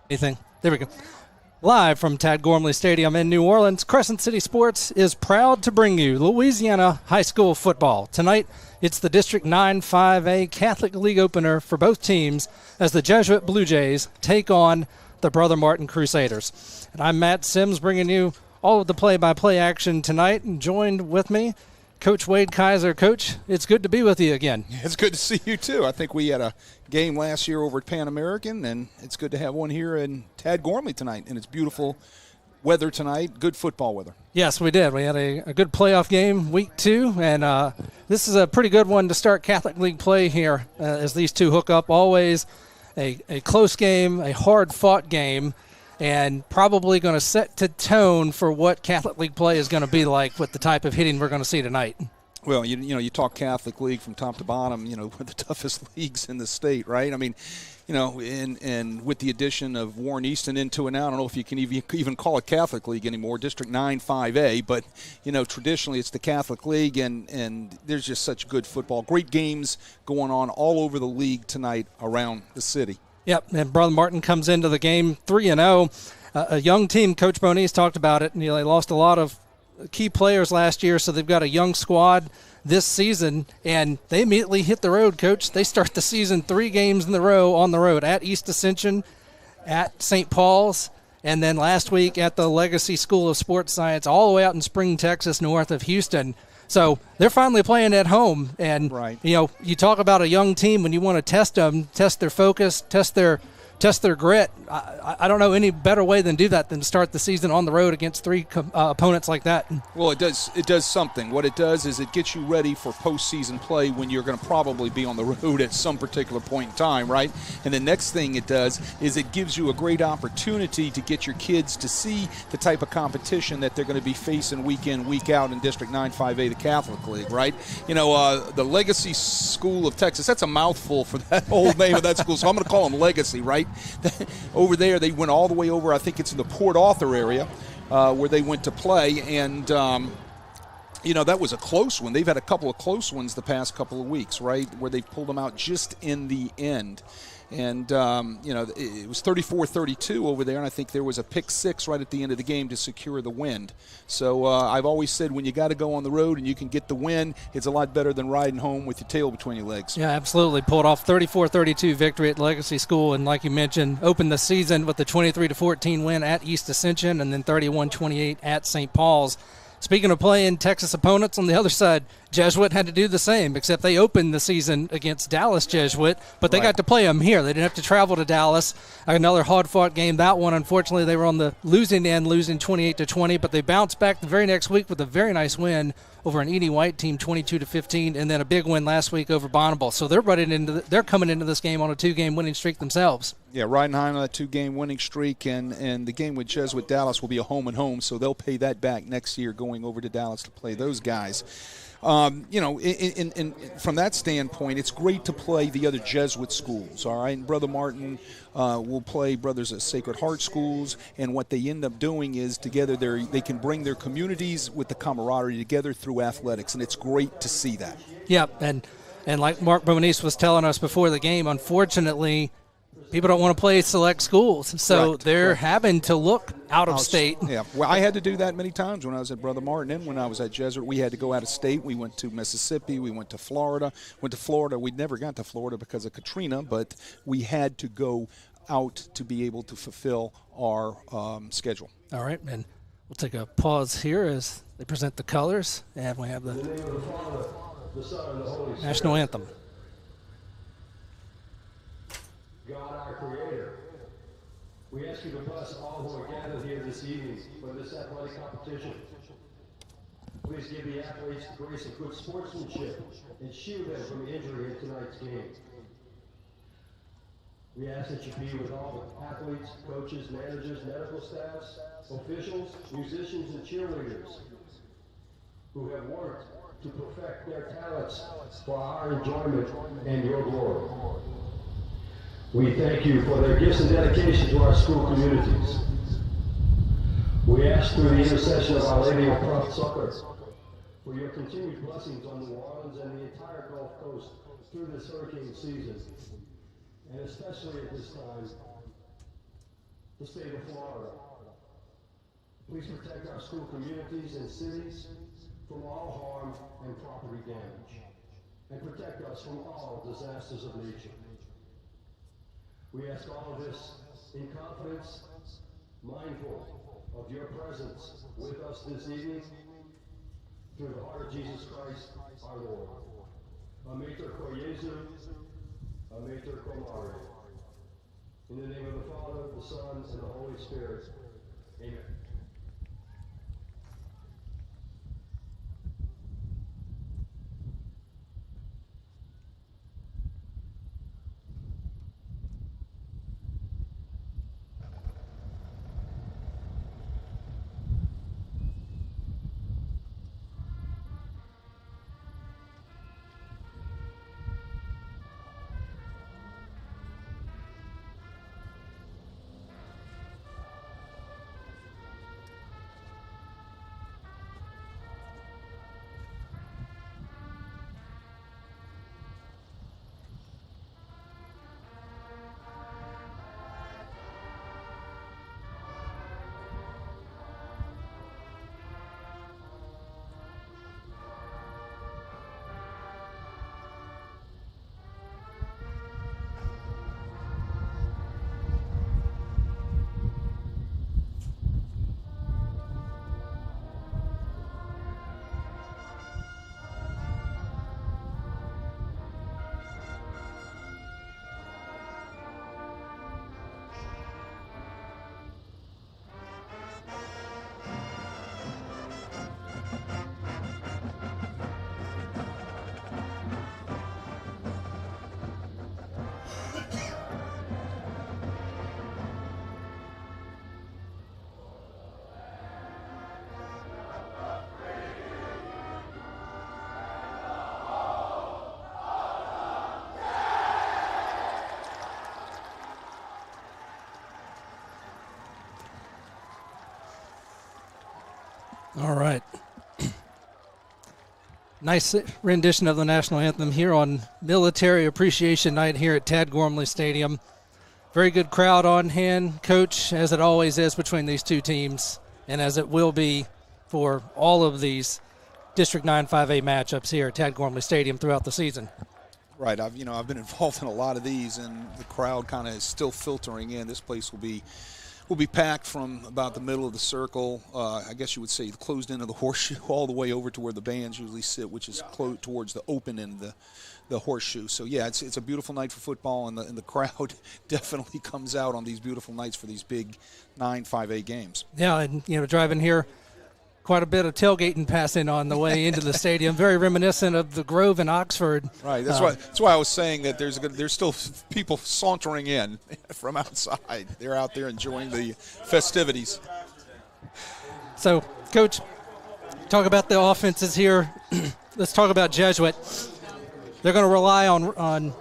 Anything? There we go. Live from Tad Gormley Stadium in New Orleans, Crescent City Sports is proud to bring you Louisiana high school football. Tonight, it's the District 9 5A Catholic League opener for both teams as the Jesuit Blue Jays take on the Brother Martin Crusaders. And I'm Matt Sims bringing you all of the play-by-play action tonight, and joined with me, Coach Wade Kaiser. Coach, it's good to be with you again. It's good to see you, too. I think we had a game last year over at Pan American, and it's good to have one here in Tad Gormley tonight. And it's beautiful weather tonight, good football weather. Yes, we did. We had a good playoff game, week 2, and this is a pretty good one to start Catholic League play here as these two hook up. Always a close game, a hard-fought game, and probably going to set the tone for what Catholic League play is going to be like with the type of hitting we're going to see tonight. Well, you talk Catholic League from top to bottom, one of the toughest leagues in the state, right? I mean, and with the addition of Warren Easton into it now, I don't know if you can even call it Catholic League anymore, District 9 5A, but, traditionally it's the Catholic League, and there's just such good football. Great games going on all over the league tonight around the city. Yep, and Brother Martin comes into the game 3-0. A young team, Coach Bonise talked about it, they lost a lot of key players last year, so they've got a young squad this season, and they immediately hit the road, Coach. They start the season 3 games in a row on the road, at East Ascension, at St. Paul's, and then last week at the Legacy School of Sports Science, all the way out in Spring, Texas, north of Houston. So they're finally playing at home, and right. You talk about a young team when you want to test them, test their focus, test their grit. I don't know any better way than do that than to start the season on the road against 3 opponents like that. Well, it does something. What it does is it gets you ready for postseason play when you're going to probably be on the road at some particular point in time, right? And the next thing it does is it gives you a great opportunity to get your kids to see the type of competition that they're going to be facing week in, week out in District 9 5A, the Catholic League, right? The Legacy School of Texas, that's a mouthful for that old name of that school, so I'm going to call them Legacy, right? Over there, they went all the way over, I think it's in the Port Arthur area, where they went to play, and that was a close one. They've had a couple of close ones the past couple of weeks, right, where they pulled them out just in the end. And, it was 34-32 over there, and I think there was a pick 6 right at the end of the game to secure the win. So I've always said when you got to go on the road and you can get the win, it's a lot better than riding home with your tail between your legs. Yeah, absolutely. Pulled off 34-32 victory at Legacy School, and like you mentioned, opened the season with the 23-14 win at East Ascension, and then 31-28 at St. Paul's. Speaking of playing Texas opponents on the other side, Jesuit had to do the same, except they opened the season against Dallas Jesuit, but they got to play them here. They didn't have to travel to Dallas. Another hard-fought game. That one, unfortunately, they were on the losing end, losing 28-20, but they bounced back the very next week with a very nice win over an Edie White team, 22-15, and then a big win last week over Bonneville. So they're coming into this game on a 2-game winning streak themselves. Yeah, riding high on that 2-game winning streak, and the game with Jesuit Dallas will be a home and home, so they'll pay that back next year going over to Dallas to play those guys. From that standpoint, it's great to play the other Jesuit schools, all right? And Brother Martin will play Brothers at Sacred Heart schools, and what they end up doing is together they can bring their communities with the camaraderie together through athletics, and it's great to see that. Yep, and like Mark Bonise was telling us before the game, unfortunately, people don't want to play select schools, so they're having to look out of state. Yeah, well, I had to do that many times when I was at Brother Martin, and when I was at Jesuit, we had to go out of state. We went to Mississippi, we went to Florida. We never got to Florida because of Katrina, but we had to go out to be able to fulfill our schedule. All right, and we'll take a pause here as they present the colors, and we have the national anthem. God, our Creator, we ask you to bless all who are gathered here this evening for this athletic competition. Please give the athletes the grace of good sportsmanship and shield them from injury in tonight's game. We ask that you be with all the athletes, coaches, managers, medical staffs, officials, musicians, and cheerleaders who have worked to perfect their talents for our enjoyment and your glory. We thank you for their gifts and dedication to our school communities. We ask through the intercession of Our Lady of Prompt Succor for your continued blessings on New Orleans and the entire Gulf Coast through this hurricane season, and especially at this time the state of Florida. Please protect our school communities and cities from all harm and property damage, and protect us from all disasters of nature. We ask all of this in confidence, mindful of your presence with us this evening, through the heart of Jesus Christ, our Lord. Ameter ko Jesu, Ameter ko Mare. In the name of the Father, the Son, and the Holy Spirit. Amen. All right. Nice rendition of the national anthem here on Military Appreciation Night here at Tad Gormley Stadium. Very good crowd on hand, Coach, as it always is between these two teams, and as it will be for all of these District 9 5A matchups here at Tad Gormley Stadium throughout the season. Right. I've been involved in a lot of these, and the crowd kind of is still filtering in. This place will be packed from about the middle of the circle, I guess you would say the closed end of the horseshoe, all the way over to where the bands usually sit, which is towards the open end of the horseshoe. So, yeah, it's a beautiful night for football, and the crowd definitely comes out on these beautiful nights for these big 9 5A games. Yeah, and, driving here, quite a bit of tailgating passing on the way into the stadium, very reminiscent of the Grove in Oxford. Right. That's why I was saying that there's still people sauntering in from outside. They're out there enjoying the festivities. So, Coach, talk about the offenses here. Let's talk about Jesuit. They're going to rely on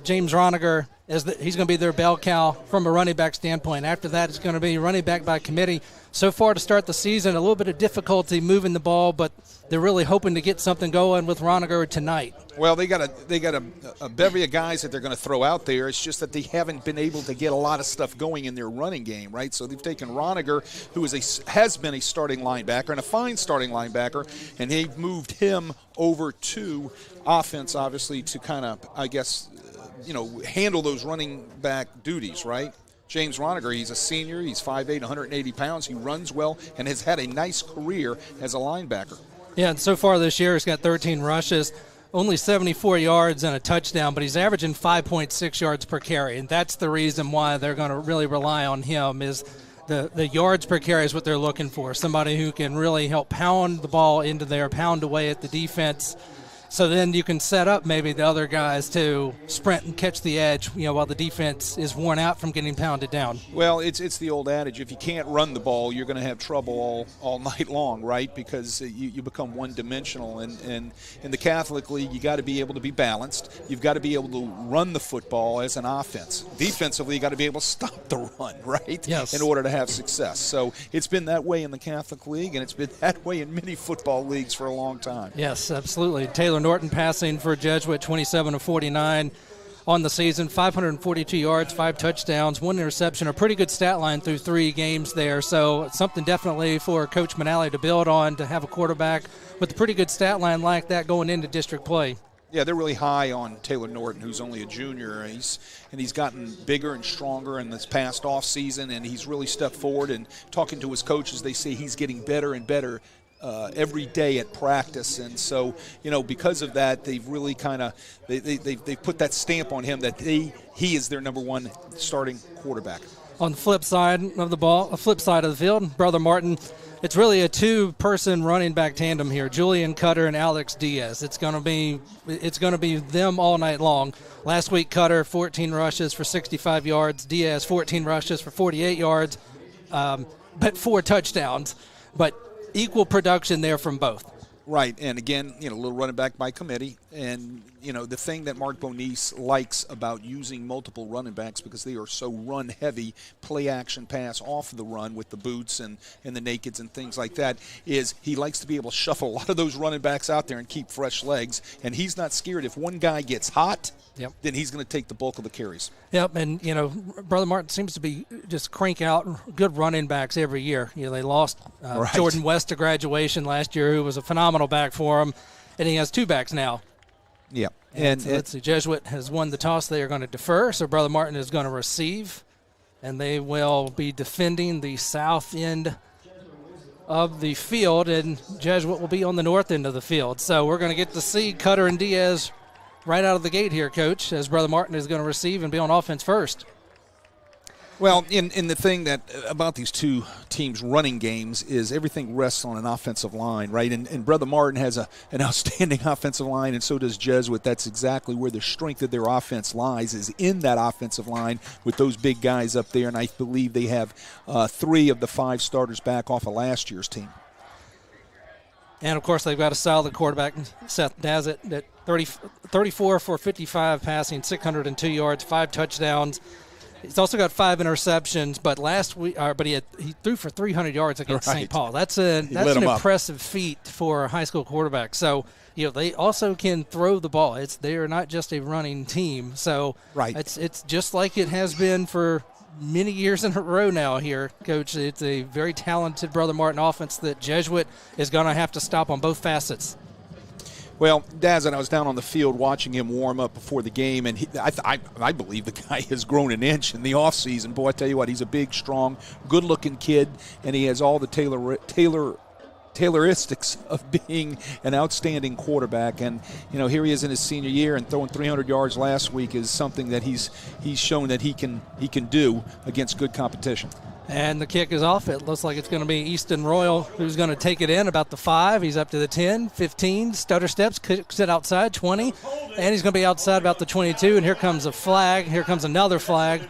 James Roniger as he's going to be their bell cow from a running back standpoint. After that, it's going to be running back by committee. So far to start the season, a little bit of difficulty moving the ball, but they're really hoping to get something going with Roniger tonight. Well, they got a bevy of guys that they're going to throw out there. It's just that they haven't been able to get a lot of stuff going in their running game, right? So they've taken Roniger, who has been a starting linebacker and a fine starting linebacker, and they've moved him over to offense, obviously, to kind of, I guess, handle those running back duties, right? James Roniger, he's a senior. He's 5'8", 180 pounds. He runs well and has had a nice career as a linebacker. Yeah, and so far this year he's got 13 rushes, only 74 yards and a touchdown, but he's averaging 5.6 yards per carry, and that's the reason why they're going to really rely on him is the yards per carry is what they're looking for, somebody who can really help pound the ball into there, pound away at the defense. So then you can set up maybe the other guys to sprint and catch the edge, while the defense is worn out from getting pounded down. Well, it's the old adage, if you can't run the ball, you're going to have trouble all night long, right? Because you become one-dimensional. And in the Catholic League, you got to be able to be balanced. You've got to be able to run the football as an offense. Defensively, you got to be able to stop the run, right? Yes. In order to have success. So it's been that way in the Catholic League, and it's been that way in many football leagues for a long time. Yes, absolutely. Taylor Norton passing for Jesuit, 27 of 49. on the season, 542 yards, 5 touchdowns, 1 interception, a pretty good stat line through 3 games there. So something definitely for Coach Manali to build on, to have a quarterback with a pretty good stat line like that going into district play. Yeah, they're really high on Taylor Norton, who's only a junior. He's gotten bigger and stronger in this past off season, and he's really stepped forward. And talking to his coaches, they say he's getting better and better every day at practice. And so, because of that, they've really kind of they've put that stamp on him that he is their number 1 starting quarterback. On the flip side of the field, Brother Martin, it's really a 2-person running back tandem here, Julian Cutter and Alex Diaz. It's going to be them all night long. Last week, Cutter 14 rushes for 65 yards, Diaz 14 rushes for 48 yards, but 4 touchdowns. But equal production there from both. Right, and again, a little running back by committee. And, the thing that Mark Bonice likes about using multiple running backs, because they are so run-heavy, play-action pass off of the run with the boots and the nakeds and things like that, is he likes to be able to shuffle a lot of those running backs out there and keep fresh legs. And he's not scared. If one guy gets hot, then he's going to take the bulk of the carries. Yep, and, Brother Martin seems to be just crank out good running backs every year. They lost Jordan West to graduation last year, who was a phenomenal back for him, and he has 2 backs now. Yeah. And so let's see, Jesuit has won the toss. They are going to defer, so Brother Martin is going to receive, and they will be defending the south end of the field, and Jesuit will be on the north end of the field. So we're going to get to see Cutter and Diaz right out of the gate here, Coach, as Brother Martin is going to receive and be on offense first. Well, in the thing that about these 2 teams' running games is everything rests on an offensive line, right? And Brother Martin has an outstanding offensive line, and so does Jesuit. That's exactly where the strength of their offense lies, is in that offensive line with those big guys up there. And I believe they have 3 of the 5 starters back off of last year's team. And, of course, they've got a solid quarterback, Seth Dazzett, at 34 for 55 passing, 602 yards, 5 touchdowns. He's also got 5 interceptions, but last week, he threw for 300 yards against St. Paul. That's an impressive feat for a high school quarterback. So, they also can throw the ball. They are not just a running team. So, it's just like it has been for many years in a row now here, Coach. It's a very talented Brother Martin offense that Jesuit is going to have to stop on both facets. Well, Daz, and I was down on the field watching him warm up before the game, and I believe the guy has grown an inch in the offseason. Boy, I tell you what, he's a big, strong, good-looking kid, and he has all the Tayloristics of being an outstanding quarterback. And, here he is in his senior year, and throwing 300 yards last week is something that he's shown that he can do against good competition. And the kick is off. It looks like it's going to be Easton Royal who's going to take it in about the 5. He's up to the 10, 15, stutter steps, kicks it outside, 20, and he's going to be outside about the 22. And here comes a flag. Here comes another flag.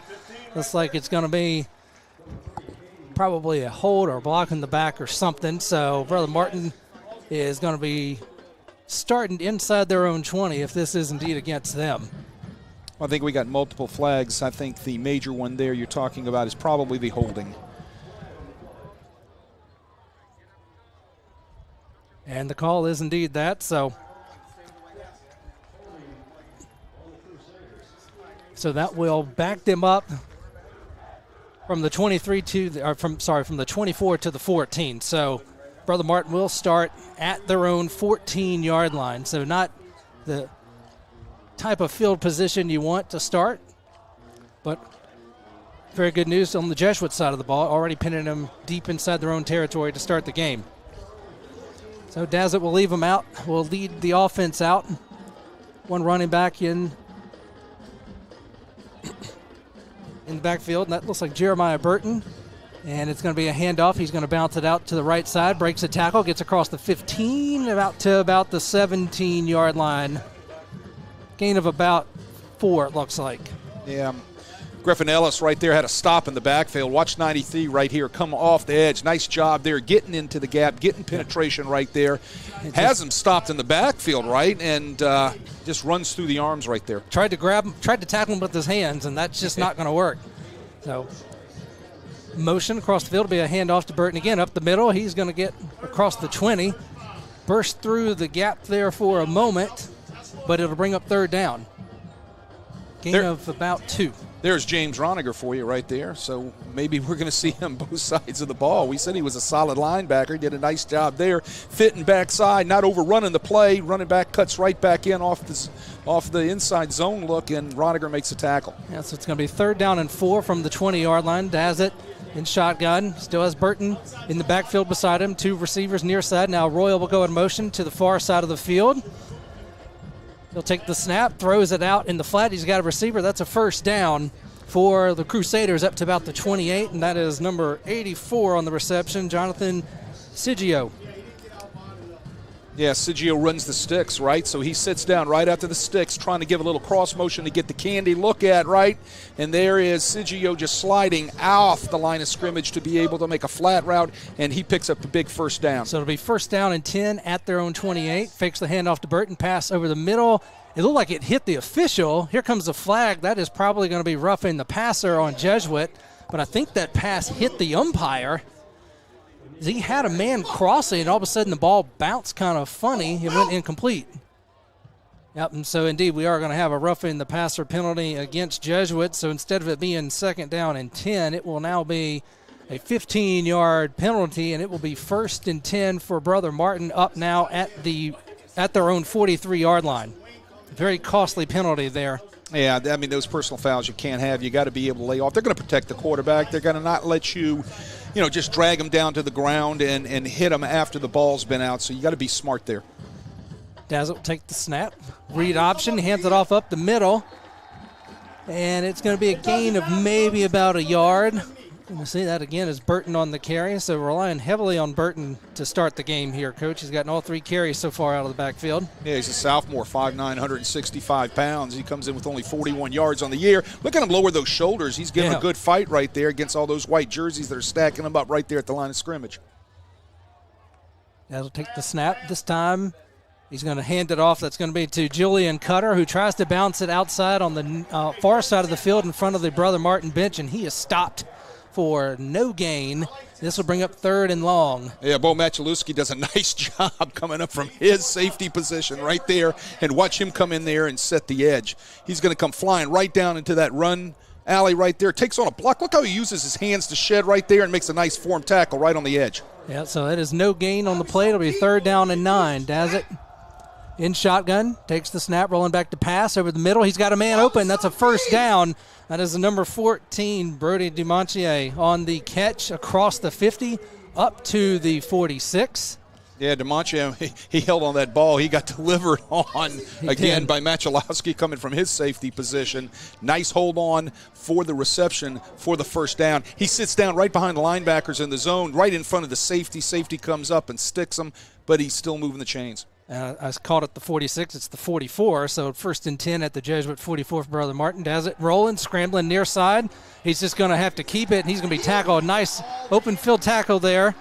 Looks like it's going to be probably a hold or a block in the back or something. So Brother Martin is going to be starting inside their own 20 if this is indeed against them. I think we got multiple flags. I think the major one there you're talking about is probably the holding. And the call is indeed that. So that will back them up from the 23 to from the 24 to the 14. So Brother Martin will start at their own 14-yard line. So not the type of field position you want to start, but very good news on the Jesuit side of the ball, already pinning them deep inside their own territory to start the game. So Dazzett will leave them out, will lead the offense out. One running back in the backfield, and that looks like Jeremiah Burton. And it's going to be a handoff. He's going to bounce it out to the right side, breaks a tackle, gets across the 15, about the 17-yard line. Gain of about 4, it looks like. Yeah. Griffin Ellis right there had a stop in the backfield. Watch 93 right here come off the edge. Nice job there getting into the gap, getting penetration right there. Has him stopped in the backfield, right, and just runs through the arms right there. Tried to grab him, tried to tackle him with his hands, and that's just not going to work. So motion across the field will be a handoff to Burton again. Up the middle, he's going to get across the 20. Burst through the gap there for a moment, but it'll bring up third down. Gain of about 2. There's James Roniger for you right there. So maybe we're going to see him both sides of the ball. We said he was a solid linebacker. He did a nice job there, fitting backside, not overrunning the play. Running back cuts right back in off the inside zone look, and Roniger makes a tackle. Yeah, so it's going to be 3rd down and 4 from the 20-yard line. Dazzett in shotgun. Still has Burton in the backfield beside him. 2 receivers near side. Now Royal will go in motion to the far side of the field. He'll take the snap, throws it out in the flat. He's got a receiver. That's a 1st down for the Crusaders up to about the 28, and that is number 84 on the reception, Jonathan Sigio. Yeah, Sigio runs the sticks, right? So he sits down right after the sticks, trying to give a little cross motion to get the candy look at, right? And there is Sigio just sliding off the line of scrimmage to be able to make a flat route, and he picks up the big 1st down. So it'll be 1st down and 10 at their own 28. Fakes the handoff to Burton, pass over the middle. It looked like it hit the official. Here comes the flag. That is probably going to be roughing the passer on Jesuit, but I think that pass hit the umpire. He had a man crossing, and all of a sudden the ball bounced kind of funny. It went incomplete. Yep, and so indeed we are going to have a roughing the passer penalty against Jesuit. So instead of it being 2nd down and 10, it will now be a 15-yard penalty, and it will be 1st and 10 for Brother Martin up now at their own 43-yard line. Very costly penalty there. Yeah, I mean, those personal fouls you can't have. You got to be able to lay off. They're going to protect the quarterback. They're going to not let you, just drag him down to the ground and hit him after the ball's been out. So you got to be smart there. Dazzle will take the snap. Read option, hands it off up the middle. And it's going to be a gain of maybe about a yard. And we'll see that again is Burton on the carry. So relying heavily on Burton to start the game here, Coach. He's gotten all 3 carries so far out of the backfield. Yeah, he's a sophomore, 5'9", 165 pounds. He comes in with only 41 yards on the year. Look at him lower those shoulders. He's giving a good fight right there against all those white jerseys that are stacking him up right there at the line of scrimmage. That'll take the snap this time. He's going to hand it off. That's going to be to Julian Cutter, who tries to bounce it outside on the far side of the field in front of the Brother Martin bench, and he is stopped for no gain. This will bring up 3rd and long. Yeah, Bo Machalewski does a nice job coming up from his safety position right there, and watch him come in there and set the edge. He's going to come flying right down into that run alley right there. Takes on a block. Look how he uses his hands to shed right there and makes a nice form tackle right on the edge. Yeah, so that is no gain on the play. It'll be 3rd down and 9. Dazzett in shotgun, takes the snap, rolling back to pass over the middle. He's got a man open. That's a 1st down. That is the number 14, Brody Dumontier, on the catch across the 50 up to the 46. Yeah, Dumontier, he held on that ball. He got delivered on again by Machalowski coming from his safety position. Nice hold on for the reception for the 1st down. He sits down right behind the linebackers in the zone, right in front of the safety. Safety comes up and sticks him, but he's still moving the chains. I called it the 46. It's the 44. So 1st and 10 at the Jesuit 44 for Brother Martin. Does it rolling, scrambling near side. He's just going to have to keep it, and he's going to be tackled. Nice open field tackle there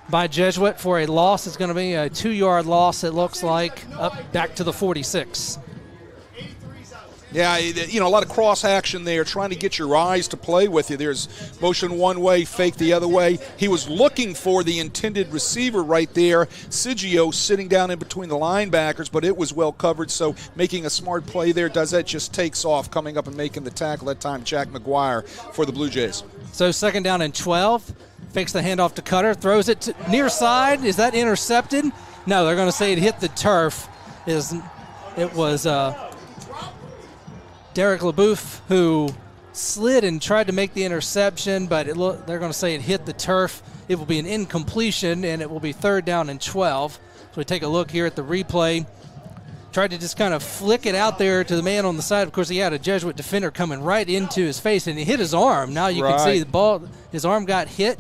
by Jesuit for a loss. It's going to be a 2-yard loss, it looks like, up back to the 46. Yeah, a lot of cross action there, trying to get your eyes to play with you. There's motion one way, fake the other way. He was looking for the intended receiver right there, Sigio, sitting down in between the linebackers, but it was well covered, so making a smart play there. That just takes off, coming up and making the tackle that time, Jack McGuire for the Blue Jays. So 2nd down and 12. Fakes the handoff to Cutter, throws it to near side. Is that intercepted? No, they're going to say it hit the turf. It was Derek LaBouffe who slid and tried to make the interception, but they're going to say it hit the turf. It will be an incompletion, and it will be 3rd down and 12. So we take a look here at the replay. Tried to just kind of flick it out there to the man on the side. Of course, he had a Jesuit defender coming right into his face, and he hit his arm. Now you can see the ball, his arm got hit.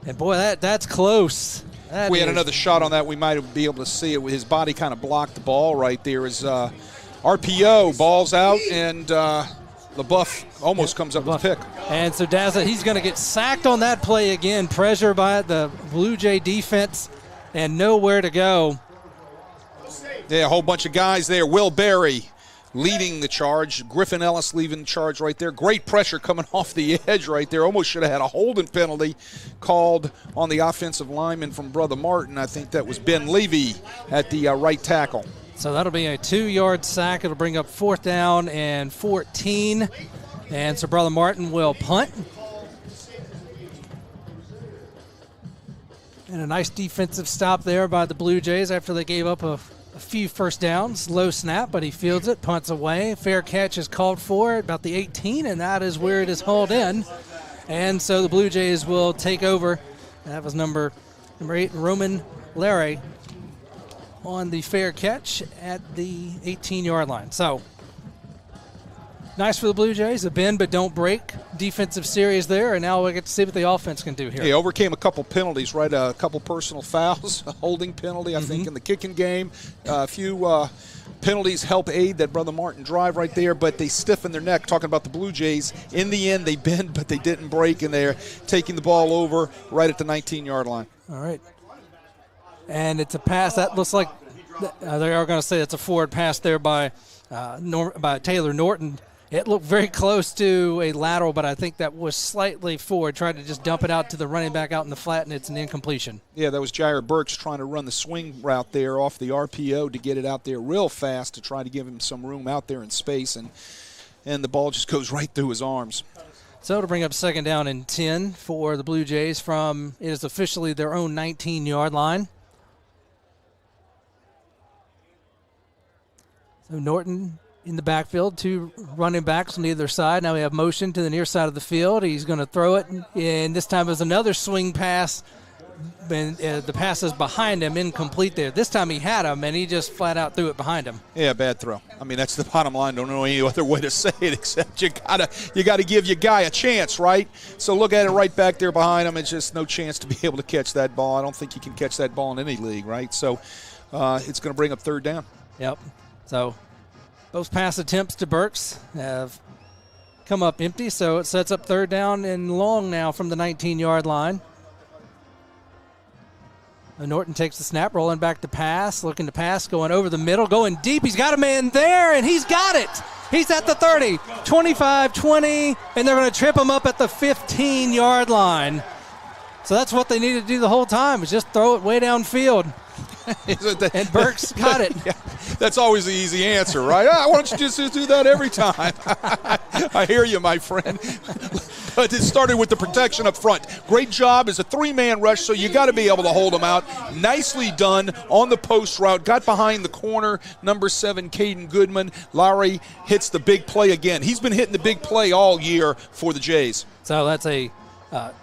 And, boy, that's close. If we had another shot on that, we might be able to see it. His body kind of blocked the ball right there. As RPO, ball's out, and LaBouffe almost comes up with a pick. And so Dazzett, he's going to get sacked on that play again. Pressure by the Blue Jay defense and nowhere to go. Yeah, a whole bunch of guys there. Will Berry leading the charge. Griffin Ellis leaving the charge right there. Great pressure coming off the edge right there. Almost should have had a holding penalty called on the offensive lineman from Brother Martin. I think that was Ben Levy at the right tackle. So that'll be a 2-yard sack. It'll bring up 4th down and 14. And so Brother Martin will punt. And a nice defensive stop there by the Blue Jays after they gave up a few first downs. Low snap, but he fields it, punts away. Fair catch is called for at about the 18, and that is where it is hauled in. And so the Blue Jays will take over. That was number 8, Roman Larry, on the fair catch at the 18-yard line. So nice for the Blue Jays. A bend but don't break defensive series there, and now we get to see what the offense can do here. He overcame a couple penalties, right? A couple personal fouls, a holding penalty, I think, in the kicking game. A few penalties help aid that Brother Martin drive right there, but they stiffen their neck. Talking about the Blue Jays, in the end they bend but they didn't break, and they're taking the ball over right at the 19-yard line. All right. And it's a pass. That looks like they are going to say it's a forward pass there by Taylor Norton. It looked very close to a lateral, but I think that was slightly forward. Tried to just dump it out to the running back out in the flat, and it's an incompletion. Yeah, that was Jair Burks trying to run the swing route there off the RPO to get it out there real fast to try to give him some room out there in space, and the ball just goes right through his arms. So to bring up 2nd down and 10 for the Blue Jays from, it is officially their own 19-yard line. So Norton in the backfield, 2 running backs on either side. Now we have motion to the near side of the field. He's going to throw it, and this time it was another swing pass. And the pass is behind him, incomplete there. This time he had him, and he just flat out threw it behind him. Yeah, bad throw. I mean, that's the bottom line. Don't know any other way to say it except you gotta give your guy a chance, right? So look at it right back there behind him. It's just no chance to be able to catch that ball. I don't think you can catch that ball in any league, right? So it's going to bring up 3rd down. Yep. So both pass attempts to Burks have come up empty, so it sets up 3rd down and long now from the 19-yard line. Norton takes the snap, rolling back to pass, looking to pass, going over the middle, going deep. He's got a man there, and he's got it. He's at the 30, 25, 20, and they're going to trip him up at the 15-yard line. So that's what they needed to do the whole time, is just throw it way downfield. And Burks got it. Yeah, that's always the easy answer, right? Why don't you just do that every time? I hear you, my friend. But it started with the protection up front. Great job as a 3-man rush, so you got to be able to hold them out. Nicely done on the post route. Got behind the corner, number 7, Caden Goodman. Lowry hits the big play again. He's been hitting the big play all year for the Jays. So that's a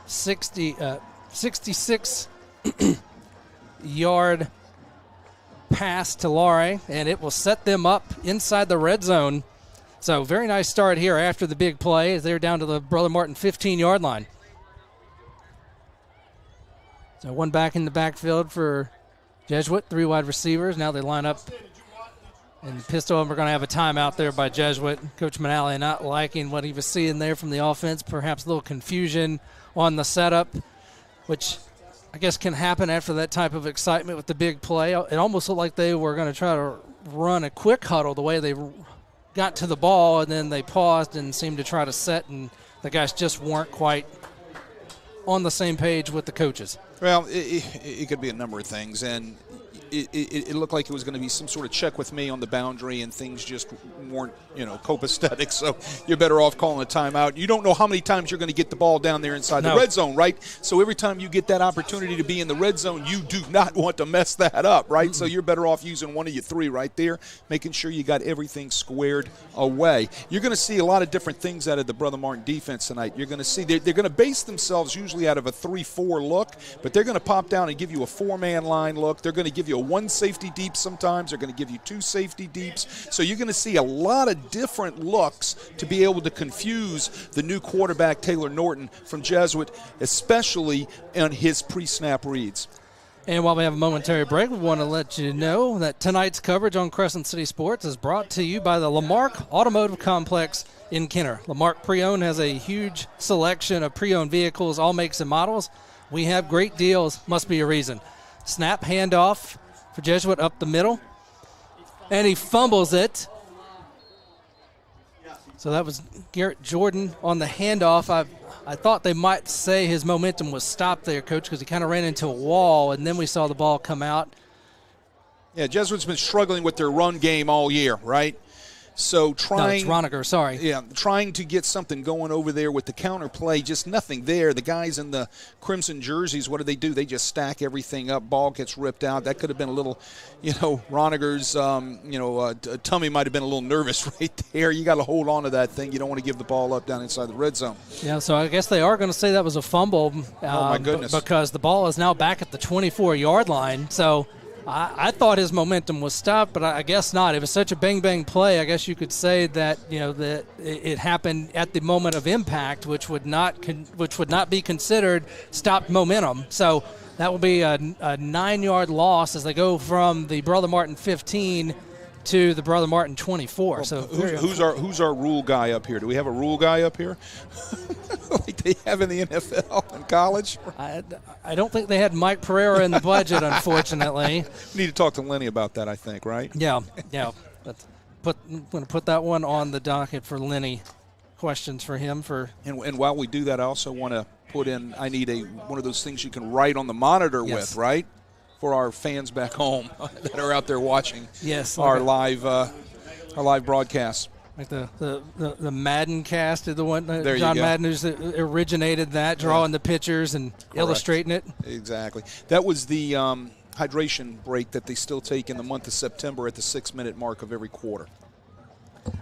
66-yard pass to Lowry, and it will set them up inside the red zone. So very nice start here after the big play as they're down to the Brother Martin 15-yard line. So one back in the backfield for Jesuit, 3 wide receivers. Now they line up in the pistol, and we're going to have a timeout there by Jesuit. Coach Manali not liking what he was seeing there from the offense, perhaps a little confusion on the setup, which I guess can happen after that type of excitement with the big play. It almost looked like they were going to try to run a quick huddle the way they got to the ball, and then they paused and seemed to try to set, and the guys just weren't quite on the same page with the coaches. Well, it could be a number of things, and it looked like it was going to be some sort of check with me on the boundary, and things just weren't, copacetic. So you're better off calling a timeout. You don't know how many times you're going to get the ball down there inside the red zone, right? So every time you get that opportunity to be in the red zone, you do not want to mess that up, right? So you're better off using one of your 3 right there, making sure you got everything squared away. You're going to see a lot of different things out of the Brother Martin defense tonight. You're going to see they're going to base themselves usually out of a 3-4 look, but they're going to pop down and give you a 4-man line look. They're going to give you a 1 safety deep sometimes. They're going to give you 2 safety deeps. So you're going to see a lot of different looks to be able to confuse the new quarterback, Taylor Norton, from Jesuit, especially on his pre-snap reads. And while we have a momentary break, we want to let you know that tonight's coverage on Crescent City Sports is brought to you by the Lamarck Automotive Complex in Kenner. Lamarck Pre-Owned has a huge selection of pre-owned vehicles, all makes and models. We have great deals, must be a reason. Snap, handoff for Jesuit up the middle, and he fumbles it. So that was Garrett Jordan on the handoff. I thought they might say his momentum was stopped there, Coach, because he kind of ran into a wall, and then we saw the ball come out. Yeah, Jesuit's been struggling with their run game all year, right? So it's Roniger, sorry. Yeah, trying to get something going over there with the counter play, just nothing there. The guys in the crimson jerseys, what do? They just stack everything up. Ball gets ripped out. That could have been a little, Roniger's, tummy might have been a little nervous right there. You got to hold on to that thing. You don't want to give the ball up down inside the red zone. Yeah, so I guess they are going to say that was a fumble. Oh, my goodness. Because the ball is now back at the 24-yard line. So I thought his momentum was stopped, but I guess not. It was such a bang-bang play. I guess you could say that that it happened at the moment of impact, which would not be considered stopped momentum. So that will be a 9-yard loss as they go from the Brother Martin 15 to the Brother Martin 24. Well, so who's our rule guy up here? Do we have a rule guy up here? Like they have in the NFL and college? I don't think they had Mike Pereira in the budget, unfortunately. We need to talk to Lenny about that, I think, right? Yeah. I'm going to put that one on the docket for Lenny. Questions for him And while we do that, I also want to put in. I need one of those things you can write on the monitor with, right? For our fans back home that are out there watching our live broadcast. Like the Madden cast is the one, John Madden who's originated that, drawing the pictures and illustrating it. Exactly. That was the hydration break that they still take in the month of September at the 6-minute mark of every quarter.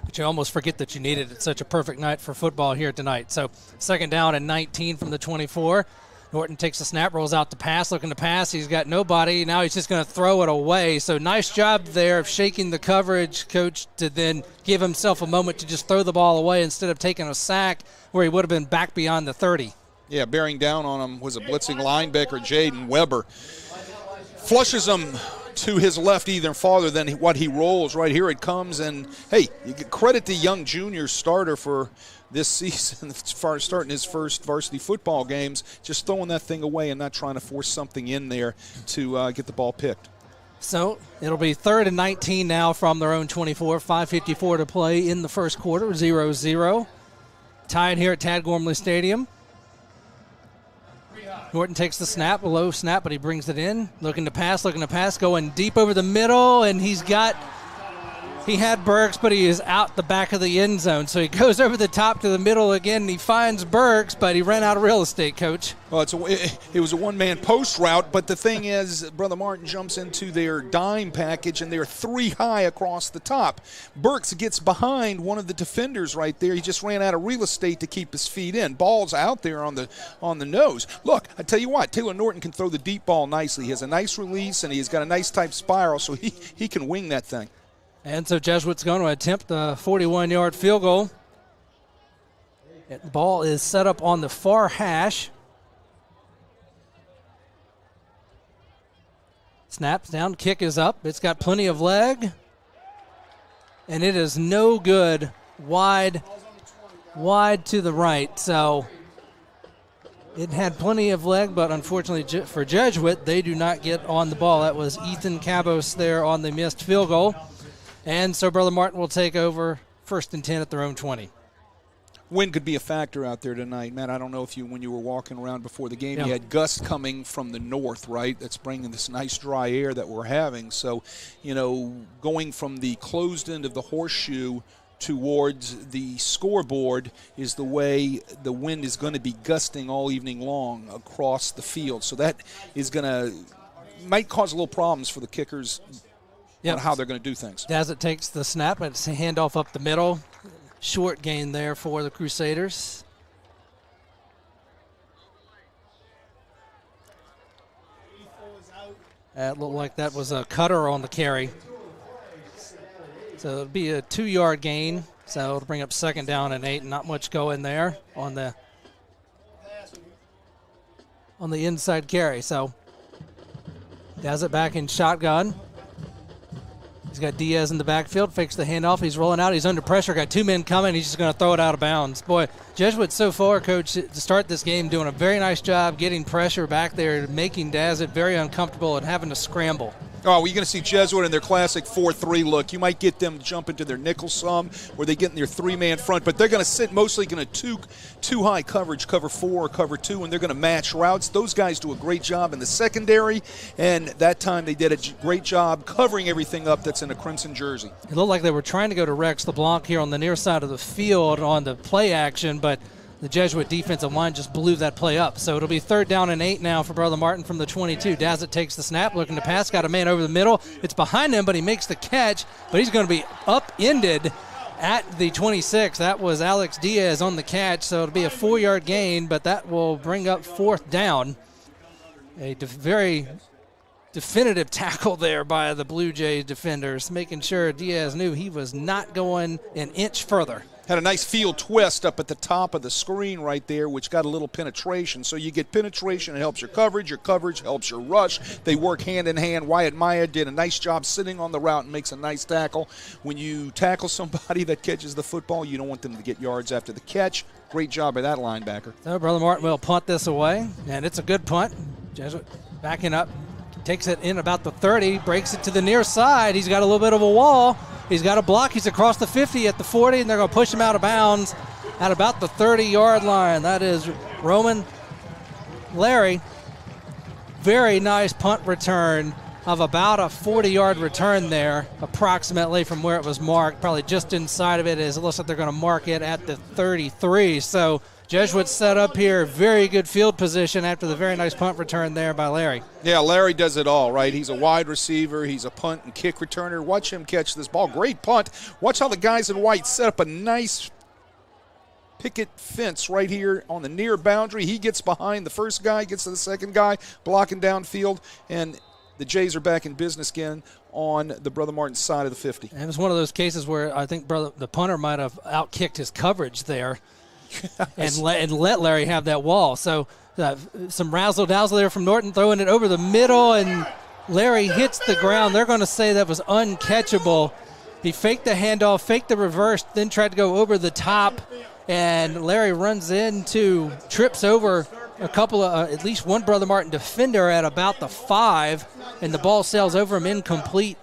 But you almost forget that you needed it. Such a perfect night for football here tonight. So 2nd down and 19 from the 24. Norton takes the snap, rolls out the pass, looking to pass. He's got nobody. Now he's just going to throw it away. So nice job there of shaking the coverage, Coach, to then give himself a moment to just throw the ball away instead of taking a sack where he would have been back beyond the 30. Yeah, bearing down on him was a blitzing linebacker, Jaden Weber. Flushes him to his left even farther than what he rolls. Right here it comes. And, hey, you can credit the young junior starter for this season, as far as starting his first varsity football games, just throwing that thing away and not trying to force something in there to get the ball picked. So it'll be 3rd and 19 now from their own 24. 5:54 to play in the first quarter, 0-0. Tied here at Tad Gormley Stadium. Norton takes the snap, a low snap, but he brings it in. Looking to pass, going deep over the middle, and he had Burks, but he is out the back of the end zone. So he goes over the top to the middle again, and he finds Burks, but he ran out of real estate, Coach. Well, it was a one-man post route, but the thing is, Brother Martin jumps into their dime package, and they're 3 high across the top. Burks gets behind one of the defenders right there. He just ran out of real estate to keep his feet in. Ball's out there on the nose. Look, I tell you what, Taylor Norton can throw the deep ball nicely. He has a nice release, and he's got a nice type spiral, so he can wing that thing. And so Jesuit's going to attempt the 41-yard field goal. The ball is set up on the far hash. Snaps down, kick is up. It's got plenty of leg. And it is no good, wide to the right. So it had plenty of leg, but unfortunately for Jesuit, they do not get on the ball. That was Ethan Cabos there on the missed field goal. And so Brother Martin will take over 1st and 10 at their own 20. Wind could be a factor out there tonight, Matt. I don't know if when you were walking around before the game, you had gusts coming from the north, right? That's bringing this nice dry air that we're having. So, going from the closed end of the horseshoe towards the scoreboard is the way the wind is going to be gusting all evening long across the field. So that is might cause a little problems for the kickers. On how they're going to do things. As it takes the snap, it's a handoff up the middle. Short gain there for the Crusaders. It looked like that was a cutter on the carry. So it'll be a 2-yard gain. So it'll bring up 2nd down and 8. Not much going there on the inside carry. So has it back in shotgun. He's got Diaz in the backfield, fakes the handoff. He's rolling out. He's under pressure. Got 2 men coming. He's just going to throw it out of bounds. Boy, Jesuit so far, Coach, to start this game, doing a very nice job getting pressure back there, making Dazit very uncomfortable and having to scramble. Oh, we're going to see Jesuit in their classic 4-3 look. You might get them jump into their nickel some, where they get in their three-man front, but they're going to sit mostly going to two high coverage, cover 4 or cover 2, and they're going to match routes. Those guys do a great job in the secondary, and that time they did a great job covering everything up that's in a crimson jersey. It looked like they were trying to go to Rex LeBlanc here on the near side of the field on the play action, but the Jesuit defensive line just blew that play up. So it'll be 3rd down and 8 now for Brother Martin from the 22. Dazzett takes the snap, looking to pass, got a man over the middle. It's behind him, but he makes the catch, but he's going to be upended at the 26. That was Alex Diaz on the catch, so it'll be a 4-yard gain, but that will bring up 4th down. A very definitive tackle there by the Blue Jays defenders, making sure Diaz knew he was not going an inch further. Had a nice field twist up at the top of the screen right there, which got a little penetration. So you get penetration, it helps your coverage helps your rush. They work hand in hand. Wyatt Maya did a nice job sitting on the route and makes a nice tackle. When you tackle somebody that catches the football, you don't want them to get yards after the catch. Great job by that linebacker. So Brother Martin will punt this away, and it's a good punt. Jesuit backing up, takes it in about the 30, breaks it to the near side. He's got a little bit of a wall. He's got a block. He's across the 50 at the 40, and they're going to push him out of bounds at about the 30-yard line. That is Roman Larry. Very nice punt return of about a 40-yard return there, approximately from where it was marked. Probably just inside of it, as it looks like they're going to mark it at the 33. So Jesuit set up here, very good field position after the very nice punt return there by Larry. Yeah, Larry does it all, right? He's a wide receiver. He's a punt and kick returner. Watch him catch this ball. Great punt. Watch how the guys in white set up a nice picket fence right here on the near boundary. He gets behind the first guy, gets to the second guy, blocking downfield, and the Jays are back in business again on the Brother Martin side of the 50. And it was one of those cases where I think the punter might have outkicked his coverage there. and let Larry have that wall. So some razzle-dazzle there from Norton, throwing it over the middle, and Larry hits the ground. They're going to say that was uncatchable. He faked the handoff, faked the reverse, then tried to go over the top, and Larry runs into, trips over a couple of, at least one Brother Martin defender at about the 5, and the ball sails over him incomplete.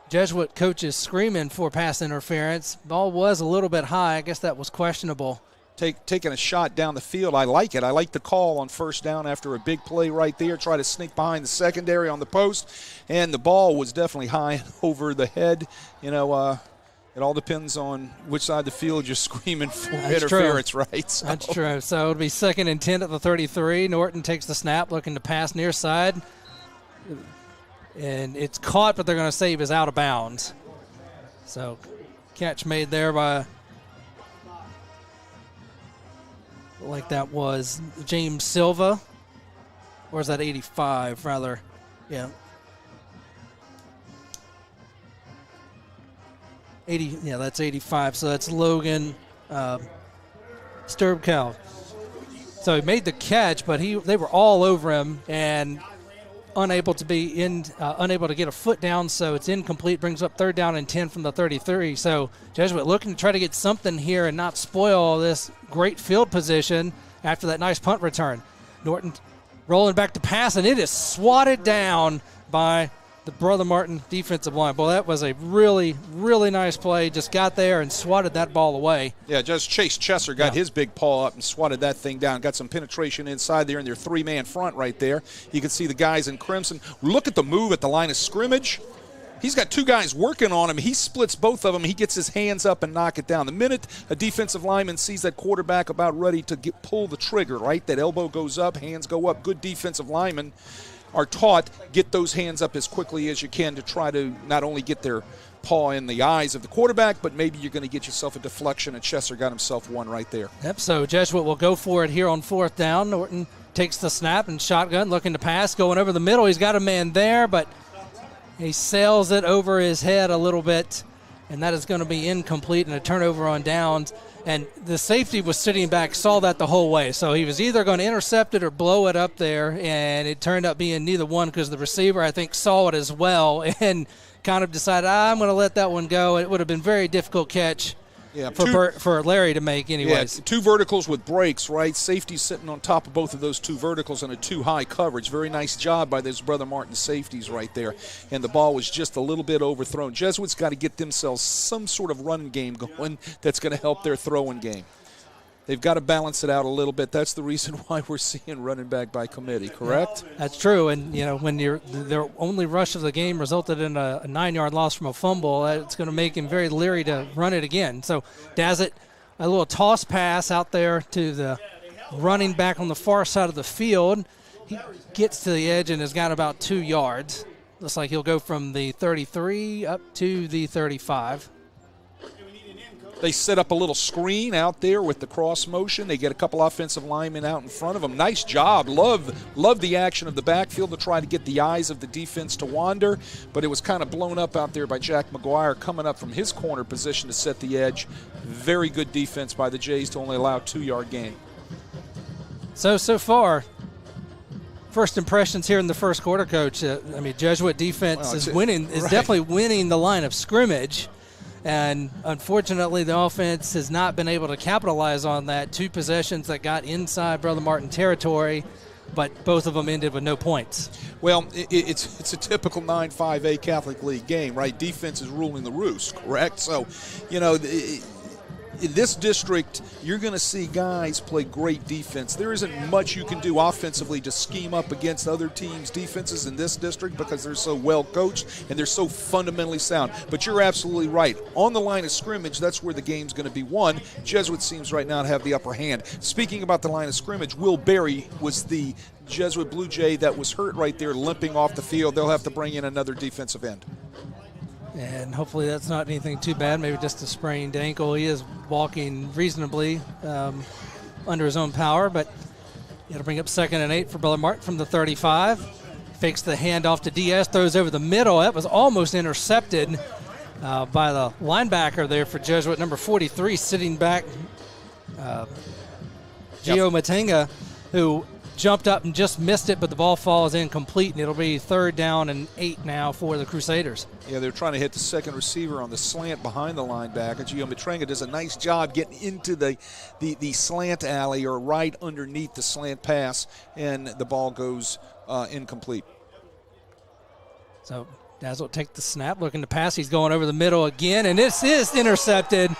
Jesuit coaches screaming for pass interference. Ball was a little bit high. I guess that was questionable. Taking a shot down the field. I like it. I like the call on 1st down after a big play right there. Try to sneak behind the secondary on the post. And the ball was definitely high over the head. You know, it all depends on which side of the field you're screaming for interference, true. Right? So. That's true. So it'll be 2nd and 10 at the 33. Norton takes the snap, looking to pass near side. And it's caught, but they're going to say he was out of bounds. So catch made there by, like that was James Silva. Or is that 85, rather? Yeah. 80. Yeah, that's 85. So that's Logan Sturbkow. So he made the catch, but they were all over him and unable to get a foot down, so it's incomplete. Brings up 3rd down and 10 from the 33. So Jesuit looking to try to get something here and not spoil this great field position after that nice punt return. Norton rolling back to pass, and it is swatted down by the Brother Martin defensive line. Boy, that was a really, really nice play. Just got there and swatted that ball away. Yeah, just Chase Chesser got his big paw up and swatted that thing down. Got some penetration inside there in their 3-man front right there. You can see the guys in crimson. Look at the move at the line of scrimmage. He's got 2 guys working on him. He splits both of them. He gets his hands up and knock it down. The minute a defensive lineman sees that quarterback about ready to pull the trigger, right, that elbow goes up, hands go up. Good defensive linemen are taught, get those hands up as quickly as you can to try to not only get their paw in the eyes of the quarterback, but maybe you're going to get yourself a deflection, and Chesser got himself one right there. Yep, so Jesuit will go for it here on 4th down. Norton takes the snap and shotgun, looking to pass, going over the middle. He's got a man there, but he sails it over his head a little bit, and that is going to be incomplete and a turnover on downs. And the safety was sitting back, saw that the whole way. So he was either going to intercept it or blow it up there, and it turned up being neither one because the receiver, I think, saw it as well and kind of decided, I'm going to let that one go. It would have been a very difficult catch for Larry to make anyways. Yeah, 2 verticals with breaks, right? Safety sitting on top of both of those 2 verticals and a 2-high coverage. Very nice job by those Brother Martin safeties right there. And the ball was just a little bit overthrown. Jesuits got to get themselves some sort of running game going that's going to help their throwing game. They've got to balance it out a little bit. That's the reason why we're seeing running back by committee, correct? That's true. And, when their only rush of the game resulted in a 9-yard loss from a fumble, it's going to make him very leery to run it again. So Dazzett, a little toss pass out there to the running back on the far side of the field. He gets to the edge and has got about 2 yards. Looks like he'll go from the 33 up to the 35. They set up a little screen out there with the cross motion. They get a couple offensive linemen out in front of them. Nice job. Love the action of the backfield to try to get the eyes of the defense to wander, but it was kind of blown up out there by Jack McGuire coming up from his corner position to set the edge. Very good defense by the Jays to only allow a 2-yard gain. So far, first impressions here in the first quarter, Coach. Jesuit defense is definitely winning the line of scrimmage. And unfortunately, the offense has not been able to capitalize on that. 2 possessions that got inside Brother Martin territory, but both of them ended with no points. Well, it's a typical 9-5A Catholic League game, right? Defense is ruling the roost, correct? So, in this district, you're going to see guys play great defense. There isn't much you can do offensively to scheme up against other teams' defenses in this district because they're so well coached and they're so fundamentally sound. But you're absolutely right. On the line of scrimmage, that's where the game's going to be won. Jesuit seems right now to have the upper hand. Speaking about the line of scrimmage, Will Berry was the Jesuit Blue Jay that was hurt right there, limping off the field. They'll have to bring in another defensive end. And hopefully that's not anything too bad, maybe just a sprained ankle. He is walking reasonably under his own power, but it'll bring up 2nd and 8 for Brother Martin from the 35. Fakes the handoff to Diaz, throws over the middle. That was almost intercepted by the linebacker there for Jesuit, number 43, sitting back, Gio Matenga, who jumped up and just missed it, but the ball falls incomplete, and it'll be 3rd down and 8 now for the Crusaders. Yeah, they're trying to hit the second receiver on the slant behind the linebacker. Gio Matenga does a nice job getting into the slant alley or right underneath the slant pass, and the ball goes incomplete. So Dazzett will take the snap, looking to pass. He's going over the middle again, and this is intercepted.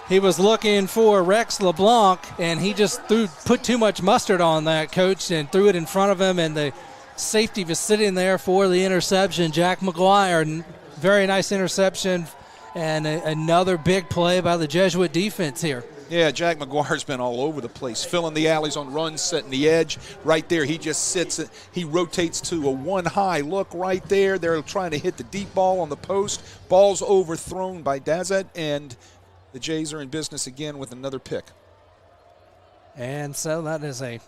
He was looking for Rex LeBlanc, and he just put too much mustard on that, Coach, and threw it in front of him, and the safety was sitting there for the interception. Jack McGuire, very nice interception, and another big play by the Jesuit defense here. Yeah, Jack McGuire's been all over the place, filling the alleys on runs, setting the edge. Right there, he just sits, he rotates to a 1-high look right there. They're trying to hit the deep ball on the post. Ball's overthrown by Dazzett, and the Jays are in business again with another pick. And so that is a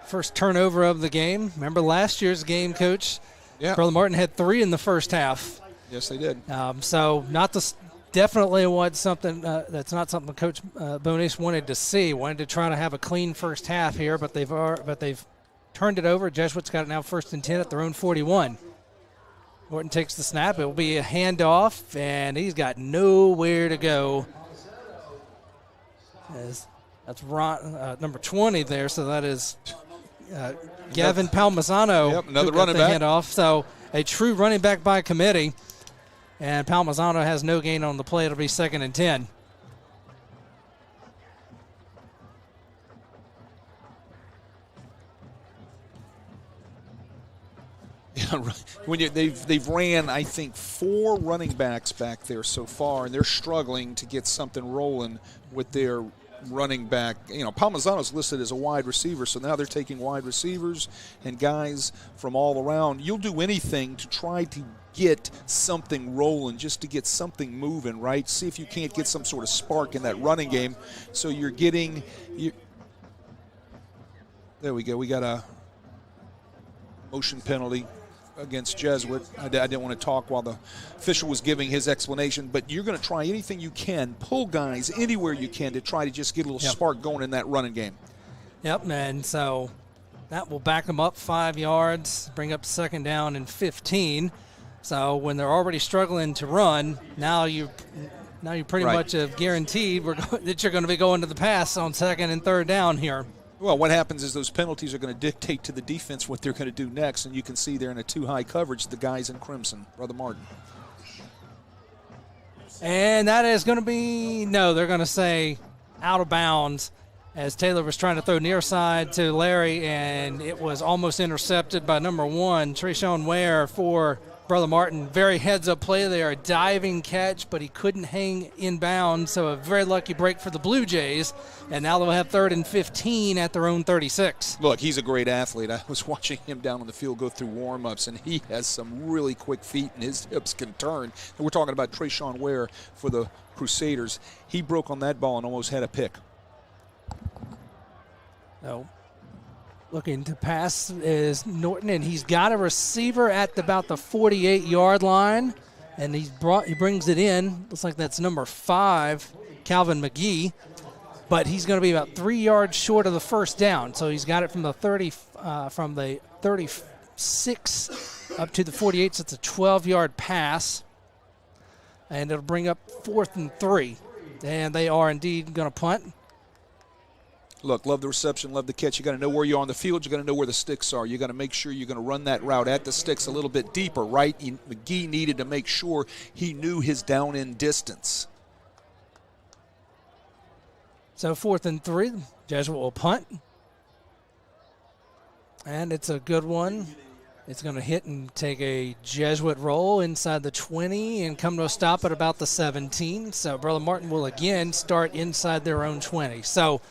first turnover of the game. Remember last year's game, Coach? Yeah. Brother Martin had 3 in the first half. Yes, they did. So definitely that's not something Coach Bonis wanted to see. Wanted to try to have a clean first half here, but they've turned it over. Jesuits got it now 1st and 10 at their own 41. Morton takes the snap. It will be a handoff, and he's got nowhere to go. That's Ron, number 20 there, so that is Gavin Palmisano. Yep, another running back. Handoff. So a true running back by committee, and Palmisano has no gain on the play. It'll be 2nd and 10. Yeah, when they've ran, I think, 4 running backs back there so far, and they're struggling to get something rolling with their running back. Palmisano's listed as a wide receiver, so now they're taking wide receivers and guys from all around. You'll do anything to try to get something rolling, just to get something moving, right? See if you can't get some sort of spark in that running game. So you're getting there we go. We got a motion penalty against Jesuit. I didn't want to talk while the official was giving his explanation, but you're going to try anything you can, pull guys anywhere you can to try to just get a little spark going in that running game. Yep, and so that will back them up 5 yards, bring up 2nd down and 15. So when they're already struggling to run, now you now you pretty much have guaranteed that you're going to be going to the pass on second and third down here. Well, what happens is those penalties are going to dictate to the defense what they're going to do next, and you can see there in a too-high coverage, the guys in crimson, Brother Martin. And that is going to be, no, they're going to say out of bounds as Taylor was trying to throw near side to Larry, and it was almost intercepted by number 1, Treshawn Ware for Brother Martin. Very heads-up play there, a diving catch, but he couldn't hang in bounds, so a very lucky break for the Blue Jays. And now they'll have 3rd and 15 at their own 36. Look, he's a great athlete. I was watching him down on the field go through warm-ups, and he has some really quick feet, and his hips can turn. And we're talking about Treshawn Ware for the Crusaders. He broke on that ball and almost had a pick. So, looking to pass is Norton, and he's got a receiver at about the 48-yard line, and he brings it in. Looks like that's number 5, Calvin McGee. But he's going to be about 3 yards short of the first down. So he's got it from the 36 up to the 48. So it's a 12-yard pass. And it'll bring up 4th and 3. And they are indeed going to punt. Look, love the reception, love the catch. You got to know where you are on the field. You got to know where the sticks are. You got to make sure you're going to run that route at the sticks a little bit deeper, right? McGee needed to make sure he knew his down-in distance. So 4th and 3, Jesuit will punt. And it's a good one. It's going to hit and take a Jesuit roll inside the 20 and come to a stop at about the 17. So Brother Martin will again start inside their own 20. So,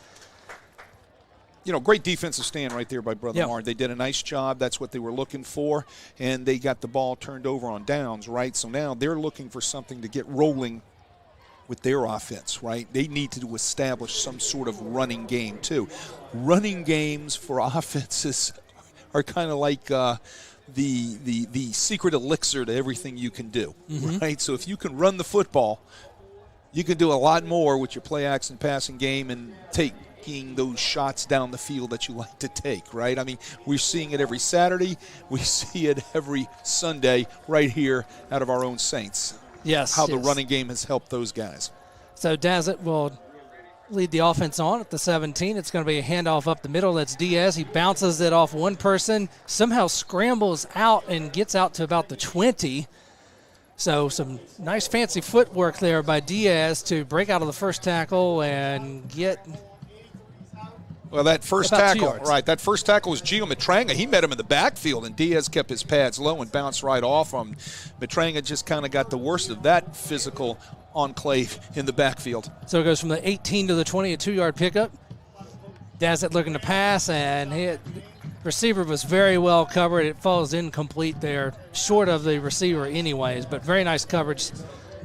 great defensive stand right there by Brother Martin. They did a nice job. That's what they were looking for. And they got the ball turned over on downs, right? So now they're looking for something to get rolling with their offense, right? They need to establish some sort of running game too. Running games for offenses are kind of like the secret elixir to everything you can do, right? So if you can run the football, you can do a lot more with your play action passing game and taking those shots down the field that you like to take, right? I mean, we're seeing it every Saturday. We see it every Sunday right here out of our own Saints. Yes. How the running game has helped those guys. So Dazzett will lead the offense on at the 17. It's going to be a handoff up the middle. That's Diaz. He bounces it off one person, somehow scrambles out and gets out to about the 20. So some nice fancy footwork there by Diaz to break out of the first tackle and get Well, that first tackle, right, that first tackle was Gio Matranga. He met him in the backfield, and Diaz kept his pads low and bounced right off him. Matranga just kind of got the worst of that physical enclave in the backfield. So it goes from the 18 to the 20, a 2-yard pickup. Dazzett looking to pass, and receiver was very well covered. It falls incomplete there, short of the receiver anyways, but very nice coverage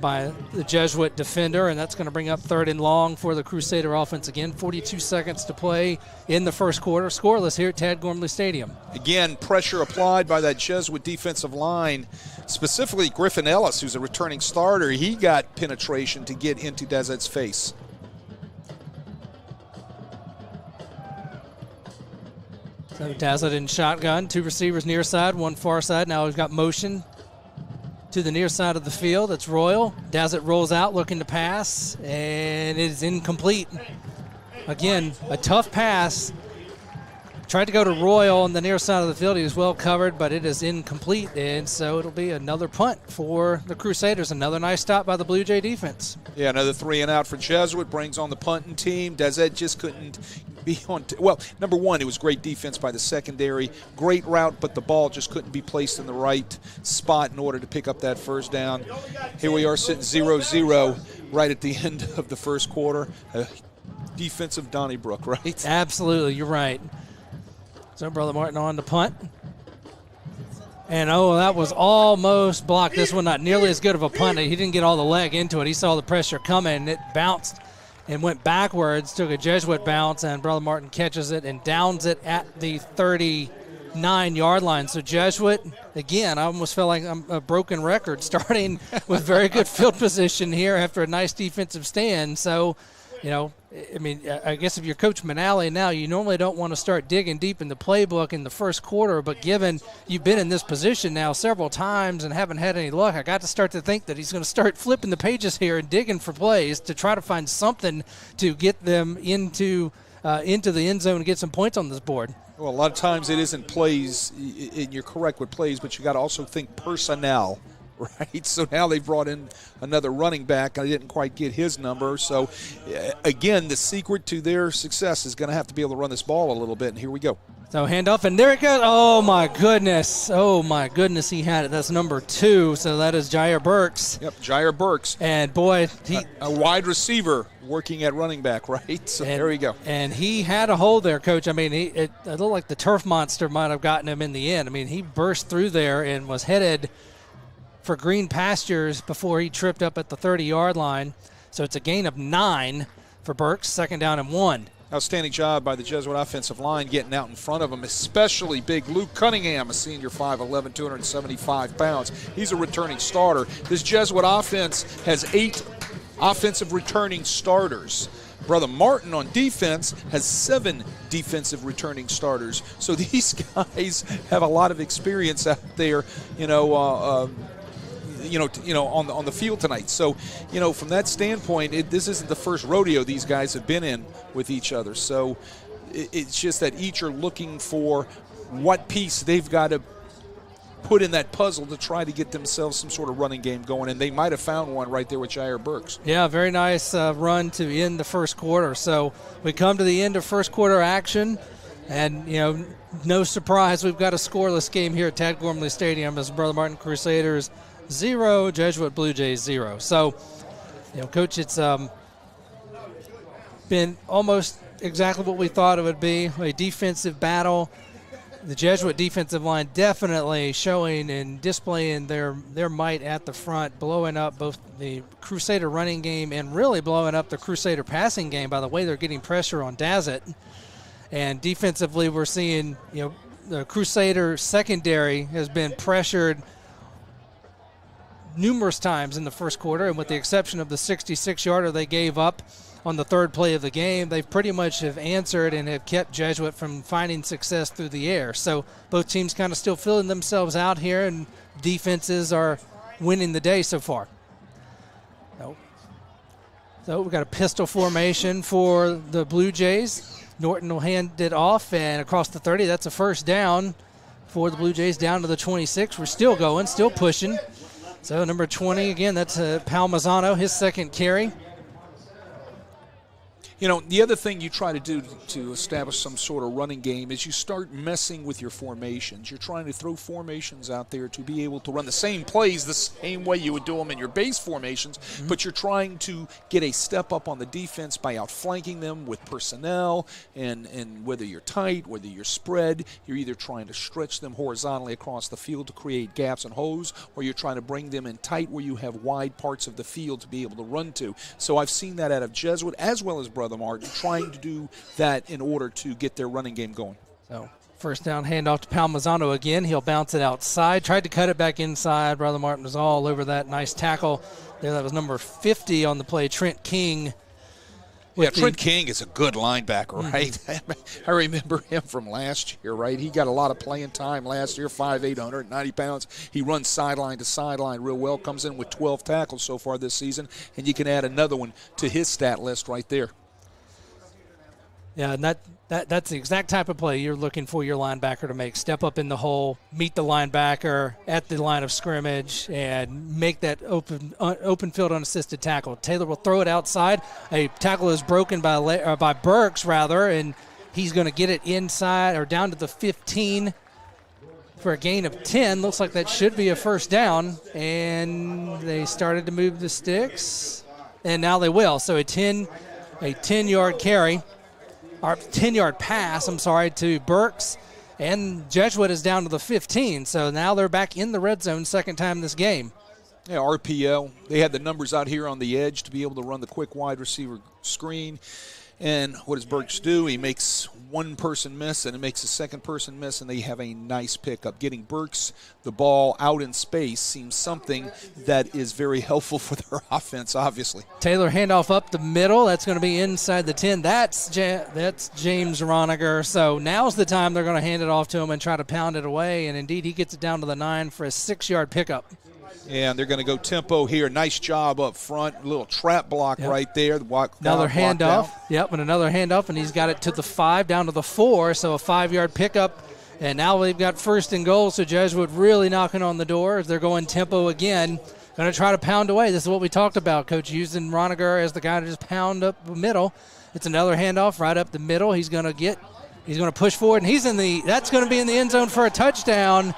by the Jesuit defender, and that's going to bring up 3rd and long for the Crusader offense again. 42 seconds to play in the first quarter. Scoreless here at Tad Gormley Stadium. Again, pressure applied by that Jesuit defensive line, specifically Griffin Ellis, who's a returning starter. He got penetration to get into Dazzett's face. So Dazzett in shotgun, 2 receivers near side, 1 far side. Now we've got motion to the near side of the field. It's Royal. Dazzett rolls out looking to pass, and it is incomplete. Again, a tough pass. Tried to go to Royal on the near side of the field. He was well covered, but it is incomplete, and so it'll be another punt for the Crusaders. Another nice stop by the Blue Jay defense. Yeah, another 3 and out for Jesuit. Brings on the punting team. Dazzett just couldn't be on. Well, number one, it was great defense by the secondary. Great route, but the ball just couldn't be placed in the right spot in order to pick up that first down. Here we are sitting 0-0 right at the end of the first quarter. Defensive Donnybrook, right? Absolutely, you're right. So Brother Martin on the punt. And, that was almost blocked. This one not nearly as good of a punt. He didn't get all the leg into it. He saw the pressure coming, and it bounced and went backwards, took a Jesuit bounce, and Brother Martin catches it and downs it at the 39-yard line. So Jesuit, again, I almost felt like I'm a broken record, starting with very good field position here after a nice defensive stand. So I mean, I guess if you're Coach Manale now, you normally don't want to start digging deep in the playbook in the first quarter, but given you've been in this position now several times and haven't had any luck, I got to start to think that he's going to start flipping the pages here and digging for plays to try to find something to get them into the end zone and get some points on this board. Well, a lot of times it isn't plays, and you're correct with plays, but you got to also think personnel. Right, so now they've brought in another running back. I didn't quite get his number. So, again, the secret to their success is going to have to be able to run this ball a little bit, and here we go. So handoff, and there it goes. Oh, my goodness. He had it. That's number 2, so that is Jair Burks. Yep, Jair Burks. And, boy, a wide receiver working at running back, right? So there you go. And he had a hole there, Coach. I mean, it looked like the turf monster might have gotten him in the end. I mean, he burst through there and was headed for green pastures before he tripped up at the 30-yard line. So it's a gain of 9 for Burks, 2nd down and 1. Outstanding job by the Jesuit offensive line getting out in front of him, especially big Luke Cunningham, a senior 5'11", 275 pounds. He's a returning starter. This Jesuit offense has 8 offensive returning starters. Brother Martin on defense has 7 defensive returning starters. So these guys have a lot of experience out there, on the field tonight. So, from that standpoint, this isn't the first rodeo these guys have been in with each other. So it's just that each are looking for what piece they've got to put in that puzzle to try to get themselves some sort of running game going, and they might have found one right there with Jair Burks. Yeah, very nice run to end the first quarter. So we come to the end of first quarter action, and, no surprise, we've got a scoreless game here at Tad Gormley Stadium as Brother Martin Crusaders 0, Jesuit Blue Jays 0. So, Coach, it's been almost exactly what we thought it would be, a defensive battle. The Jesuit defensive line definitely showing and displaying their might at the front, blowing up both the Crusader running game and really blowing up the Crusader passing game by the way they're getting pressure on Dazzett. And defensively, we're seeing, the Crusader secondary has been pressured numerous times in the first quarter, and with the exception of the 66-yarder they gave up on the 3rd play of the game, they pretty much have answered and have kept Jesuit from finding success through the air. So both teams kind of still filling themselves out here, and defenses are winning the day so far. So we've got a pistol formation for the Blue Jays. Norton will hand it off, and across the 30, that's a first down for the Blue Jays down to the 26. We're still going, still pushing. So number 20, again, that's Palmazzano, his 2nd carry. The other thing you try to do to establish some sort of running game is you start messing with your formations. You're trying to throw formations out there to be able to run the same plays the same way you would do them in your base formations, but you're trying to get a step up on the defense by outflanking them with personnel, and whether you're tight, whether you're spread, you're either trying to stretch them horizontally across the field to create gaps and holes, or you're trying to bring them in tight where you have wide parts of the field to be able to run to. So I've seen that out of Jesuit as well as Brother Martin, trying to do that in order to get their running game going. So first down handoff to Palmazzano again. He'll bounce it outside. Tried to cut it back inside. Brother Martin was all over that. Nice tackle there. That was number 50 on the play, Trent King. Yeah, Trent King is a good linebacker, right? I remember him from last year, right? He got a lot of playing time last year, 5'8", 190 pounds. He runs sideline to sideline real well, comes in with 12 tackles so far this season, and you can add another one to his stat list right there. Yeah, and that's the exact type of play you're looking for your linebacker to make. Step up in the hole, meet the linebacker at the line of scrimmage, and make that open field unassisted tackle. Taylor will throw it outside. A tackle is broken by Burks, and he's going to get it inside or down to the 15 for a gain of 10. Looks like that should be a first down, and they started to move the sticks, and now they will. So a 10-yard carry. Our 10-yard pass, to Burks, and Jesuit is down to the 15. So now they're back in the red zone, 2nd time this game. Yeah, RPO. They had the numbers out here on the edge to be able to run the quick wide receiver screen. And what does Burks do? He makes one person miss, and it makes a second person miss, and they have a nice pickup. Getting Burks the ball out in space seems something that is very helpful for their offense, obviously. Taylor handoff up the middle. That's going to be inside the 10. That's James Roniger. So now's the time they're going to hand it off to him and try to pound it away, and indeed he gets it down to the 9 for a 6-yard pickup. And they're going to go tempo here. Nice job up front. A little trap block right there. Another handoff. Yep, and another handoff, and he's got it to the 5, down to the 4, so a 5-yard pickup. And now they've got 1st and goal, so Jesuit really knocking on the door as they're going tempo again. Going to try to pound away. This is what we talked about, Coach, using Roniger as the guy to just pound up the middle. It's another handoff right up the middle. He's going to push forward, and that's going to be in the end zone for a touchdown.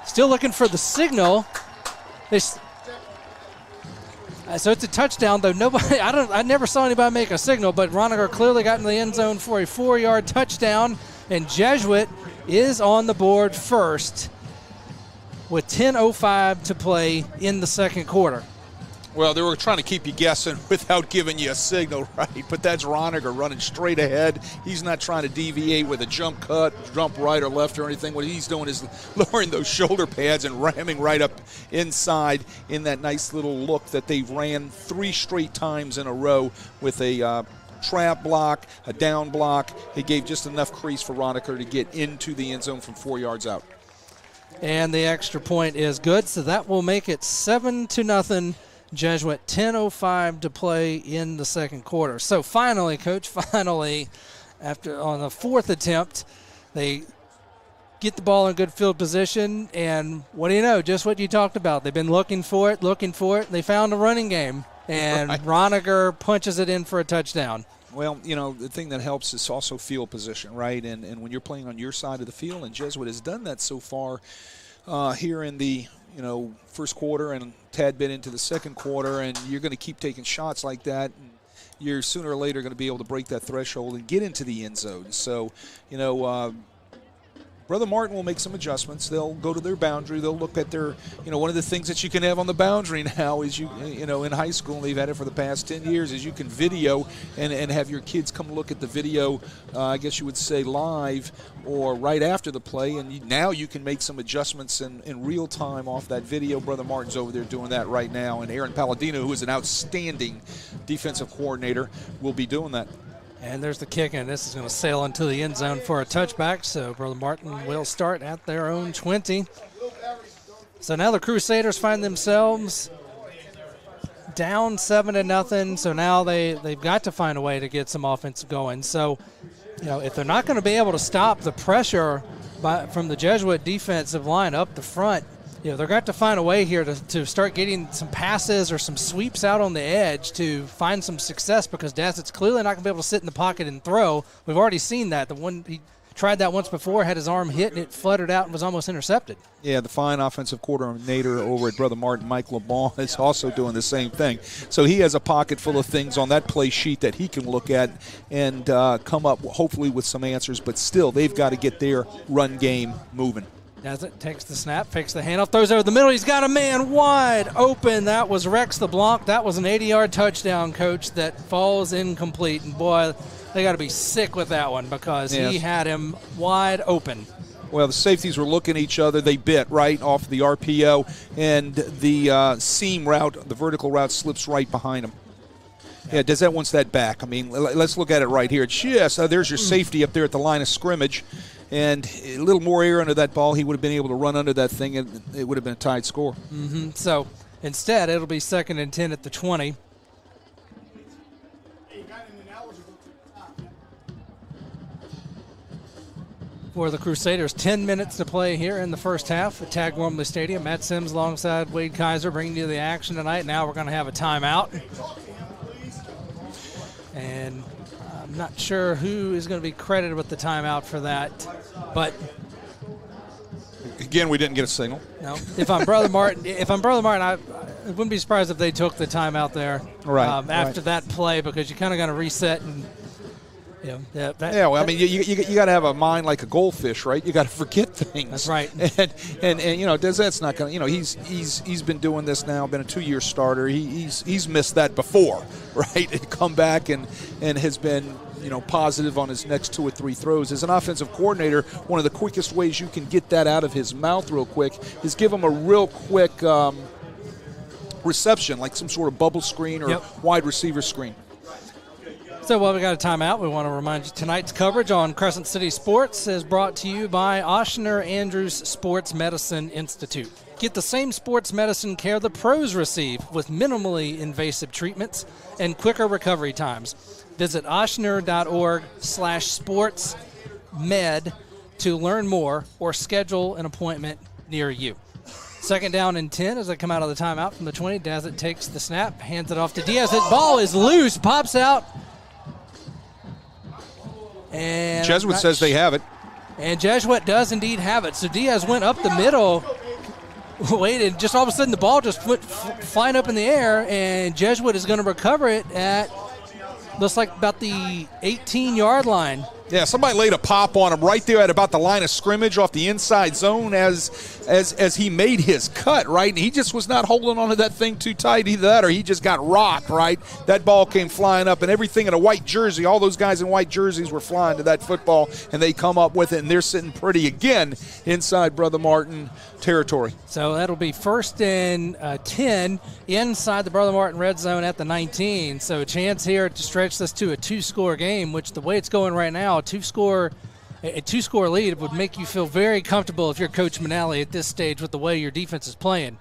Still looking for the signal. So it's a touchdown, though I never saw anybody make a signal, but Roniger clearly got in the end zone for a 4-yard touchdown, and Jesuit is on the board first with 10:05 to play in the second quarter. Well, they were trying to keep you guessing without giving you a signal, right? But that's Roniger running straight ahead. He's not trying to deviate with a jump cut, jump right or left or anything. What he's doing is lowering those shoulder pads and ramming right up inside in that nice little look that they ran 3 straight times in a row with a trap block, a down block. It gave just enough crease for Roniger to get into the end zone from 4 yards out. And the extra point is good, so that will make it 7-0. Jesuit, 10:05 to play in the second quarter. So finally, Coach, after on the 4th attempt, they get the ball in good field position, and what do you know, just what you talked about. They've been looking for it, and they found a running game, and right. Roniger punches it in for a touchdown. Well, the thing that helps is also field position, right? And when you're playing on your side of the field, and Jesuit has done that so far here in the first quarter and a tad bit into the second quarter, and you're going to keep taking shots like that, and you're sooner or later going to be able to break that threshold and get into the end zone. So, Brother Martin will make some adjustments. They'll go to their boundary. They'll look at their, one of the things that you can have on the boundary now is in high school, and they've had it for the past 10 years, is you can video and have your kids come look at the video, I guess you would say live or right after the play, and now you can make some adjustments in real time off that video. Brother Martin's over there doing that right now, and Aaron Palladino, who is an outstanding defensive coordinator, will be doing that. And there's the kick, and this is going to sail into the end zone for a touchback. So Brother Martin will start at their own 20. So now the Crusaders find themselves down 7-0. So now they've got to find a way to get some offense going. So, if they're not going to be able to stop the pressure from the Jesuit defensive line up the front, they're going to find a way here to start getting some passes or some sweeps out on the edge to find some success, because Dassett's clearly not going to be able to sit in the pocket and throw. We've already seen that. He tried that once before, had his arm hit, and it fluttered out and was almost intercepted. Yeah, the fine offensive coordinator over at Brother Martin, Mike LeBon, is also doing the same thing. So he has a pocket full of things on that play sheet that he can look at and come up hopefully with some answers, but still they've got to get their run game moving. Dasset takes the snap, fakes the handoff, throws over the middle. He's got a man wide open. That was Rex LeBlanc. That was an 80-yard touchdown, Coach, that falls incomplete. And, boy, they got to be sick with that one, because he had him wide open. Well, the safeties were looking at each other. They bit right off the RPO, and the seam route, the vertical route, slips right behind him. Yeah, Desette wants that back. I mean, let's look at it right here. There's your safety up there at the line of scrimmage. And a little more air under that ball, he would have been able to run under that thing, and it would have been a tied score. Mm-hmm. So instead, it'll be 2nd and 10 at the 20. For the Crusaders, 10 minutes to play here in the first half at Tad Gormley Stadium. Matt Sims alongside Wade Kaiser bringing you the action tonight. Now we're going to have a timeout. And I'm not sure who is going to be credited with the timeout for that, but again, we didn't get a signal. No, if I'm Brother Martin, I wouldn't be surprised if they took the timeout there after that play, because you kind of got to reset Yeah, well, I mean, you got to have a mind like a goldfish, right? You got to forget things. That's right. And Desette's not going to, he's been doing this now, been a 2-year starter. He's missed that before, right? And come back and has been, positive on his next 2 or 3 throws. As an offensive coordinator, one of the quickest ways you can get that out of his mouth real quick is give him a real quick reception, like some sort of bubble screen or wide receiver screen. So while we got a timeout, we want to remind you tonight's coverage on Crescent City Sports is brought to you by Oshner Andrews Sports Medicine Institute. Get the same sports medicine care the pros receive with minimally invasive treatments and quicker recovery times. Visit oshner.org/sportsmed to learn more or schedule an appointment near you. 2nd down and 10 as they come out of the timeout from the 20. Dazzett takes the snap, hands it off to Diaz. That ball is loose, pops out. And Jesuit says they have it. And Jesuit does indeed have it. So Diaz went up the middle, waited, just all of a sudden the ball just went flying up in the air, and Jesuit is going to recover it at, looks like about the 18-yard line. Yeah, somebody laid a pop on him right there at about the line of scrimmage off the inside zone as he made his cut, right? And he just was not holding onto that thing too tight, either that or he just got rocked, right? That ball came flying up, and everything in a white jersey, all those guys in white jerseys were flying to that football, and they come up with it, and they're sitting pretty again inside Brother Martin territory. So that'll be 1st and 10 inside the Brother Martin red zone at the 19. So a chance here to stretch this to a 2-score game, which the way it's going right now, a two-score lead would make you feel very comfortable if you're Coach Manali at this stage with the way your defense is playing.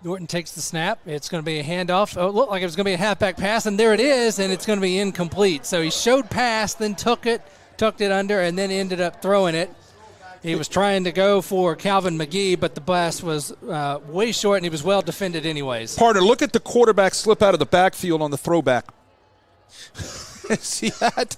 Norton takes the snap. It's going to be a handoff. Oh, it looked like it was going to be a halfback pass, and there it is, and it's going to be incomplete. So he showed pass, then tucked it under, and then ended up throwing it. He was trying to go for Calvin McGee, but the pass was way short, and he was well defended anyways. Partner, look at the quarterback slip out of the backfield on the throwback. See that?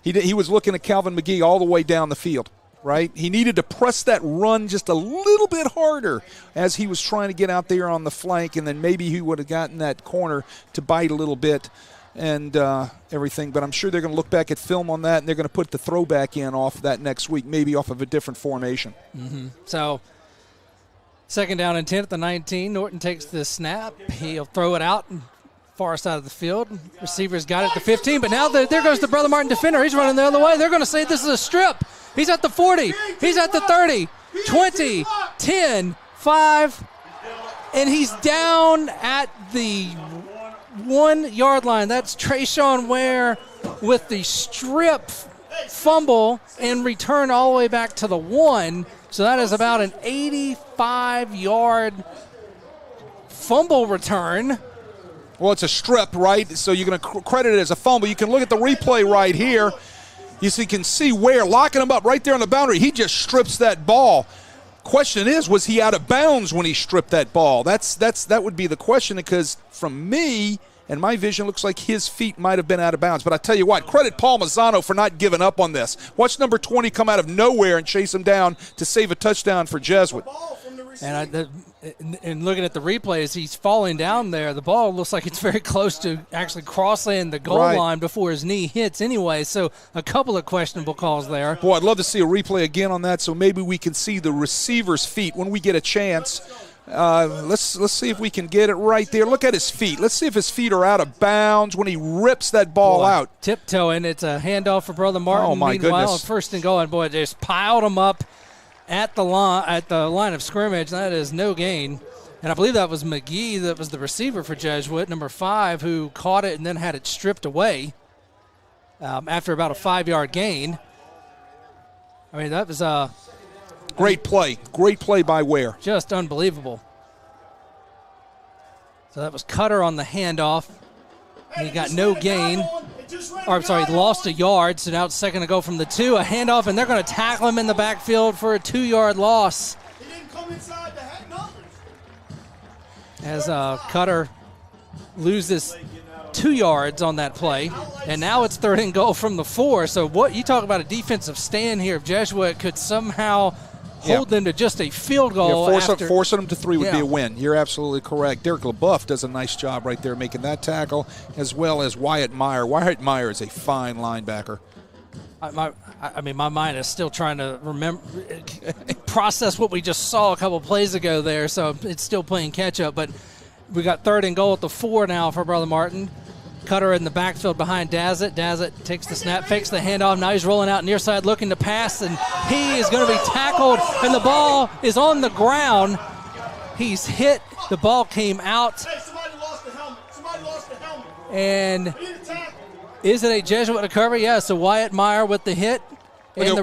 He was looking at Calvin McGee all the way down the field, right? He needed to press that run just a little bit harder as he was trying to get out there on the flank, and then maybe he would have gotten that corner to bite a little bit and everything. But I'm sure they're going to look back at film on that, and they're going to put the throwback in off that next week, maybe off of a different formation. Mm-hmm. So 2nd down and 10 at the 19. Norton takes the snap. He'll throw it out far side of the field. Receivers got it at the 15, but now there goes the Brother Martin defender. He's running the other way. They're going to say this is a strip. He's at the 40. He's at the 30, 20, 10, 5, and he's down at the 1-yard line. That's Trayshawn Ware with the strip fumble and return all the way back to the 1. So that is about an 85-yard fumble return. Well, it's a strip, right? So you're going to credit it as a fumble. You can look at the replay right here. You can see Ware locking him up right there on the boundary. He just strips that ball. Question is, was he out of bounds when he stripped that ball? That would be the question, because from me and my vision, looks like his feet might have been out of bounds. But I tell you what, credit Paul Mazzano for not giving up on this. Watch number 20 come out of nowhere and chase him down to save a touchdown for Jesuit. And looking at the replays, he's falling down there. The ball looks like it's very close to actually crossing the goal line before his knee hits anyway. So a couple of questionable calls there. Boy, I'd love to see a replay again on that, so maybe we can see the receiver's feet when we get a chance. Let's see if we can get it right there. Look at his feet. Let's see if his feet are out of bounds when he rips that ball out. Tiptoeing. It's a handoff for Brother Martin. Oh, my goodness. 1st and goal, and boy, they just piled him up at the line of scrimmage. That is no gain. And I believe that was McGee that was the receiver for Jesuit, number 5, who caught it and then had it stripped away after about a 5-yard gain. I mean, that was a great play. Great play by Ware. Just unbelievable. So that was Cutter on the handoff. And he got no gain. Lost a yard, so now it's 2nd to go from the 2. A handoff, and they're going to tackle him in the backfield for a 2-yard loss. He didn't come inside the hat numbers. As Cutter loses 2 yards on that play, and now it's 3rd and goal from the 4. So what you talk about a defensive stand here. If Jesuit could somehow hold them to just a field goal. Forcing them to 3 would be a win. You're absolutely correct. Derek LaBeouf does a nice job right there making that tackle, as well as Wyatt Meyer. Wyatt Meyer is a fine linebacker. My mind is still trying to process what we just saw a couple plays ago there, so it's still playing catch-up. But we got 3rd and goal at the 4 now for Brother Martin. Cutter in the backfield behind Dazzett. Dazzett takes the snap, fakes the handoff. Now he's rolling out near side looking to pass, and he is going to be tackled, and the ball is on the ground. He's hit. The ball came out. Hey, somebody lost the helmet. Somebody lost the helmet. And is it a Jesuit recovery? Yeah, so Wyatt Meyer with the hit, and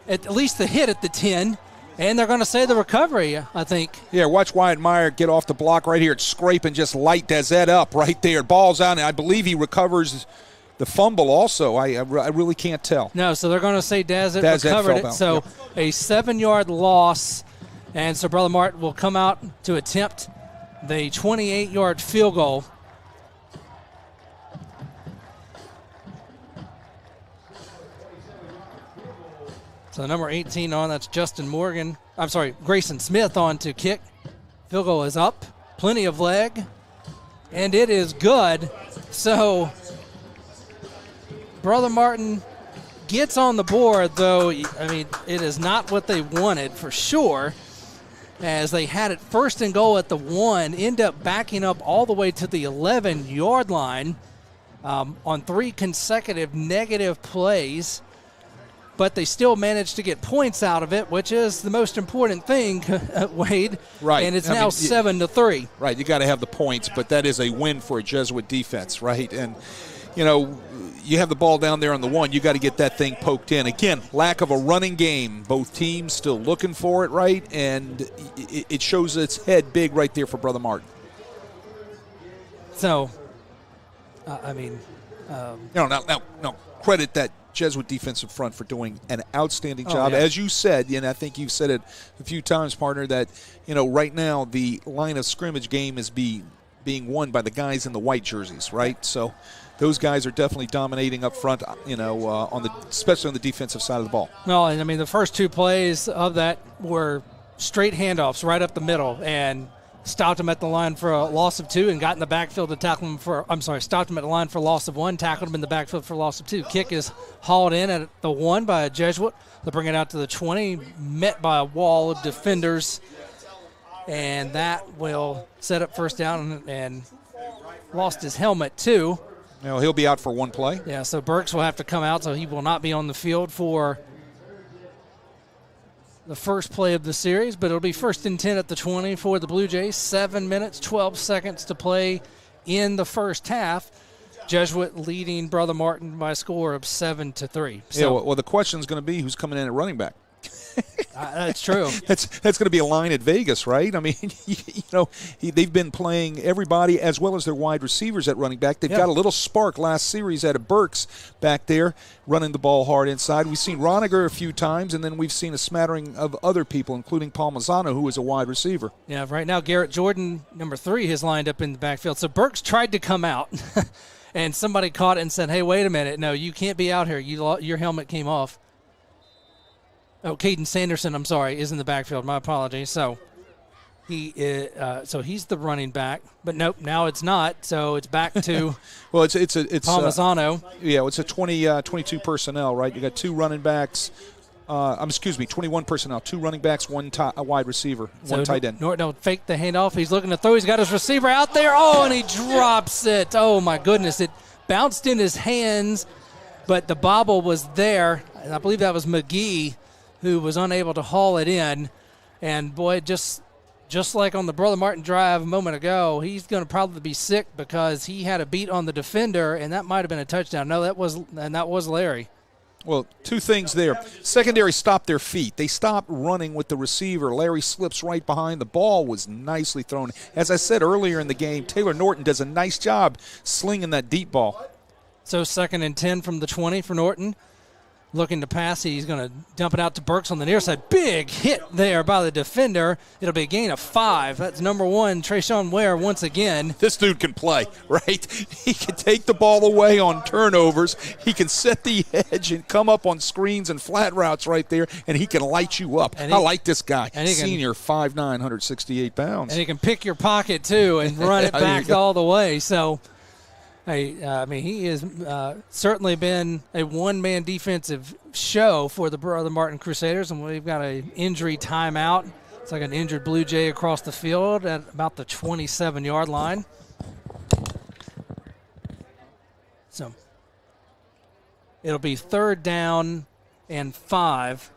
at least the hit at the 10. And they're going to say the recovery, I think. Yeah, watch Wyatt Meyer get off the block right here. It's scraping, just light Dazette up right there. Ball's out, and I believe he recovers the fumble also. I really can't tell. No, so they're going to say Dazette recovered it. So a 7-yard loss, and so Brother Martin will come out to attempt the 28-yard field goal. So number 18 on, that's Grayson Smith on to kick. Field goal is up, plenty of leg, and it is good. So Brother Martin gets on the board, though. I mean, it is not what they wanted for sure, as they had it 1st and goal at the 1, end up backing up all the way to the 11-yard line on 3 consecutive negative plays. But they still managed to get points out of it, which is the most important thing, Wade. Right. And it's now 7-3. Right. You got to have the points, but that is a win for a Jesuit defense, right? And, you have the ball down there on the 1. You got to get that thing poked in. Again, lack of a running game. Both teams still looking for it, right? And it shows its head big right there for Brother Martin. So, Now, credit that Jesuit defensive front for doing an outstanding job. As you said, and I think you've said it a few times, partner, that, right now the line of scrimmage game is being won by the guys in the white jerseys, right? So those guys are definitely dominating up front, especially on the defensive side of the ball. Well, and the first 2 plays of that were straight handoffs right up the middle, and stopped him at the line for a loss of 2 and got in the backfield to tackle him stopped him at the line for a loss of 1, tackled him in the backfield for a loss of 2. Kick is hauled in at the 1 by a Jesuit. They'll bring it out to the 20, met by a wall of defenders, and that will set up 1st down, and lost his helmet too. He'll be out for 1 play. Yeah, so Burks will have to come out, so he will not be on the field for the first play of the series, but it'll be 1st and 10 at the 20 for the Blue Jays. 7 minutes, 12 seconds to play in the first half. Jesuit leading Brother Martin by a score of 7-3. So, the question is going to be who's coming in at running back. That's true. That's going to be a line at Vegas, right? I mean, they've been playing everybody as well as their wide receivers at running back. They've got a little spark last series out of Burks back there running the ball hard inside. We've seen Roniger a few times, and then we've seen a smattering of other people, including Paul Mazzano, who is a wide receiver. Yeah, right now Garrett Jordan, number 3, has lined up in the backfield. So Burks tried to come out, and somebody caught it and said, hey, wait a minute. No, you can't be out here. Your helmet came off. Oh, Caden Sanderson, is in the backfield. My apologies. So he's the running back, but nope, now it's not. So it's back to well, it's Palmisano. It's a 22 personnel, right? You got 2 running backs. 21 personnel, 2 running backs, 1 wide receiver, 1 tight end. Norton fake the handoff. He's looking to throw. He's got his receiver out there. Oh, and he drops it. Oh my goodness! It bounced in his hands, but the bobble was there. And I believe that was McGee who was unable to haul it in. And, boy, just like on the Brother Martin drive a moment ago, he's going to probably be sick because he had a beat on the defender, and that might have been a touchdown. No, that was Larry. Well, 2 things there. Secondary stopped their feet. They stopped running with the receiver. Larry slips right behind. The ball was nicely thrown. As I said earlier in the game, Taylor Norton does a nice job slinging that deep ball. So 2nd and 10 from the 20 for Norton. looking to pass. He's going to dump it out to Burks on the near side. Big hit there by the defender. It'll be a gain of 5. That's number 1, Trayshawn Ware once again. This dude can play, right? He can take the ball away on turnovers. He can set the edge and come up on screens and flat routes right there, and he can light you up. I like this guy. Senior, 5'9", 168 pounds. And he can pick your pocket, too, and run it back all the way. So, I mean, he has certainly been a one-man defensive show for the Brother Martin Crusaders, and we've got an injury timeout. It's like an injured Blue Jay across the field at about the 27-yard line. So it'll be 3rd down and 5.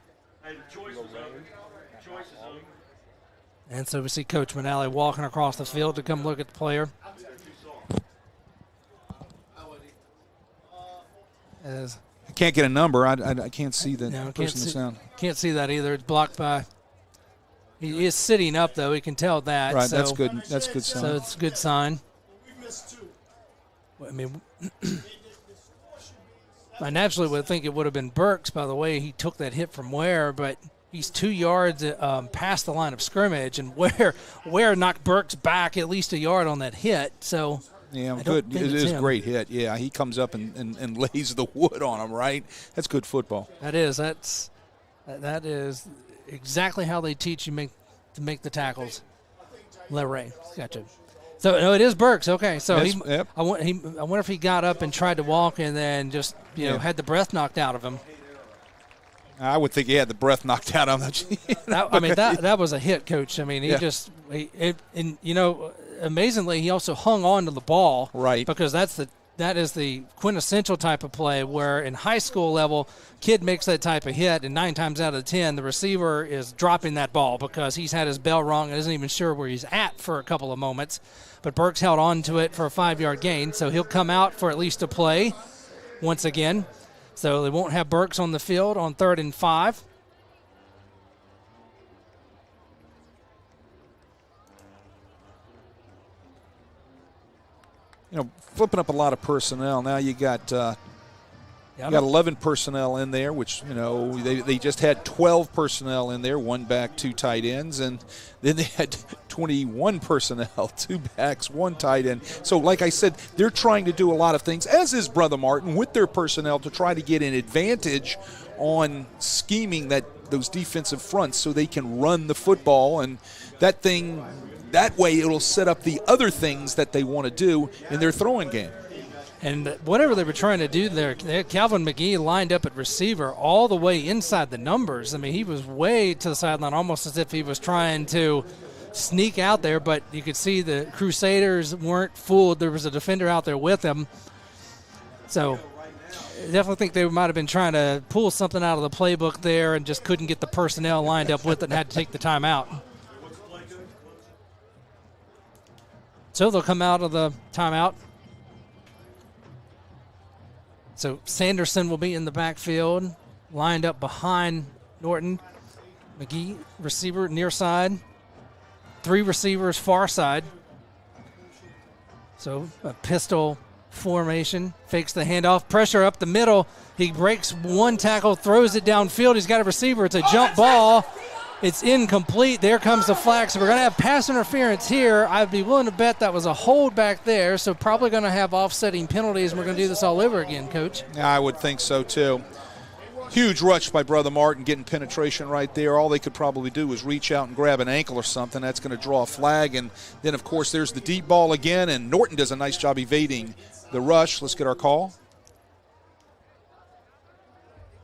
And so we see Coach Manali walking across the field to come look at the player. I can't get a number. I can't see the person in the sound. Can't see that either. It's blocked by. He is sitting up, though. He can tell that. Right, so, that's good. That's a good sign. So it's a good sign. I mean, I naturally would think it would have been Burks by the way he took that hit from Ware, but he's 2 yards past the line of scrimmage, and Ware knocked Burks back at least a yard on that hit. So. Yeah, good. It is a great hit. Yeah, he comes up and lays the wood on him, right? That's good football. That is. That is exactly how they teach you to make the tackles. LeRae. Gotcha. So, no, it is Burks. Okay. So, yep. I wonder if he got up and tried to walk and then just, had the breath knocked out of him. I would think he had the breath knocked out of him. That was a hit, Coach. I mean, amazingly, he also hung on to the ball, right? Because that is the quintessential type of play where in high school level, kid makes that type of hit, and 9 times out of 10, the receiver is dropping that ball because he's had his bell rung and isn't even sure where he's at for a couple of moments. But Burks held on to it for a 5-yard gain, so he'll come out for at least a play once again. So they won't have Burks on the field on 3rd and 5. Flipping up a lot of personnel. Now you got 11 personnel in there, which, they just had 12 personnel in there, 1 back, 2 tight ends, and then they had 21 personnel, 2 backs, 1 tight end. So like I said, they're trying to do a lot of things, as is Brother Martin, with their personnel to try to get an advantage on scheming those defensive fronts so they can run the football, and that way it'll set up the other things that they want to do in their throwing game. And whatever they were trying to do there, Calvin McGee lined up at receiver all the way inside the numbers. I mean, he was way to the sideline, almost as if he was trying to sneak out there, but you could see the Crusaders weren't fooled. There was a defender out there with them. So I definitely think they might have been trying to pull something out of the playbook there and just couldn't get the personnel lined up with it and had to take the timeout. So they'll come out of the timeout. So Sanderson will be in the backfield, lined up behind Norton. McGee, receiver, near side. 3 receivers, far side. So a pistol formation, fakes the handoff, pressure up the middle. He breaks 1 tackle, throws it downfield. He's got a receiver. It's a jump ball. It's incomplete. There comes the flag. So we're going to have pass interference here. I'd be willing to bet that was a hold back there, so probably going to have offsetting penalties, and we're going to do this all over again, Coach. Yeah, I would think so, too. Huge rush by Brother Martin, getting penetration right there. All they could probably do was reach out and grab an ankle or something. That's going to draw a flag. And then, of course, there's the deep ball again, and Norton does a nice job evading the rush. Let's get our call.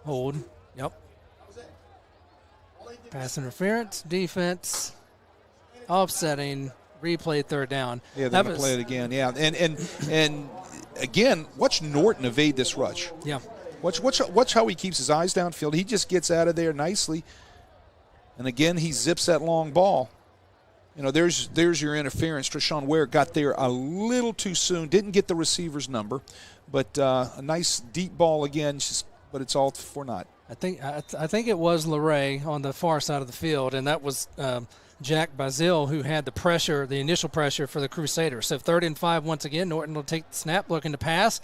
Hold. Yep. Pass interference, defense, offsetting, replay, 3rd down. Yeah, they're going to play it again. Yeah, and again, watch Norton evade this rush. Yeah. Watch how he keeps his eyes downfield. He just gets out of there nicely. And again, he zips that long ball. There's your interference. Treshawn Ware got there a little too soon. Didn't get the receiver's number. But a nice deep ball again, but it's all for naught. I think it was LeRae on the far side of the field, and that was Jack Bazil who had the initial pressure for the Crusaders. So 3rd and 5 once again. Norton will take the snap, looking to pass.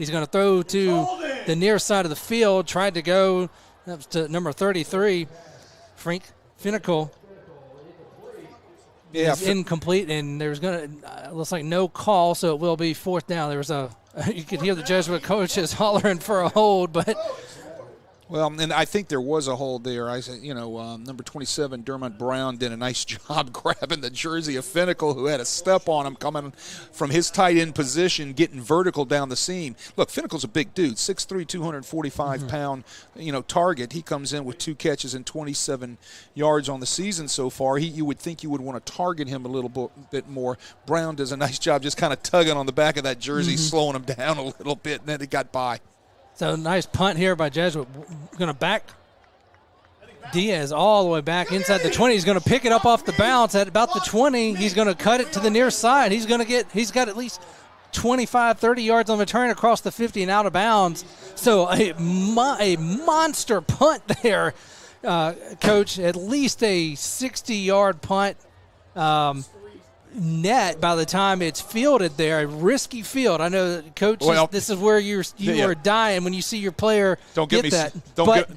He's going to throw to the near side of the field. Tried to go, that was to number 33, Frank Finnicle. Yeah, is incomplete, and there's going to looks like no call, so it will be fourth down. There was you could hear the Jesuit coaches hollering for a hold, but well, and I think there was a hold there. I said, number 27, Dermot Brown, did a nice job grabbing the jersey of Finnicle, who had a step on him coming from his tight end position, getting vertical down the seam. Look, Finnicle's a big dude, 6'3", 245-pound, target. He comes in with 2 catches and 27 yards on the season so far. You would think you would want to target him a little bit more. Brown does a nice job just kind of tugging on the back of that jersey, slowing him down a little bit, and then it got by. So nice punt here by Jesuit. Going to back Diaz all the way back inside the 20. He's going to pick it up off the bounce at about the 20. He's going to cut it to the near side. He's got at least 25, 30 yards on the turn across the 50 and out of bounds. So a monster punt there, Coach. At least a 60-yard punt. Net by the time it's fielded there, a risky field. I know, Coach, this is where you are dying when you see your player get that.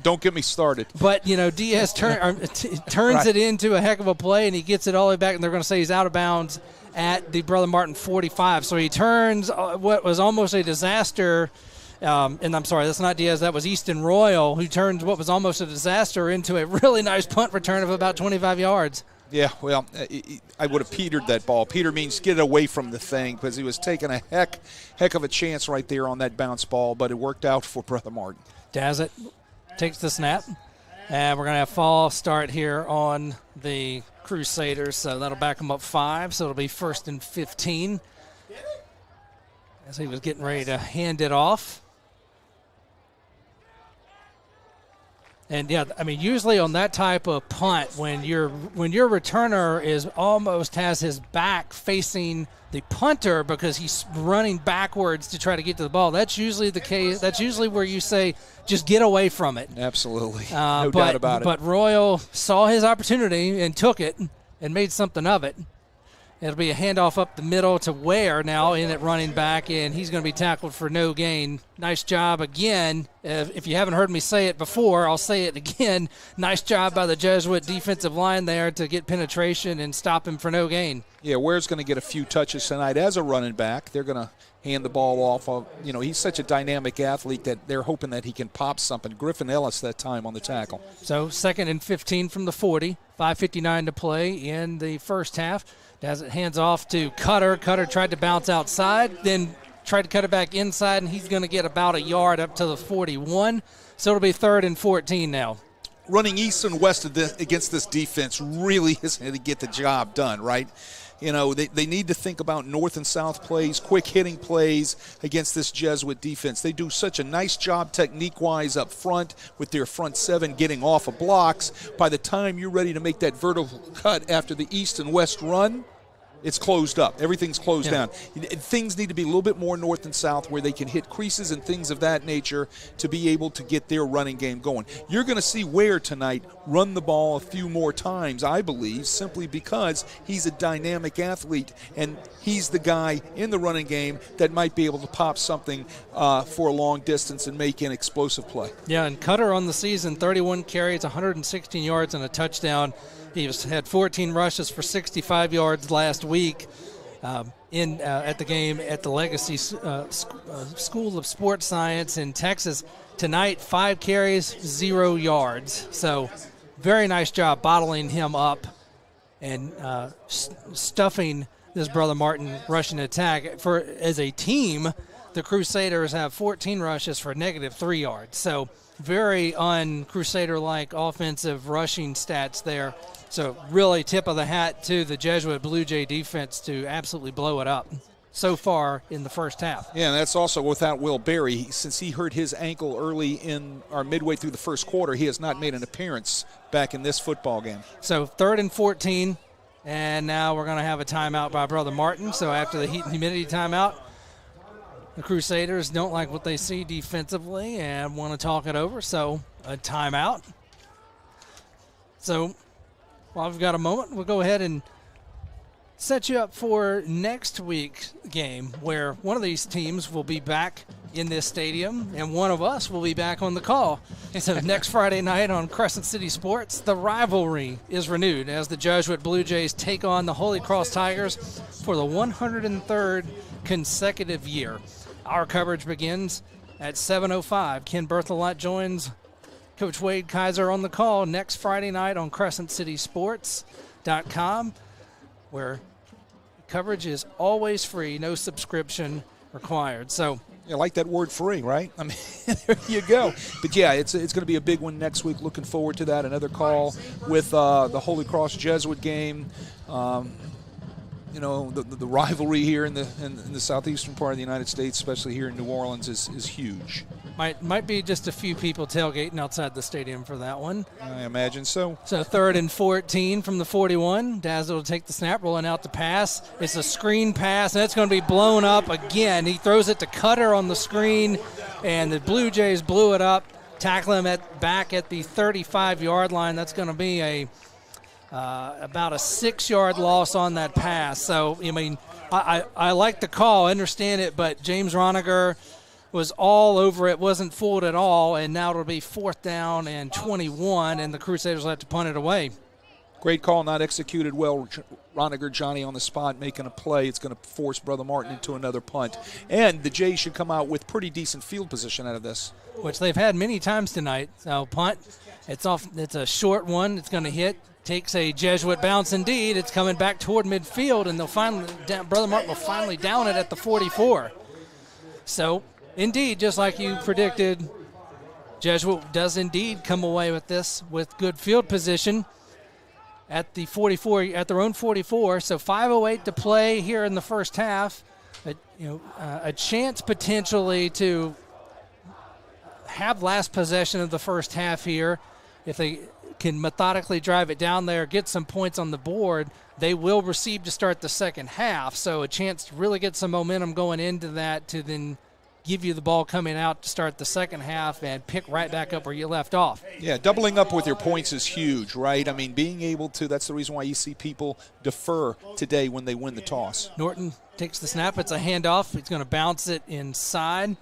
Don't get me started. But, Diaz turns it into a heck of a play, and he gets it all the way back, and they're going to say he's out of bounds at the Brother Martin 45. So he turns what was almost a disaster, and I'm sorry, that's not Diaz, that was Easton Royal, who turns what was almost a disaster into a really nice punt return of about 25 yards. Yeah, well, I would have petered that ball. Peter means get away from the thing, because he was taking a heck of a chance right there on that bounce ball, but it worked out for Brother Martin. Dazzett takes the snap, and we're going to have false start here on the Crusaders, so that'll back them up 5, so it'll be 1st and 15 as he was getting ready to hand it off. And usually on that type of punt, when your returner is almost has his back facing the punter because he's running backwards to try to get to the ball, that's usually the case. That's usually where you say, just get away from it. Absolutely, no doubt about it. But Royal saw his opportunity and took it and made something of it. It'll be a handoff up the middle to Ware now in at running back, and he's going to be tackled for no gain. Nice job again. If you haven't heard me say it before, I'll say it again. Nice job by the Jesuit defensive line there to get penetration and stop him for no gain. Yeah, Ware's going to get a few touches tonight as a running back. They're going to hand the ball off of, he's such a dynamic athlete that they're hoping that he can pop something. Griffin Ellis that time on the tackle. So 2nd and 15 from the 40, 5:59 to play in the first half. As it hands off to Cutter. Cutter tried to bounce outside, then tried to cut it back inside, and he's going to get about a yard up to the 41. So it'll be 3rd and 14 now. Running east and west against this defense really is going to get the job done, right? They need to think about north and south plays, quick hitting plays against this Jesuit defense. They do such a nice job technique-wise up front with their front 7 getting off of blocks. By the time you're ready to make that vertical cut after the east and west run, it's closed up. Everything's closed down. Things need to be a little bit more north and south where they can hit creases and things of that nature to be able to get their running game going. You're going to see Ware tonight run the ball a few more times, I believe, simply because he's a dynamic athlete and he's the guy in the running game that might be able to pop something for a long distance and make an explosive play. Yeah, and Cutter on the season, 31 carries, 116 yards and a touchdown. He had 14 rushes for 65 yards last week at the game at the Legacy School of Sports Science in Texas. Tonight, 5 carries, 0 yards. So very nice job bottling him up and stuffing this Brother Martin rushing attack. As a team, the Crusaders have 14 rushes for -3 yards. So very un-Crusader-like offensive rushing stats there. So really tip of the hat to the Jesuit Blue Jay defense to absolutely blow it up so far in the first half. Yeah, and that's also without Will Berry. Since he hurt his ankle early in or midway through the first quarter, he has not made an appearance back in this football game. So 3rd and 14, and now we're going to have a timeout by Brother Martin. So after the heat and humidity timeout, the Crusaders don't like what they see defensively and want to talk it over, so a timeout. So while we've got a moment, we'll go ahead and set you up for next week's game where one of these teams will be back in this stadium, and one of us will be back on the call. So next Friday night on Crescent City Sports, the rivalry is renewed as the Jesuit Blue Jays take on the Holy Cross Tigers for the 103rd consecutive year. Our coverage begins at 7:05. Ken Berthelot joins Coach Wade Kaiser on the call next Friday night on CrescentCitySports.com, where coverage is always free, no subscription required. So, I like that word free, right? I mean, there you go. But, yeah, it's going to be a big one next week. Looking forward to that. Another call with the Holy Cross Jesuit game. You know, the rivalry here in the southeastern part of the United States, especially here in New Orleans, is huge. Might be just a few people tailgating outside the stadium for that one. I imagine so. So 3rd and 14 from the 41. Dazzle will take the snap, rolling out the pass. It's a screen pass, and it's going to be blown up again. He throws it to Cutter on the screen, and the Blue Jays blew it up, tackle him back at the 35-yard line. That's going to be about a 6-yard loss on that pass. So, I mean, I like the call, understand it, but James Roniger was all over it, wasn't fooled at all, and now it'll be 4th down and 21, and the Crusaders will have to punt it away. Great call, not executed well. Roniger, Johnny on the spot, making a play. It's going to force Brother Martin into another punt. And the Jays should come out with pretty decent field position out of this, which they've had many times tonight. So punt, it's a short one. It's going to hit. Takes a Jesuit bounce indeed. It's coming back toward midfield, and Brother Martin will finally down it at the 44. So, indeed, just like you predicted, Jesuit does indeed come away with this with good field position at the 44, at their own 44. So 5:08 to play here in the first half. A chance potentially to have last possession of the first half here. If they can methodically drive it down there, get some points on the board, they will receive to start the second half. So a chance to really get some momentum going into that to then give you the ball coming out to start the second half and pick right back up where you left off. Yeah, doubling up with your points is huge, right? I mean, being able to, that's the reason why you see people defer today when they win the toss. Norton takes the snap. It's a handoff. He's going to bounce it inside.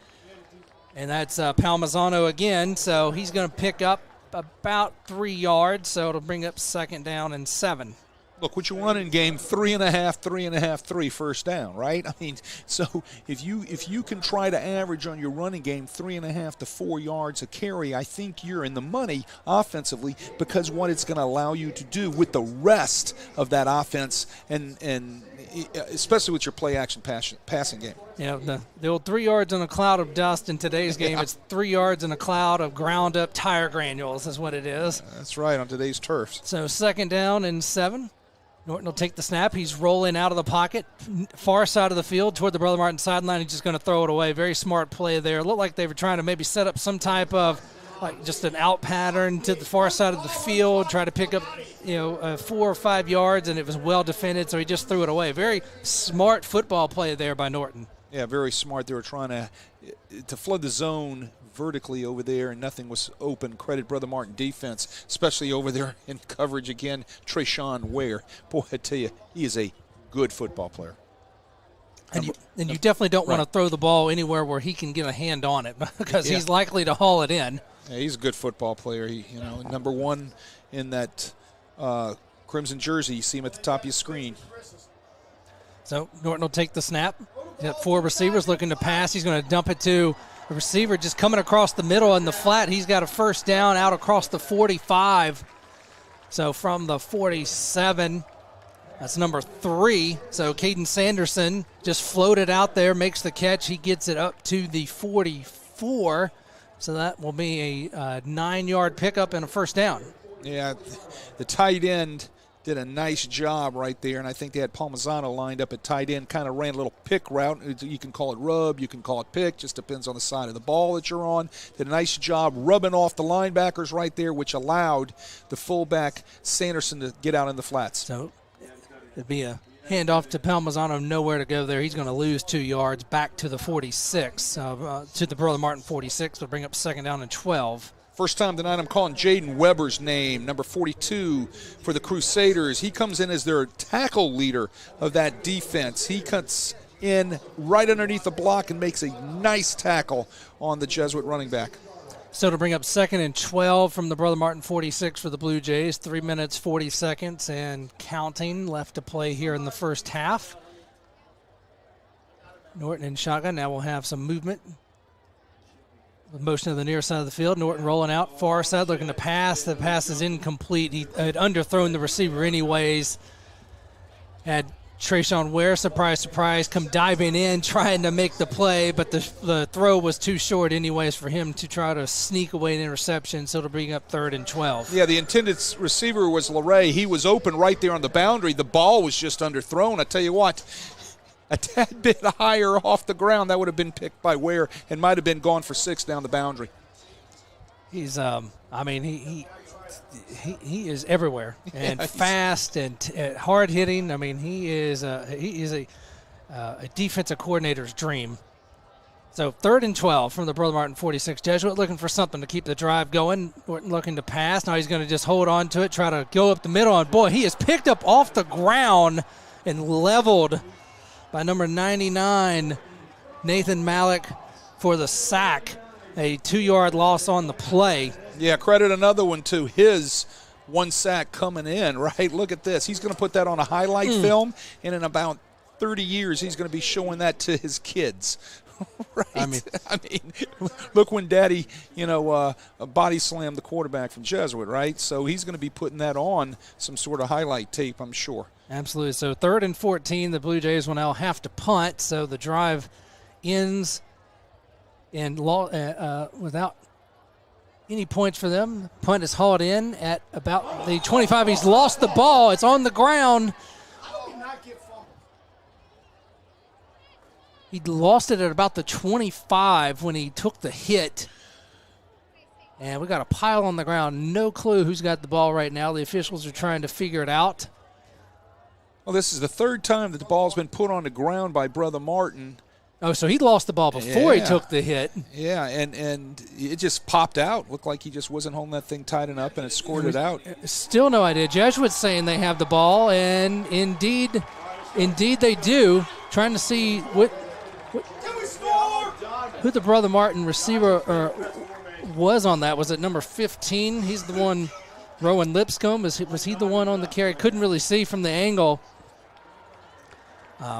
And that's Palmisano again. So he's going to pick up about 3 yards. So it'll bring up 2nd down and 7. Look, what you want in game, 3.5, 1st down, right? I mean, so if you can try to average on your running game 3.5 to 4 yards a carry, I think you're in the money offensively, because what it's going to allow you to do with the rest of that offense, and especially with your play action passing game. Yeah, the old 3 yards in a cloud of dust in today's game. It's 3 yards in a cloud of ground up tire granules is what it is. That's right, on today's turf. So 2nd down and 7. Norton will take the snap. He's rolling out of the pocket, far side of the field toward the Brother Martin sideline. He's just going to throw it away. Very smart play there. It looked like they were trying to maybe set up some type of like just an out pattern to the far side of the field, try to pick up 4 or 5 yards, and it was well defended, so he just threw it away. Very smart football play there by Norton. Yeah, very smart. They were trying to flood the zone vertically over there, and nothing was open. Credit Brother Martin defense, especially over there in coverage again. Trayshawn Ware, boy, I tell you, he is a good football player. And you definitely don't want to throw the ball anywhere where he can get a hand on it, because he's likely to haul it in. Yeah, he's a good football player. He, number 1 in that crimson jersey. You see him at the top of your screen. So Norton will take the snap. He's got 4 receivers looking to pass. He's going to dump it to a receiver just coming across the middle in the flat. He's got a 1st down out across the 45. So from the 47, that's number 3. So Caden Sanderson just floated out there, makes the catch. He gets it up to the 44. So that will be a 9-yard pickup and a 1st down. Yeah, the tight end did a nice job right there, and I think they had Palmisano lined up at tight end, kind of ran a little pick route. You can call it rub, you can call it pick, just depends on the side of the ball that you're on. Did a nice job rubbing off the linebackers right there, which allowed the fullback Sanderson to get out in the flats. So it'd be a handoff to Palmisano, nowhere to go there. He's going to lose 2 yards back to the 46, to the Brother Martin 46, will bring up 2nd down and 12. First time tonight I'm calling Jaden Weber's name, number 42 for the Crusaders. He comes in as their tackle leader of that defense. He cuts in right underneath the block and makes a nice tackle on the Jesuit running back. So to bring up 2nd and 12 from the Brother Martin 46 for the Blue Jays, 3 minutes, 40 seconds and counting left to play here in the first half. Norton in shotgun. Now we'll have some movement. With motion to the near side of the field. Norton rolling out, far side, looking to pass. The pass is incomplete. He had underthrown the receiver anyways. Had Trayshawn Ware, surprise, surprise, come diving in, trying to make the play, but the throw was too short anyways for him to try to sneak away an interception, so it'll bring up 3rd and 12. Yeah, the intended receiver was LeRae. He was open right there on the boundary. The ball was just underthrown. I tell you what, a tad bit higher off the ground, that would have been picked by Ware and might have been gone for 6 down the boundary. He's, he is everywhere and fast and hard hitting. I mean, he is a defensive coordinator's dream. So 3rd and 12 from the Brother Martin 46. Jesuit looking for something to keep the drive going. Norton looking to pass. Now he's going to just hold on to it, try to go up the middle. And boy, he is picked up off the ground and leveled by number 99, Nathan Malik, for the sack. A 2-yard loss on the play. Yeah, credit another one to his 1 sack coming in, right? Look at this. He's going to put that on a highlight film, and in about 30 years, he's going to be showing that to his kids. Right? I mean, look when Daddy, body slammed the quarterback from Jesuit, right? So he's going to be putting that on some sort of highlight tape, I'm sure. Absolutely. So 3rd and 14, the Blue Jays will now have to punt. So the drive ends and without any points for them. Punt is hauled in at about the 25. He's lost the ball. It's on the ground. He lost it at about the 25 when he took the hit. And we got a pile on the ground. No clue who's got the ball right now. The officials are trying to figure it out. Well, this is the 3rd time that the ball's been put on the ground by Brother Martin. Oh, so he lost the ball before he took the hit. Yeah, and it just popped out. Looked like he just wasn't holding that thing tight enough, and it scored it out. Still no idea. Jesuit's saying they have the ball, and indeed they do. Trying to see who the Brother Martin receiver was on that. Was it number 15? He's the one, Rowan Lipscomb. Was he the one on the carry? Couldn't really see from the angle.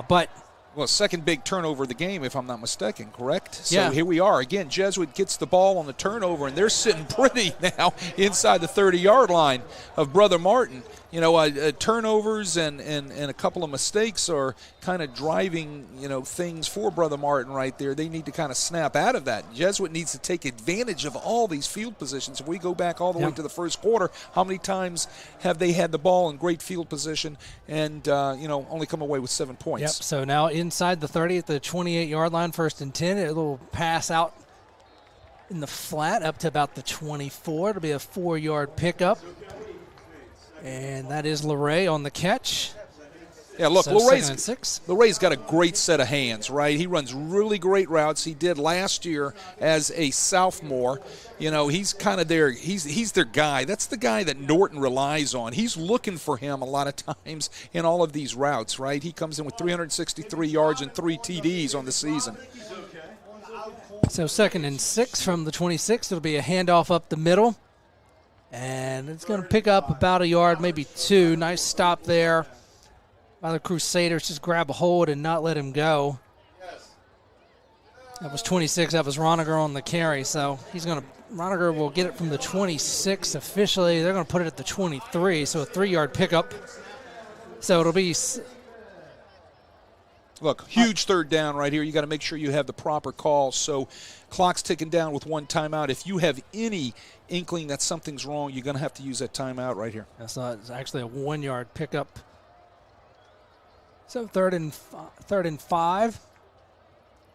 But... Well, second big turnover of the game, if I'm not mistaken, correct? Yeah. So here we are. Again, Jesuit gets the ball on the turnover, and they're sitting pretty now inside the 30-yard line of Brother Martin. Turnovers and a couple of mistakes are kind of driving, things for Brother Martin right there. They need to kind of snap out of that. Jesuit needs to take advantage of all these field positions. If we go back all the way to the first quarter, how many times have they had the ball in great field position and, only come away with 7 points? Yep, so now inside the 30 at the 28-yard line, 1st and 10. A little pass out in the flat up to about the 24. It'll be a 4-yard pickup. And that is LeRae on the catch. Yeah, look, so LeRae's got a great set of hands, right? He runs really great routes. He did last year as a sophomore. He's kind of their he's their guy. That's the guy that Norton relies on. He's looking for him a lot of times in all of these routes, right? He comes in with 363 yards and 3 TDs on the season. So 2nd and 6 from the 26. It'll be a handoff up the middle. And it's going to pick up about a yard, maybe 2. Nice stop there by the Crusaders. Just grab a hold and not let him go. That was 26. That was Roniger on the carry. So Roniger will get it from the 26 officially. They're going to put it at the 23. So a 3-yard pickup. So it'll be... Look, huge 3rd down right here. You got to make sure you have the proper call. So clock's ticking down with 1 timeout. If you have any inkling that something's wrong, you're going to have to use that timeout right here. It's actually a 1-yard pickup. So 3rd and 5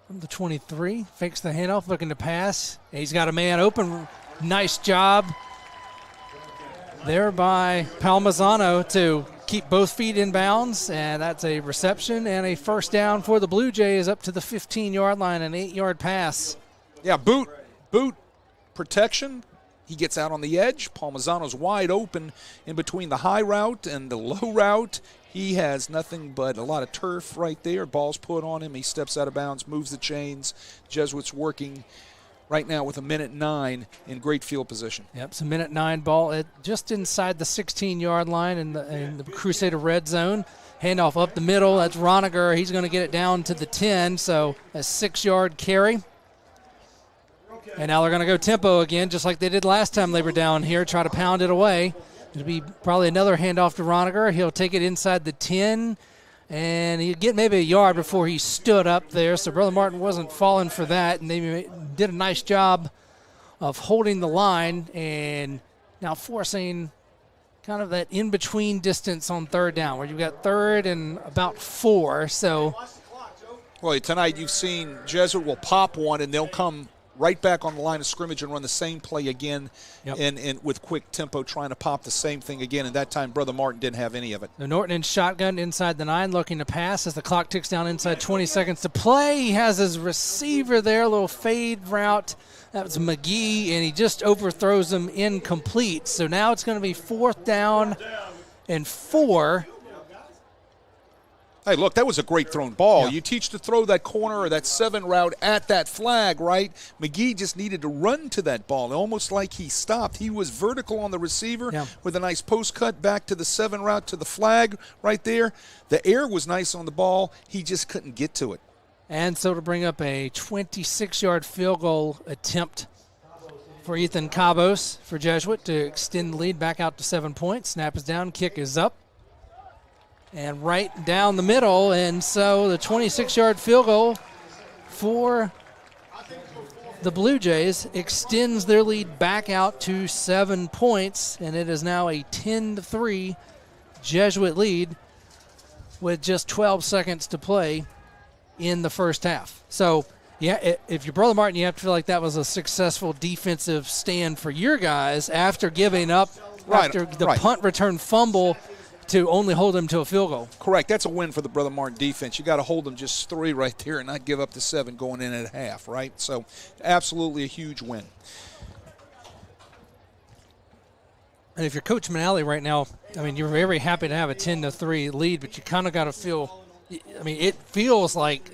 from the 23. Fakes the handoff, looking to pass. He's got a man open. Nice job there by Palmisano to keep both feet in bounds, and that's a reception and a 1st down for the Blue Jays up to the 15-yard line, an 8-yard pass. Yeah, boot protection. He gets out on the edge. Palmisano's wide open in between the high route and the low route, He has nothing but a lot of turf right there. Ball's put on him. He steps out of bounds, moves the chains. Jesuits working right now with 1:09 in great field position. Yep, it's a 1:09 ball just inside the 16-yard line in the Crusader red zone. Handoff up the middle. That's Roniger. He's going to get it down to the 10, so a 6-yard carry. And now they're going to go tempo again, just like they did last time they were down here, try to pound it away. It'll be probably another handoff to Roniger. He'll take it inside the 10, and he'll get maybe a yard before he stood up there. So Brother Martin wasn't falling for that, and they did a nice job of holding the line and now forcing kind of that in-between distance on third down, where you've got third and about 4. So, well, tonight you've seen Jesuit will pop one, and they'll come right back on the line of scrimmage and run the same play again, and with quick tempo, trying to pop the same thing again. And that time, Brother Martin didn't have any of it. The Norton in shotgun inside the 9, looking to pass as the clock ticks down inside 20 seconds to play. He has his receiver there, a little fade route. That was McGee, and he just overthrows him incomplete. So now it's going to be 4th down and 4. Hey, look, that was a great thrown ball. Yeah. You teach to throw that corner or that 7 route at that flag, right? McGee just needed to run to that ball, almost like he stopped. He was vertical on the receiver with a nice post cut back to the 7 route to the flag right there. The air was nice on the ball. He just couldn't get to it. And so to bring up a 26-yard field goal attempt for Ethan Cabos for Jesuit to extend the lead back out to 7 points. Snap is down, kick is up. And right down the middle, and so the 26-yard field goal for the Blue Jays extends their lead back out to 7 points, and it is now a 10-3 Jesuit lead with just 12 seconds to play in the first half. So, yeah, if you're Brother Martin, you have to feel like that was a successful defensive stand for your guys after giving up after the punt return fumble to only hold them to a field goal. Correct. That's a win for the Brother Martin defense. You got to hold them just 3 right there and not give up the 7 going in at half, right? So absolutely a huge win. And if you're Coach Manali right now, I mean, you're very happy to have a 10-3 lead, but you kind of got to feel, I mean, it feels like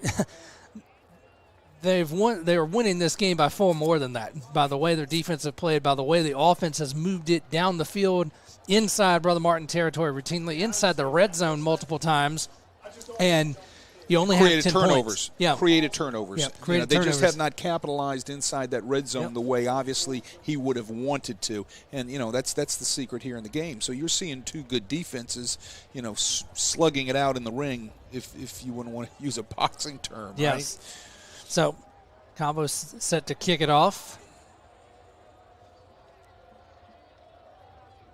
they're winning this game by 4 more than that, by the way their defense have played, by the way the offense has moved it down the field, inside Brother Martin territory routinely, inside the red zone multiple times, and you only have 10 turnovers. Points. Yeah. Created turnovers. Yeah, They just have not capitalized inside that red zone the way obviously he would have wanted to. And, that's the secret here in the game. So you're seeing 2 good defenses, slugging it out in the ring, if you wouldn't want to use a boxing term, yes. Right? So Cabo's set to kick it off.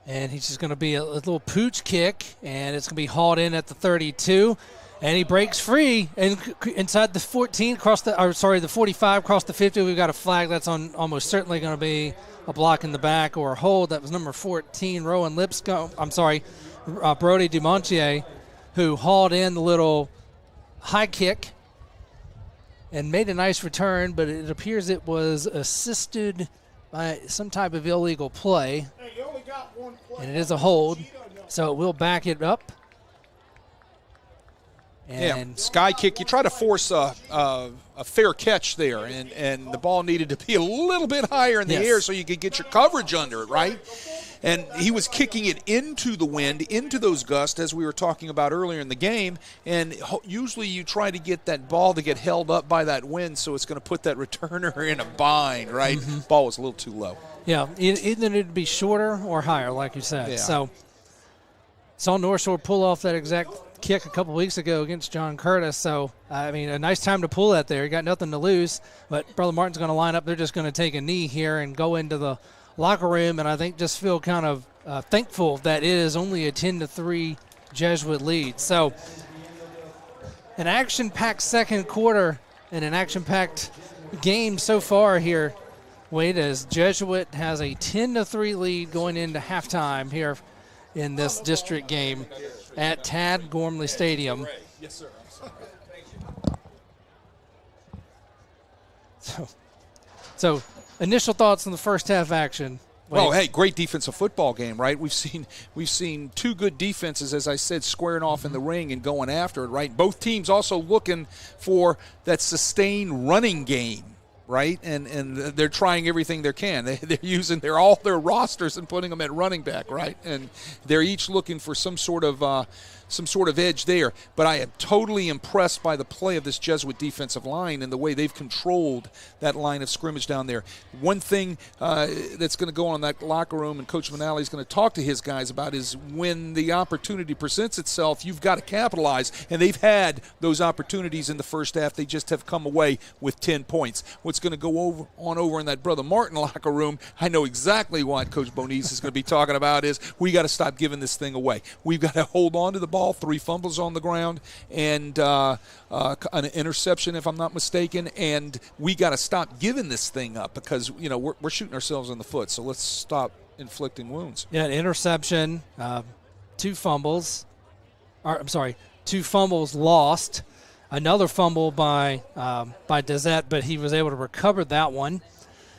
And he's just going to be a little pooch kick, and it's going to be hauled in at the 32. And he breaks free and inside the 14, the 45, across the 50. We've got a flag that's on almost certainly going to be a block in the back or a hold. That was number 14, Brody Dumontier, who hauled in the little high kick and made a nice return, but it appears it was assisted by some type of illegal play. And it is a hold, so we'll back it up. And sky kick. You try to force a fair catch there, and the ball needed to be a little bit higher in the air so you could get your coverage under it, right? And he was kicking it into the wind, into those gusts, as we were talking about earlier in the game. And usually you try to get that ball to get held up by that wind, so it's going to put that returner in a bind, right? Mm-hmm. Ball was a little too low. Yeah, either need to be shorter or higher, like you said. Yeah. So saw North Shore pull off that exact kick a couple weeks ago against John Curtis. So, I mean, a nice time to pull that there. You got nothing to lose. But Brother Martin's going to line up. They're just going to take a knee here and go into the locker room, and I think just feel kind of thankful that it is only a 10-3 Jesuit lead. So an action-packed second quarter and an action-packed game so far here, Wade, as Jesuit has a 10-3 lead going into halftime here in this district game at Tad Gormley Stadium. Yes, sir. Thank you. So initial thoughts on the first half action. Well, hey, great defensive football game, right? We've seen two good defenses, as I said, squaring off in the ring and going after it, right? Both teams also looking for that sustained running game, right? And they're trying everything they can. They're using all their rosters and putting them at running back, right? And they're each looking for some sort of edge there. But I am totally impressed by the play of this Jesuit defensive line and the way they've controlled that line of scrimmage down there. One thing that's going to go on in that locker room, and Coach Manali is going to talk to his guys about, is when the opportunity presents itself, you've got to capitalize. And they've had those opportunities in the first half. They just have come away with 10 points. What's going to go over in that Brother Martin locker room, I know exactly what Coach Bonise is going to be talking about, is we got to stop giving this thing away. We've got to hold on to the ball. 3 fumbles on the ground and an interception, if I'm not mistaken. And we got to stop giving this thing up because, we're shooting ourselves in the foot. So let's stop inflicting wounds. Yeah, an interception, 2 fumbles. 2 fumbles lost. Another fumble by Dezette, but he was able to recover that one.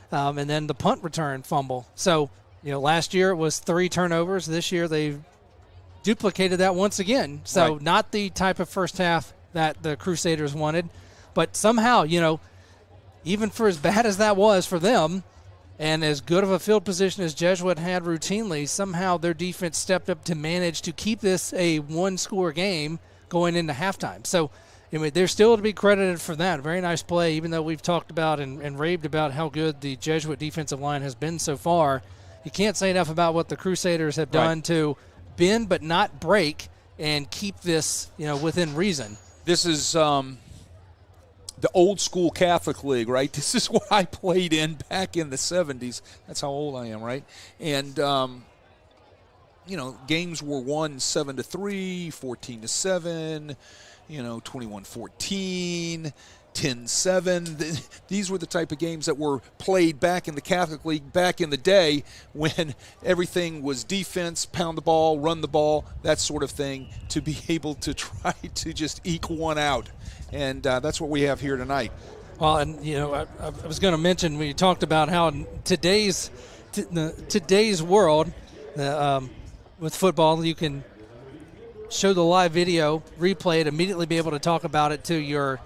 And then the punt return fumble. So, last year it was 3 turnovers. This year they've duplicated that once again. So right. Not the type of first half that the Crusaders wanted. But somehow, even for as bad as that was for them and as good of a field position as Jesuit had routinely, somehow their defense stepped up to manage to keep this a 1-score game going into halftime. So, they're still to be credited for that. Very nice play, even though we've talked about and raved about how good the Jesuit defensive line has been so far. You can't say enough about what the Crusaders have done to bend but not break and keep this, within reason. This is the old school Catholic League, right? This is what I played in back in the 70s. That's how old I am, right? And, games were won 7-3, 14-7, 21-14. 10-7. These were the type of games that were played back in the Catholic League back in the day when everything was defense, pound the ball, run the ball, that sort of thing, to be able to try to just eke one out. And that's what we have here tonight. Well, and, I was going to mention, we talked about how in today's world with football, you can show the live video, replay it, immediately be able to talk about it to your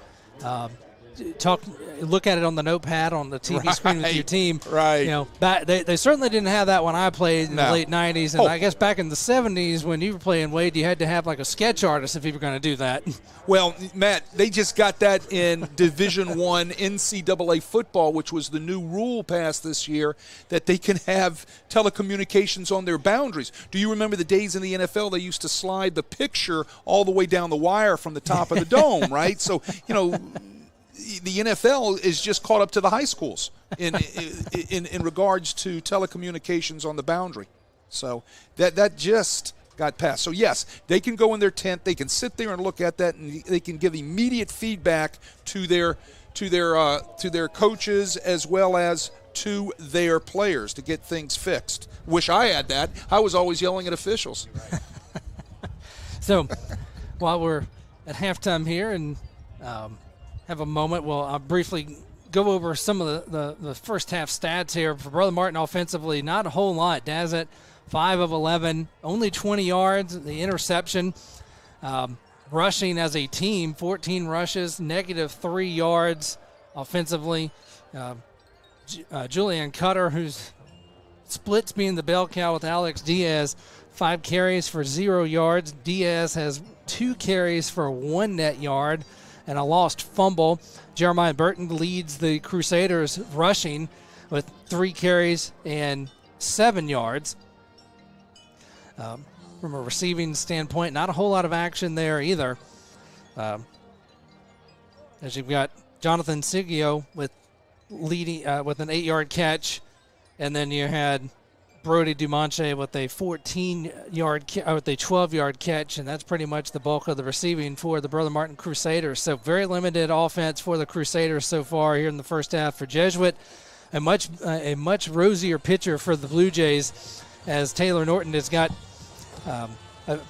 look at it on the notepad on the TV screen with your team. Right. They certainly didn't have that when I played in the late 90s. And I guess back in the 70s when you were playing, Wade, you had to have like a sketch artist if you were going to do that. Well, Matt, they just got that in Division I NCAA football, which was the new rule passed this year, that they can have telecommunications on their boundaries. Do you remember the days in the NFL they used to slide the picture all the way down the wire from the top of the dome, right? So, the NFL is just caught up to the high schools in regards to telecommunications on the boundary. So that just got passed. So yes, they can go in their tent, they can sit there and look at that, and they can give immediate feedback to their coaches as well as to their players to get things fixed. Wish I had that. I was always yelling at officials. So while we're at halftime here and have a moment, I'll briefly go over some of the first half stats here. For Brother Martin offensively, not a whole lot. Dazet, 5 of 11, only 20 yards, the interception. Rushing as a team, 14 rushes, -3 yards offensively. Julian Cutter, who's splits being the bell cow with Alex Diaz, 5 carries for 0 yards. Diaz has 2 carries for 1 net yard and a lost fumble. Jeremiah Burton leads the Crusaders rushing with 3 carries and 7 yards. From a receiving standpoint, not a whole lot of action there either. As you've got Jonathan Sigio with leading with an 8-yard catch, and then you had Brody Dumanche with a 12-yard catch, and that's pretty much the bulk of the receiving for the Brother Martin Crusaders. So very limited offense for the Crusaders so far here in the first half. For Jesuit, a much rosier picture for the Blue Jays, as Taylor Norton has got a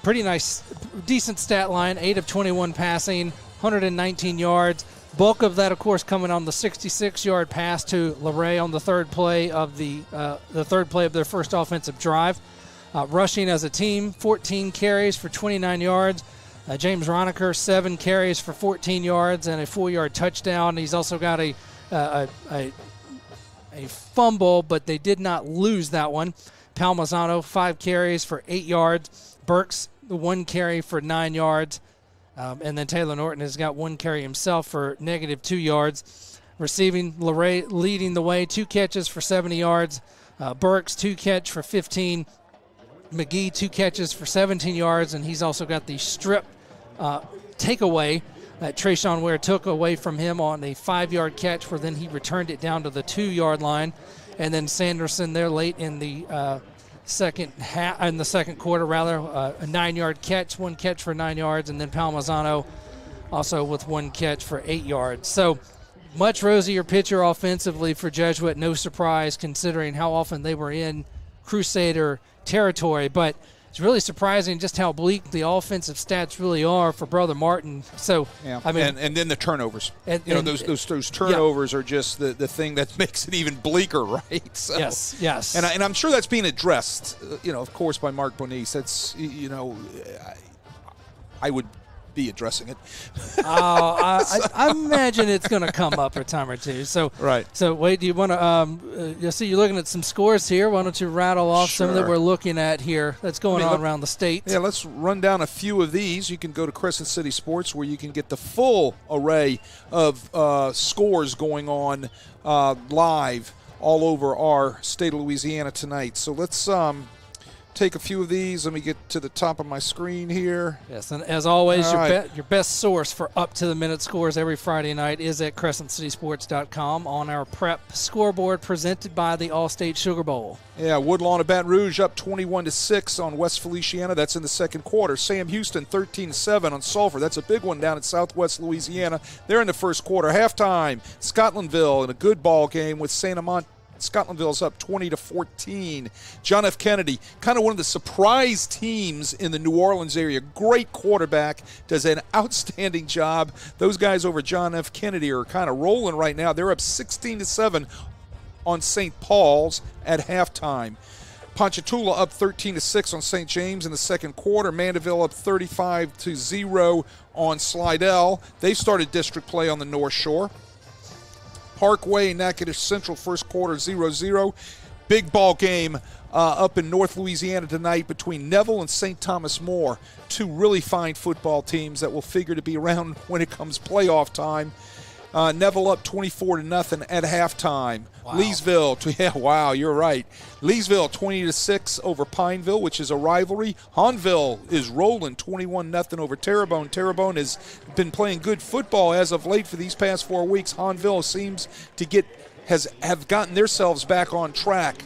pretty nice, decent stat line, 8 of 21 passing, 119 yards. Bulk of that, of course, coming on the 66-yard pass to LeRae on the third play of their first offensive drive. Rushing as a team, 14 carries for 29 yards. James Roniker, 7 carries for 14 yards and a 4-yard touchdown. He's also got a fumble, but they did not lose that one. Palmisano, 5 carries for 8 yards. Burks, 1 carry for 9 yards. And then Taylor Norton has got 1 carry himself for -2 yards. Receiving, LeRae leading the way, 2 catches for 70 yards. Burks, 2 catch for 15. McGee, 2 catches for 17 yards, and he's also got the strip takeaway that Trayshawn Ware took away from him on a 5-yard catch, where then he returned it down to the 2-yard line. And then Sanderson there late in the second quarter, a 9-yard catch, 1 catch for 9 yards, and then Palmisano also with 1 catch for 8 yards. So much rosier picture offensively for Jesuit. No surprise considering how often they were in Crusader territory, but it's really surprising just how bleak the offensive stats really are for Brother Martin. So, yeah. I mean, and then the turnovers. Those turnovers are just the thing that makes it even bleaker, right? So, yes. And I'm sure that's being addressed, of course, by Mark Bonice. That's, I would be addressing it. I imagine it's going to come up a time or two. So, right. So, Wade, do you want to? You see, you're looking at some scores here. Why don't you rattle off some that we're looking at here that's going on around the state? Yeah, let's run down a few of these. You can go to Crescent City Sports, where you can get the full array of scores going on live all over our state of Louisiana tonight. So let's take a few of these. Let me get to the top of my screen here. Yes, and as always, your best source for up-to-the-minute scores every Friday night is at CrescentCitySports.com on our prep scoreboard presented by the All-State Sugar Bowl. Yeah, Woodlawn of Baton Rouge up 21-6 on West Feliciana. That's in the second quarter. Sam Houston 13-7 on Sulphur. That's a big one down in Southwest Louisiana. They're in the first quarter. Halftime, Scotlandville in a good ball game with St. Amant. Scotlandville's up 20-14. John F. Kennedy, kind of one of the surprise teams in the New Orleans area. Great quarterback, does an outstanding job. Those guys over John F. Kennedy are kind of rolling right now. They're up 16-7 on St. Paul's at halftime. Ponchatoula up 13-6 on St. James in the second quarter. Mandeville up 35-0 on Slidell. They started district play on the North Shore. Parkway, Natchitoches Central, first quarter 0-0. Big ball game up in North Louisiana tonight between Neville and St. Thomas More. 2 really fine football teams that will figure to be around when it comes playoff time. Neville up 24-0 at halftime. Wow. Leesville, you're right. Leesville 20-6 over Pineville, which is a rivalry. Hahnville is rolling 21-0 over Terrebonne. Terrebonne has been playing good football as of late for these past 4 weeks. Hahnville seems to have gotten themselves back on track.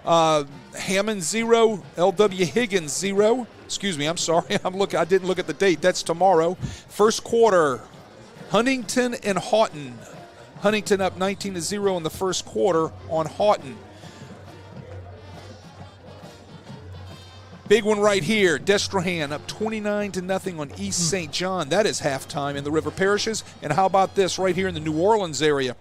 Hammond 0, L.W. Higgins 0. Excuse me, I'm sorry. I didn't look at the date. That's tomorrow. First quarter, Huntington and Houghton. Huntington up 19-0 in the first quarter on Houghton. Big one right here. Destrehan up 29-0 on East St. John. That is halftime in the River Parishes. And how about this right here in the New Orleans area?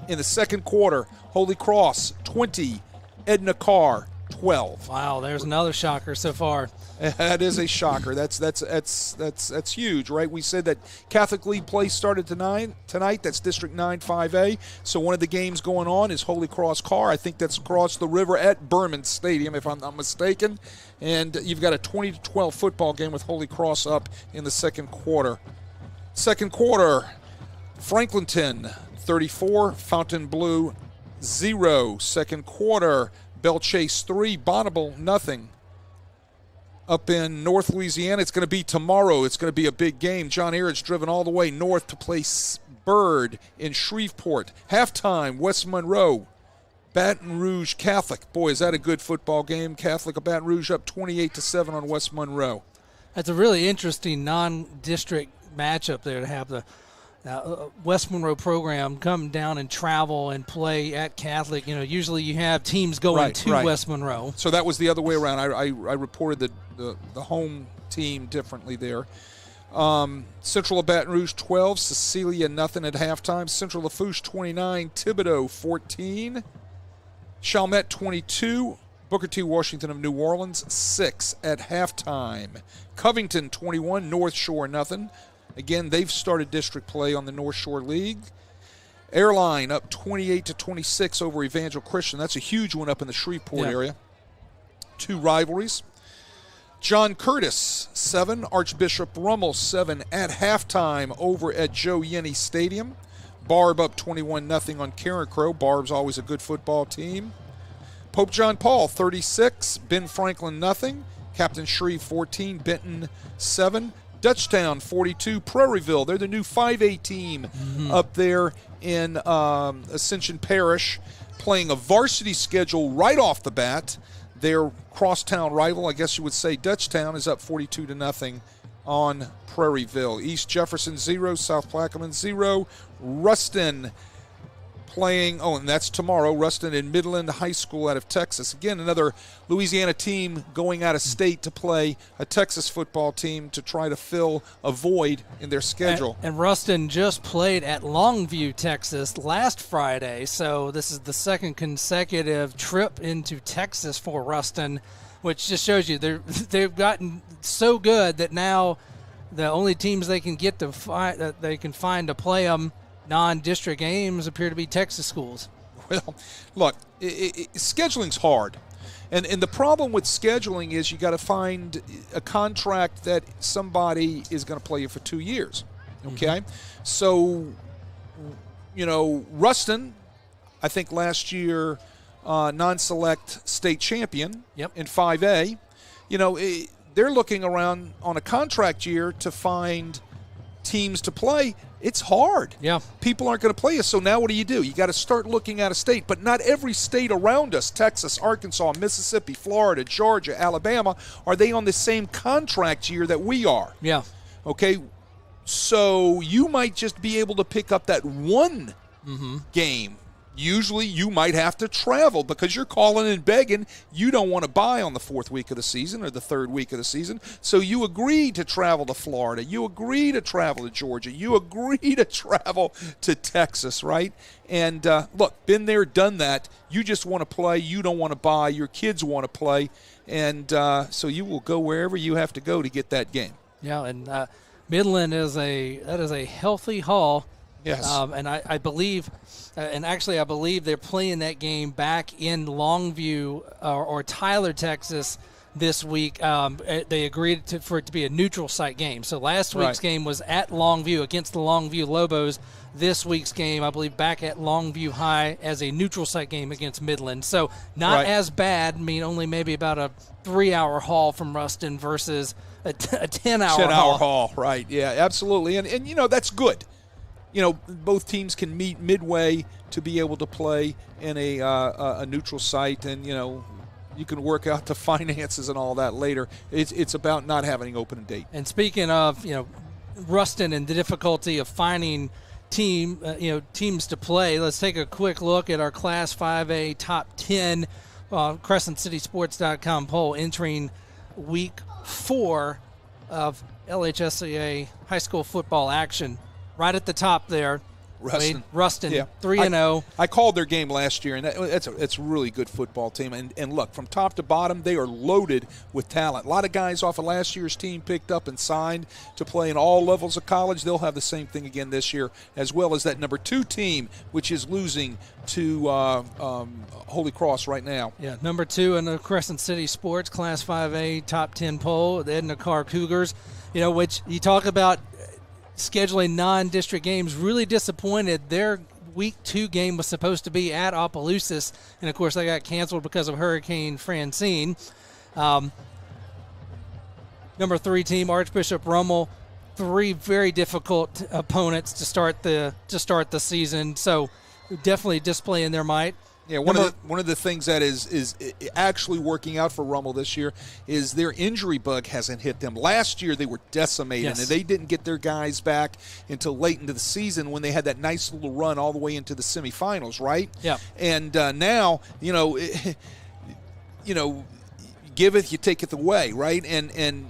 In the second quarter, Holy Cross 20, Edna Carr 12. Wow, there's another shocker so far. That is a shocker. That's huge, right? We said that Catholic League play started tonight. That's District 9 5A. So one of the games going on is Holy Cross Carr. I think that's across the river at Berman Stadium, if I'm not mistaken. And you've got a 20-12 football game with Holy Cross up in the second quarter. Second quarter, Franklinton 34, Fontainebleau 0. Second quarter, Belchase 3, Bonneville nothing. Up in North Louisiana, it's going to be tomorrow. It's going to be a big game. John Ehret's driven all the way north to play Bird in Shreveport. Halftime, West Monroe, Baton Rouge Catholic. Boy, is that a good football game. Catholic of Baton Rouge up 28-7 on West Monroe. That's a really interesting non-district matchup there to have the West Monroe program come down and travel and play at Catholic. Usually you have teams going to West Monroe. So that was the other way around. I reported the home team differently there. Central of Baton Rouge 12, Cecilia nothing at halftime. Central Lafourche 29, Thibodaux 14. Chalmette 22, Booker T. Washington of New Orleans 6 at halftime. Covington 21, North Shore nothing. Again, they've started district play on the North Shore League. Airline up 28-26 over Evangel Christian. That's a huge one up in the Shreveport area. 2 rivalries. John Curtis 7, Archbishop Rummel 7 at halftime over at Joe Yenny Stadium. Barb up 21-0 on Carencro. Barb's always a good football team. Pope John Paul 36, Ben Franklin nothing. Captain Shreve 14, Benton 7. Dutchtown 42, Prairieville. They're the new 5A team up there in Ascension Parish, playing a varsity schedule right off the bat. Their crosstown rival, I guess you would say Dutchtown, is up 42-0 on Prairieville. East Jefferson 0, South Plaquemine 0. Ruston playing, and that's tomorrow, Ruston in Midland High School out of Texas. Again, another Louisiana team going out of state to play a Texas football team to try to fill a void in their schedule. And Ruston just played at Longview, Texas last Friday, so this is the second consecutive trip into Texas for Ruston, which just shows you they've gotten so good that now the only teams they can get to find that they can find to play them non-district games appear to be Texas schools. Well, look, scheduling's hard. And the problem with scheduling is you got to find a contract that somebody is going to play you for 2 years, okay? So, Ruston, I think last year, non-select state champion in 5A. They're looking around on a contract year to find teams to play. It's hard. Yeah. People aren't going to play you, so now what do? You got to start looking out of state. But not every state around us, Texas, Arkansas, Mississippi, Florida, Georgia, Alabama, are they on the same contract year that we are? Yeah. Okay, so you might just be able to pick up that one game. Usually you might have to travel because you're calling and begging. You don't want to buy on the 4th week of the season or the 3rd week of the season. So you agree to travel to Florida. You agree to travel to Georgia. You agree to travel to Texas, right? And look, been there, done that. You just want to play. You don't want to buy. Your kids want to play. And so you will go wherever you have to go to get that game. Yeah, and Midland is a healthy haul. Yes. And I believe, I believe they're playing that game back in Longview or Tyler, Texas this week. They agreed for it to be a neutral site game. So last week's game was at Longview against the Longview Lobos. This week's game, I believe, back at Longview High as a neutral site game against Midland. So not as bad. only maybe about a 3-hour haul from Ruston versus a 10-hour haul. 10-hour haul, right. Yeah, absolutely. And that's good. Both teams can meet midway to be able to play in a neutral site, and you can work out the finances and all that later. It's about not having an open date. And speaking of Ruston and the difficulty of finding teams to play, let's take a quick look at our Class 5A top 10 CrescentCitySports.com poll entering Week 4 of LHSAA high school football action. Right at the top there, Ruston, 3-0. I called their game last year, and it's a really good football team. And look, from top to bottom, they are loaded with talent. A lot of guys off of last year's team picked up and signed to play in all levels of college. They'll have the same thing again this year, as well as that number 2 team, which is losing to Holy Cross right now. Yeah, number 2 in the Crescent City Sports Class 5A top 10 poll, the Edna Carr Cougars, which you talk about scheduling non-district games. Really disappointed. Their Week 2 game was supposed to be at Opelousas, and of course they got canceled because of Hurricane Francine. Number 3 team, Archbishop Rummel, 3 very difficult opponents to start the season. So definitely displaying their might. Yeah, one of the things that is actually working out for Rummel this year is their injury bug hasn't hit them. Last year they were decimated, and they didn't get their guys back until late into the season when they had that nice little run all the way into the semifinals, right? Yeah. And now, giveth, you taketh away, right? And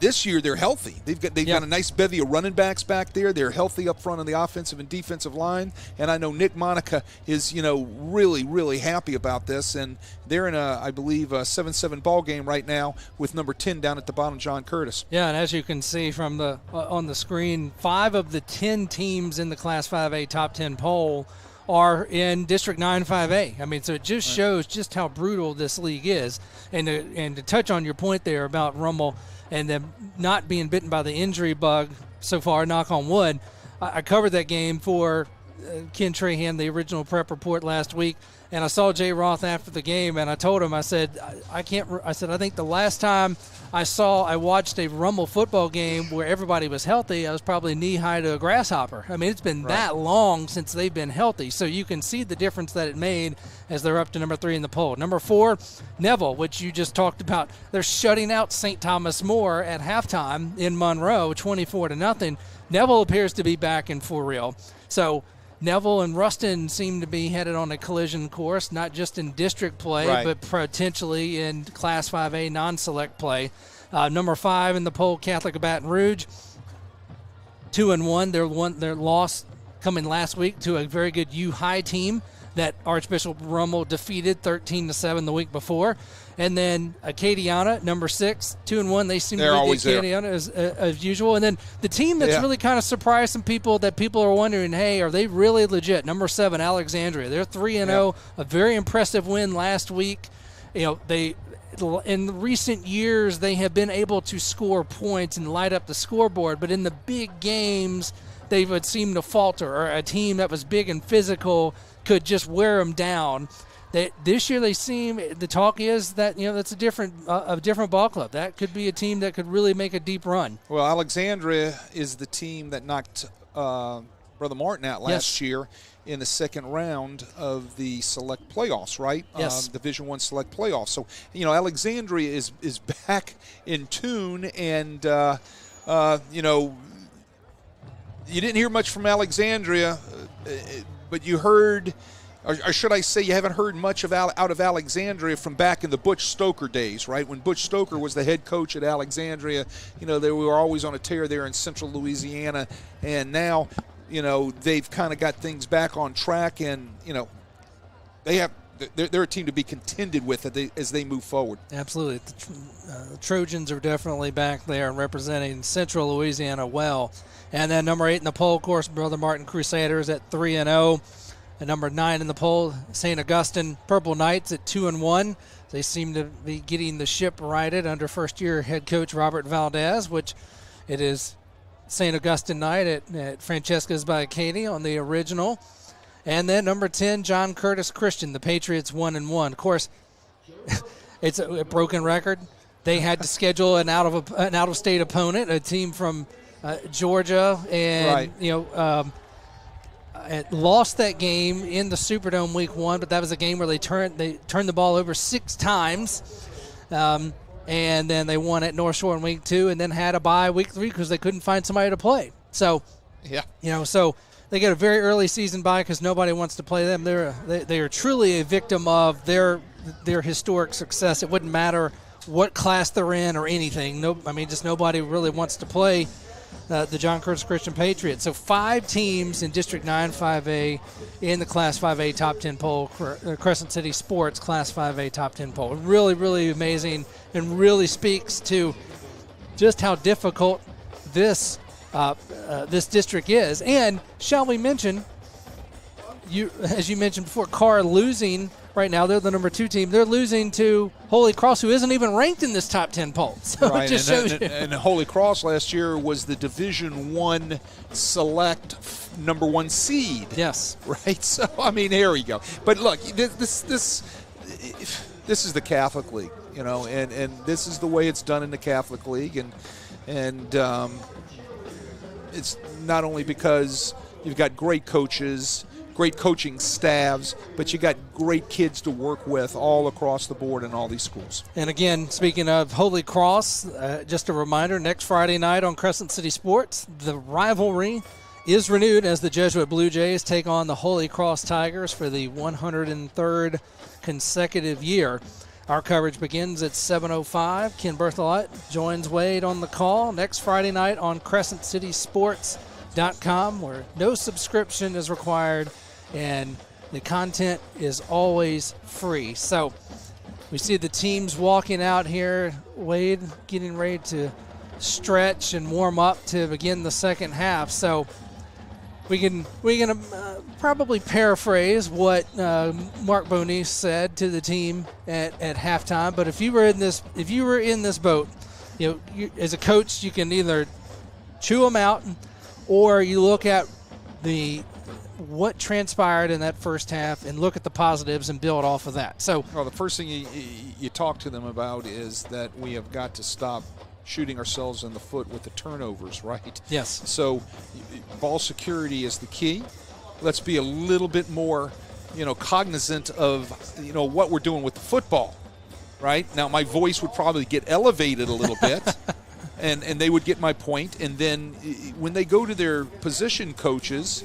this year they're healthy. They've got a nice bevy of running backs back there. They're healthy up front on the offensive and defensive line. And I know Nick Monica is, really, really happy about this. And they're in I believe, a 7-7 ball game right now with number 10 down at the bottom, John Curtis. Yeah, and as you can see from the on the screen, 5 of the 10 teams in the Class 5A top 10 poll are in District 9-5A. I mean, so it just shows just how brutal this league is. And to touch on your point there about Rummel and them not being bitten by the injury bug so far, knock on wood, I covered that game for Ken Trahan, the original prep report last week, and I saw Jay Roth after the game, and I told him, I said, I think the last time I watched a Rummel football game where everybody was healthy, I was probably knee-high to a grasshopper. I mean, it's been that long since they've been healthy, so you can see the difference that it made as they're up to number 3 in the poll. Number 4, Neville, which you just talked about. They're shutting out St. Thomas More at halftime in Monroe, 24-0. Neville appears to be back in for real. So Neville and Ruston seem to be headed on a collision course, not just in district play, but potentially in Class 5A non-select play. Number 5 in the poll, Catholic of Baton Rouge, 2-1. Their loss coming last week to a very good U High team that Archbishop Rummel defeated 13-7 the week before. And then Acadiana, number 6, 2-1. They seem to be Acadiana as usual. And then the team that's really kind of surprised some people that people are wondering, hey, are they really legit? Number 7, Alexandria. They're 3-0, a very impressive win last week. In recent years, they have been able to score points and light up the scoreboard, but in the big games, they would seem to falter, or a team that was big and physical could just wear them down. This year, the talk is that that's a different ball club. That could be a team that could really make a deep run. Well, Alexandria is the team that knocked Brother Martin out last year in the second round of the select playoffs, right? Yes. Division I select playoffs. So, Alexandria is back in tune, and, you didn't hear much from Alexandria, but you heard, or should I say you haven't heard much out of Alexandria from back in the Butch Stoker days, right? When Butch Stoker was the head coach at Alexandria, they were always on a tear there in central Louisiana, and now – they've kind of got things back on track, and they're a team to be contended with as they move forward. Absolutely, the Trojans are definitely back there and representing Central Louisiana well. And then number 8 in the poll, of course, Brother Martin Crusaders at 3-0, and number 9 in the poll, St. Augustine Purple Knights at 2-1. They seem to be getting the ship righted under first-year head coach Robert Valdez, which it is St. Augustine night at Francesca's by Katie on the original. And then number 10, John Curtis Christian, the Patriots 1-1. Of course, it's a broken record. They had to schedule an out-of-state opponent, a team from Georgia, and lost that game in the Superdome week 1. But that was a game where they turned the ball over 6 times. And then they won at North Shore in week 2, and then had a bye week 3 because they couldn't find somebody to play. So, so they get a very early season bye because nobody wants to play them. They are truly a victim of their historic success. It wouldn't matter what class they're in or anything. Just nobody really wants to play the John Curtis Christian Patriots. So 5 teams in District 9-5A in the Class 5A Top 10 poll, Crescent City Sports Class 5A Top 10 poll. Really, really amazing, and really speaks to just how difficult this district is. And shall we mention, as you mentioned before, Carr losing right now. They're the number 2 team. They're losing to Holy Cross, who isn't even ranked in this top 10 poll. So it just shows you. And Holy Cross last year was the Division I select number 1 seed. Yes. Right? So, here we go. But look, this is the Catholic League, and this is the way it's done in the Catholic League. And it's not only because you've got great coaches, great coaching staffs, but you got great kids to work with all across the board in all these schools. And again, speaking of Holy Cross, just a reminder, next Friday night on Crescent City Sports, the rivalry is renewed as the Jesuit Blue Jays take on the Holy Cross Tigers for the 103rd consecutive year. Our coverage begins at 7:05. Ken Berthelot joins Wade on the call next Friday night on CrescentCitySports.com, where no subscription is required and the content is always free. So we see the teams walking out here, Wade, getting ready to stretch and warm up to begin the second half. So we can probably paraphrase what Mark Bonis said to the team at halftime. But if you were in this boat, you as a coach, you can either chew them out, or you look at what transpired in that first half and look at the positives and build off of that. So, well, the first thing you talk to them about is that we have got to stop shooting ourselves in the foot with the turnovers, right? Yes. So ball security is the key. Let's be a little bit more, cognizant of, what we're doing with the football, right? Now, my voice would probably get elevated a little bit, and they would get my point. And then when they go to their position coaches,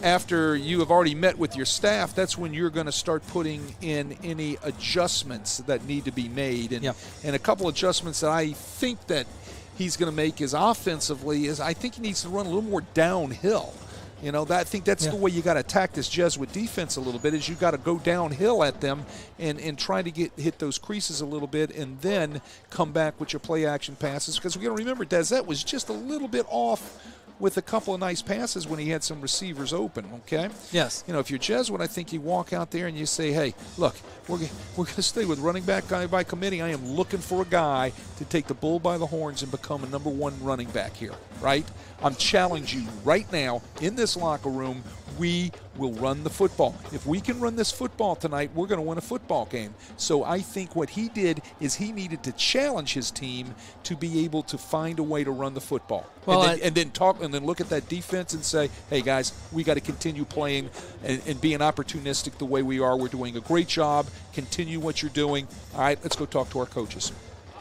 after you have already met with your staff, that's when you're going to start putting in any adjustments that need to be made. And, and a couple adjustments that I think that he's going to make is offensively is I think he needs to run a little more downhill. I think that's the way you got to attack this Jesuit defense a little bit, is you got to go downhill at them and try to hit those creases a little bit, and then come back with your play action passes. Because we got to remember, Des, that was just a little bit off with a couple of nice passes when he had some receivers open, okay? Yes. If you're Jesuit, I think you walk out there and you say, hey, look, we're going to stay with running back guy by committee. I am looking for a guy to take the bull by the horns and become a number one running back here, right? I'm challenging you right now in this locker room. We will run the football. If we can run this football tonight, we're going to win a football game. So I think what he did is he needed to challenge his team to be able to find a way to run the football. Well, and then look at that defense and say, hey, guys, we got to continue playing and being opportunistic the way we are. We're doing a great job. Continue what you're doing. All right, let's go talk to our coaches.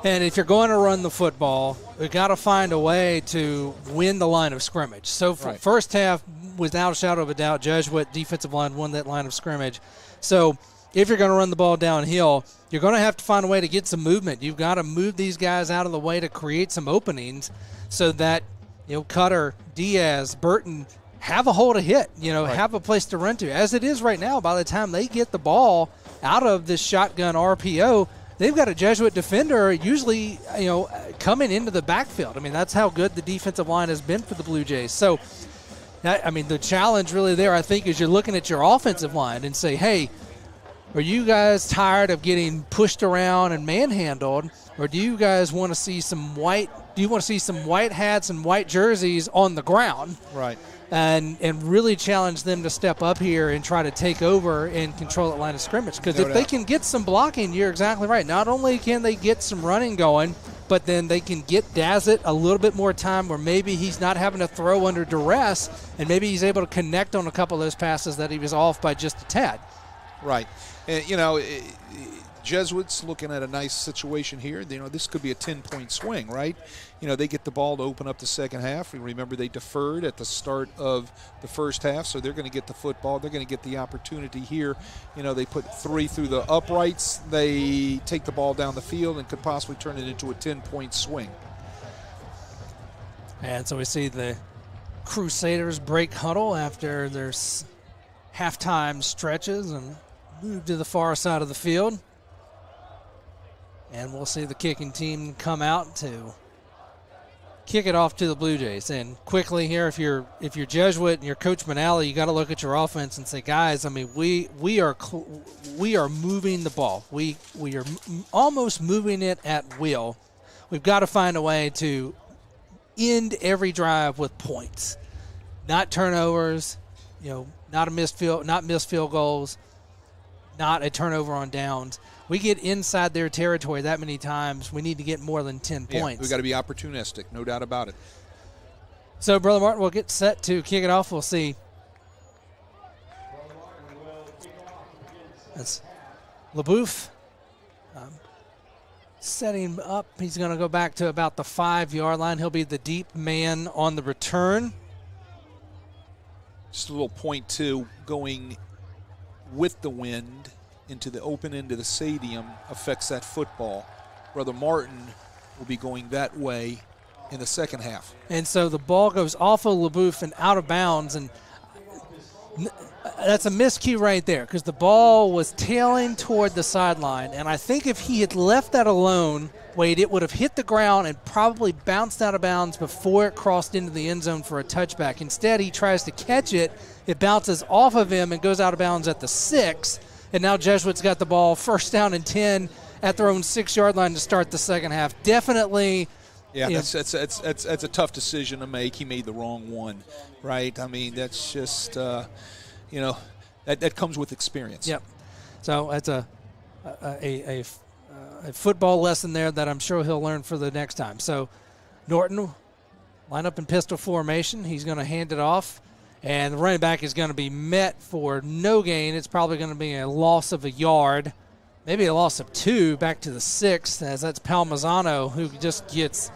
And if you're going to run the football, we've got to find a way to win the line of scrimmage. So for first half, without a shadow of a doubt, Jesuit defensive line won that line of scrimmage. So if you're going to run the ball downhill, you're going to have to find a way to get some movement. You've got to move these guys out of the way to create some openings so that, Cutter, Diaz, Burton have a hole to hit, have a place to run to. As it is right now, by the time they get the ball out of this shotgun RPO, they've got a Jesuit defender usually, coming into the backfield. I mean, that's how good the defensive line has been for the Blue Jays. So, the challenge really there, I think, is you're looking at your offensive line and say, hey, are you guys tired of getting pushed around and manhandled, or do you guys want to see some white hats and white jerseys on the ground? Right. And really challenge them to step up here and try to take over and control that line of scrimmage. Because if they can get some blocking, you're exactly right. Not only can they get some running going, but then they can get Dazzit a little bit more time where maybe he's not having to throw under duress, and maybe he's able to connect on a couple of those passes that he was off by just a tad. Right. And, Jesuits looking at a nice situation here. This could be a 10-point swing, right? They get the ball to open up the second half. Remember, they deferred at the start of the first half, so they're going to get the football. They're going to get the opportunity here. They put 3 through the uprights. They take the ball down the field and could possibly turn it into a 10-point swing. And so we see the Crusaders break huddle after their halftime stretches and move to the far side of the field. And we'll see the kicking team come out to kick it off to the Blue Jays. And quickly here, if you're Jesuit and you're Coach Manali, you got to look at your offense and say, guys, we are moving the ball. We are almost moving it at will. We've got to find a way to end every drive with points, not turnovers, not missed field goals, not a turnover on downs. We get inside their territory that many times, we need to get more than 10 points. We've got to be opportunistic, no doubt about it. So, Brother Martin, we'll get set to kick it off. We'll see. That's LaBouffe setting up. He's going to go back to about the 5-yard line. He'll be the deep man on the return. Just a little point, too, going with the wind into the open end of the stadium affects that football. Brother Martin will be going that way in the second half. And so the ball goes off of LaBouffe and out of bounds, and that's a miscue right there because the ball was tailing toward the sideline, and I think if he had left that alone, Wade, it would have hit the ground and probably bounced out of bounds before it crossed into the end zone for a touchback. Instead, he tries to catch it. It bounces off of him and goes out of bounds at the 6, and now Jesuit's got the ball first down and 10 at their own 6-yard line to start the second half. Definitely. Yeah, that's a tough decision to make. He made the wrong one, right? I mean, that's just, that comes with experience. Yep. So that's a football lesson there that I'm sure he'll learn for the next time. So Norton line up in pistol formation. He's going to hand it off, and the running back is going to be met for no gain. It's probably going to be a loss of a yard, maybe a loss of 2 back to the 6, as that's Palmazzano who just gets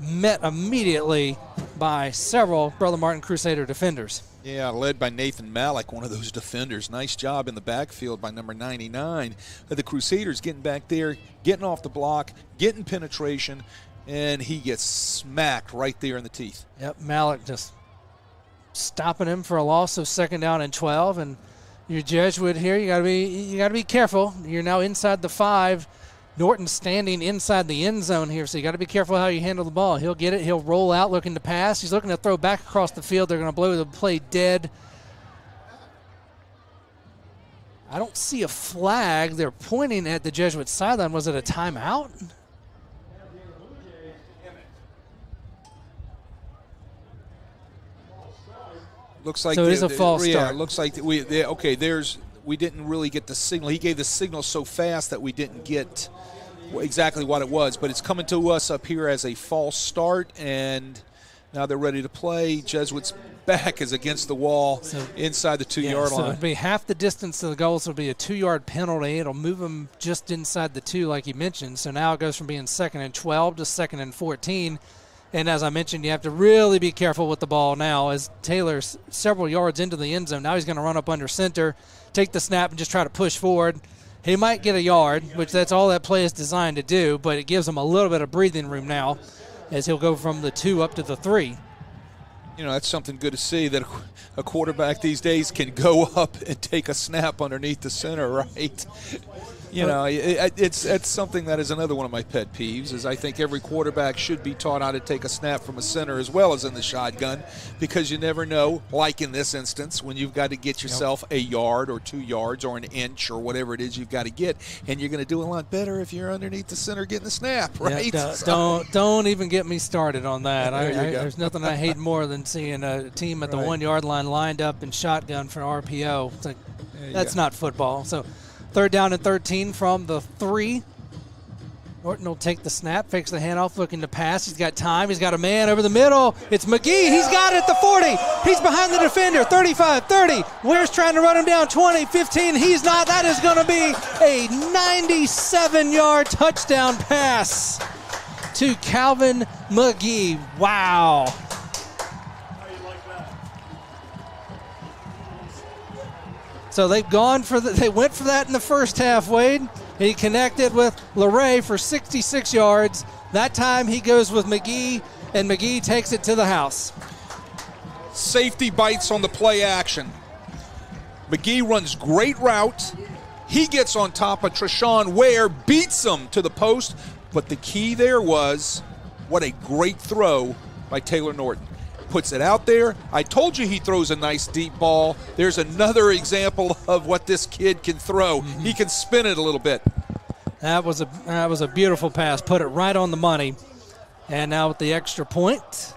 met immediately by several Brother Martin Crusader defenders. Yeah, led by Nathan Malik, one of those defenders. Nice job in the backfield by number 99. The Crusaders getting back there, getting off the block, getting penetration, and he gets smacked right there in the teeth. Yep, Malik just stopping him for a loss of 2nd down and 12. And your Jesuit here, you gotta be careful. You're now inside the 5. Norton standing inside the end zone here, so you got to be careful how you handle the ball. He'll get it. He'll roll out looking to pass. He's looking to throw back across the field. They're going to blow the play dead. I don't see a flag. They're pointing at the Jesuit sideline. Was it a timeout? Looks like so it is a false start. Yeah, it looks like we didn't really get the signal. He gave the signal so fast that we didn't get exactly what it was, but it's coming to us up here as a false start, and now they're ready to play. Jesuits' back is against the wall inside the 2-yard line. So it'll be half the distance to the goal, so it'll be a 2-yard penalty. It'll move them just inside the 2 like you mentioned, so now it goes from being 2nd and 12 to 2nd and 14. And as I mentioned, you have to really be careful with the ball now as Taylor's several yards into the end zone. Now he's going to run up under center, take the snap, and just try to push forward. He might get a yard, which that's all that play is designed to do, but it gives him a little bit of breathing room now as he'll go from the 2 up to the 3. That's something good to see, that a quarterback these days can go up and take a snap underneath the center, right? It's something that is another one of my pet peeves, is I think every quarterback should be taught how to take a snap from a center as well as in the shotgun, because you never know, like in this instance, when you've got to get yourself a yard or 2 yards or an inch or whatever it is you've got to get, and you're going to do a lot better if you're underneath the center getting the snap, right? Yeah, don't even get me started on that. There's nothing I hate more than seeing a team at the 1-yard line lined up and shotgun for an RPO. It's like, that's not football. So 3rd down and 13 from the 3. Norton will take the snap, fakes the handoff, looking to pass. He's got time. He's got a man over the middle. It's McGee. He's got it at the 40. He's behind the defender. 35, 30. Ware's trying to run him down. 20, 15. He's not. That is going to be a 97-yard touchdown pass to Calvin McGee. Wow. So they went for that in the first half, Wade. He connected with LeRae for 66 yards. That time he goes with McGee, and McGee takes it to the house. Safety bites on the play action. McGee runs great route. He gets on top of Treshawn Ware, beats him to the post. But the key there was, what a great throw by Taylor Norton. Puts it out there. I told you he throws a nice deep ball. There's another example of what this kid can throw. Mm-hmm. He can spin it a little bit. That was a beautiful pass. Put it right on the money. And now with the extra point,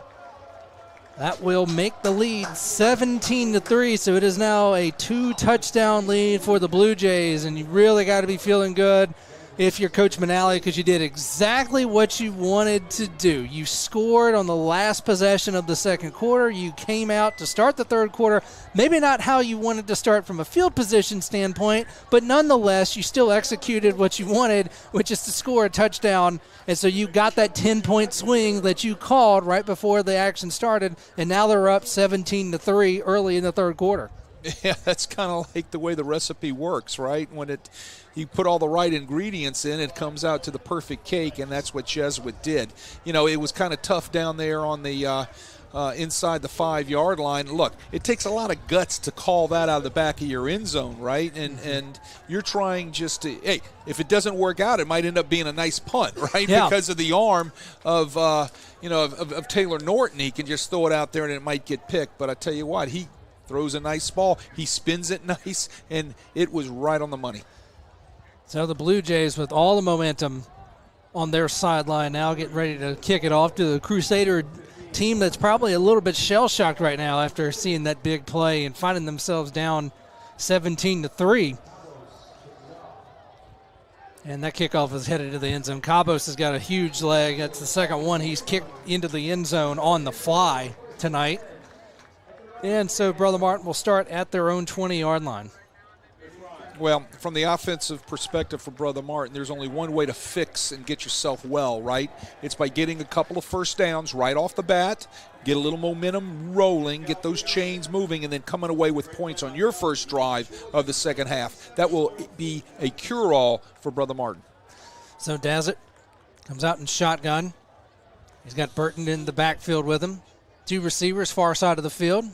that will make the lead 17-3. So it is now a 2-touchdown lead for the Blue Jays, and you really got to be feeling good if you're Coach Manali, because you did exactly what you wanted to do. You scored on the last possession of the second quarter. You came out to start the third quarter, maybe not how you wanted to start from a field position standpoint, but nonetheless, you still executed what you wanted, which is to score a touchdown. And so you got that 10-point swing that you called right before the action started, and now they're up 17-3 early in the third quarter. Yeah, that's kind of like the way the recipe works, right? When you put all the right ingredients in, it comes out to the perfect cake, and that's what Jesuit did. You know, it was kind of tough down there on the inside the 5-yard line. Look, it takes a lot of guts to call that out of the back of your end zone, right? And you're trying just to, hey, if it doesn't work out, it might end up being a nice punt, right? Yeah. Because of the arm of of Taylor Norton. He can just throw it out there and it might get picked. But I tell you what, he throws a nice ball. He spins it nice, and it was right on the money. So the Blue Jays, with all the momentum on their sideline now, getting ready to kick it off to the Crusader team that's probably a little bit shell-shocked right now after seeing that big play and finding themselves down 17-3. And that kickoff is headed to the end zone. Cabos has got a huge leg. That's the second one he's kicked into the end zone on the fly tonight. And so Brother Martin will start at their own 20-yard line. Well, from the offensive perspective for Brother Martin, there's only one way to fix and get yourself well, right? It's by getting a couple of first downs right off the bat, get a little momentum rolling, get those chains moving, and then coming away with points on your first drive of the second half. That will be a cure-all for Brother Martin. So Dazzett comes out in shotgun. He's got Burton in the backfield with him. 2 receivers far side of the field.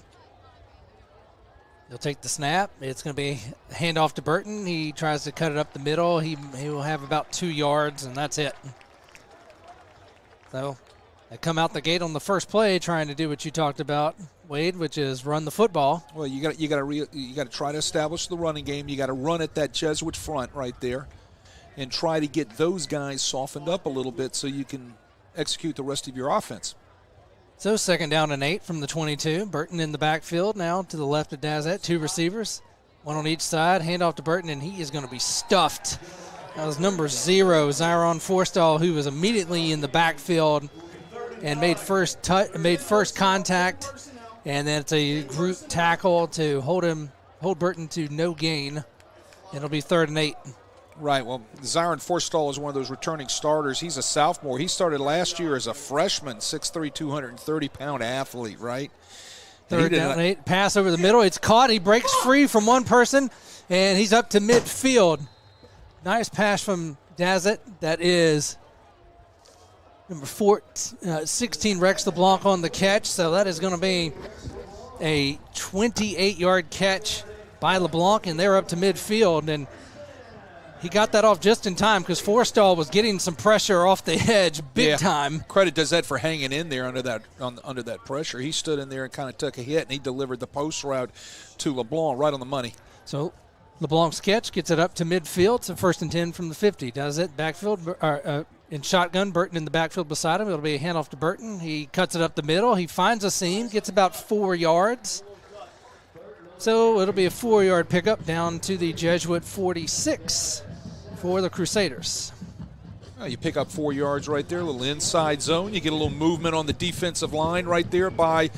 He'll take the snap. It's going to be a handoff to Burton. He tries to cut it up the middle. He will have about 2 yards, and that's it. So they come out the gate on the first play trying to do what you talked about, Wade, which is run the football. Well, you got to try to establish the running game. You got to run at that Jesuit front right there and try to get those guys softened up a little bit so you can execute the rest of your offense. So 2nd down and 8 from the 22. Burton in the backfield now to the left of Dazzett. 2 receivers, 1 on each side. Handoff to Burton, and he is going to be stuffed. That was number 0, Zyron Forstall, who was immediately in the backfield and made first contact. And then it's a group tackle to hold Burton to no gain. It'll be 3rd and 8. Right. Well, Zyron Forstall is one of those returning starters. He's a sophomore. He started last year as a freshman, 6'3", 230-pound athlete, right? 3rd down and 8. Pass over the middle. It's caught. He breaks free from one person, and he's up to midfield. Nice pass from Dazzett. That is number 16, Rex LeBlanc on the catch. So that is going to be a 28-yard catch by LeBlanc, and they're up to midfield. And he got that off just in time because Forstall was getting some pressure off the edge big time. Credit does that for hanging in there under that pressure. He stood in there and kind of took a hit, and he delivered the post route to LeBlanc right on the money. So LeBlanc's catch gets it up to midfield. It's a 1st and 10 from the 50. Does it backfield in shotgun. Burton in the backfield beside him. It'll be a handoff to Burton. He cuts it up the middle. He finds a seam, gets about 4 yards. So it'll be a 4-yard pickup down to the Jesuit 46 for the Crusaders. Well, you pick up 4 yards right there, a little inside zone. You get a little movement on the defensive line right there by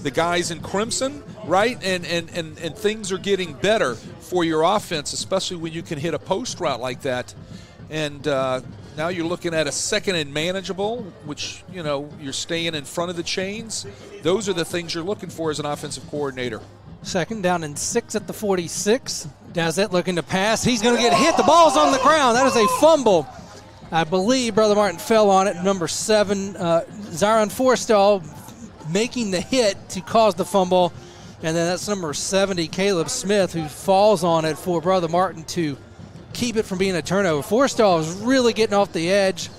the guys in crimson, right? And things are getting better for your offense, especially when you can hit a post route like that. And now you're looking at a 2nd and manageable, which, you're staying in front of the chains. Those are the things you're looking for as an offensive coordinator. 2nd down and 6 at the 46. Dazzett looking to pass. He's going to get hit. The ball's on the ground. That is a fumble. I believe Brother Martin fell on it. Number 7, Zyron Forstall making the hit to cause the fumble. And then that's number 70, Caleb Smith, who falls on it for Brother Martin to keep it from being a turnover. Forstall is really getting off the edge.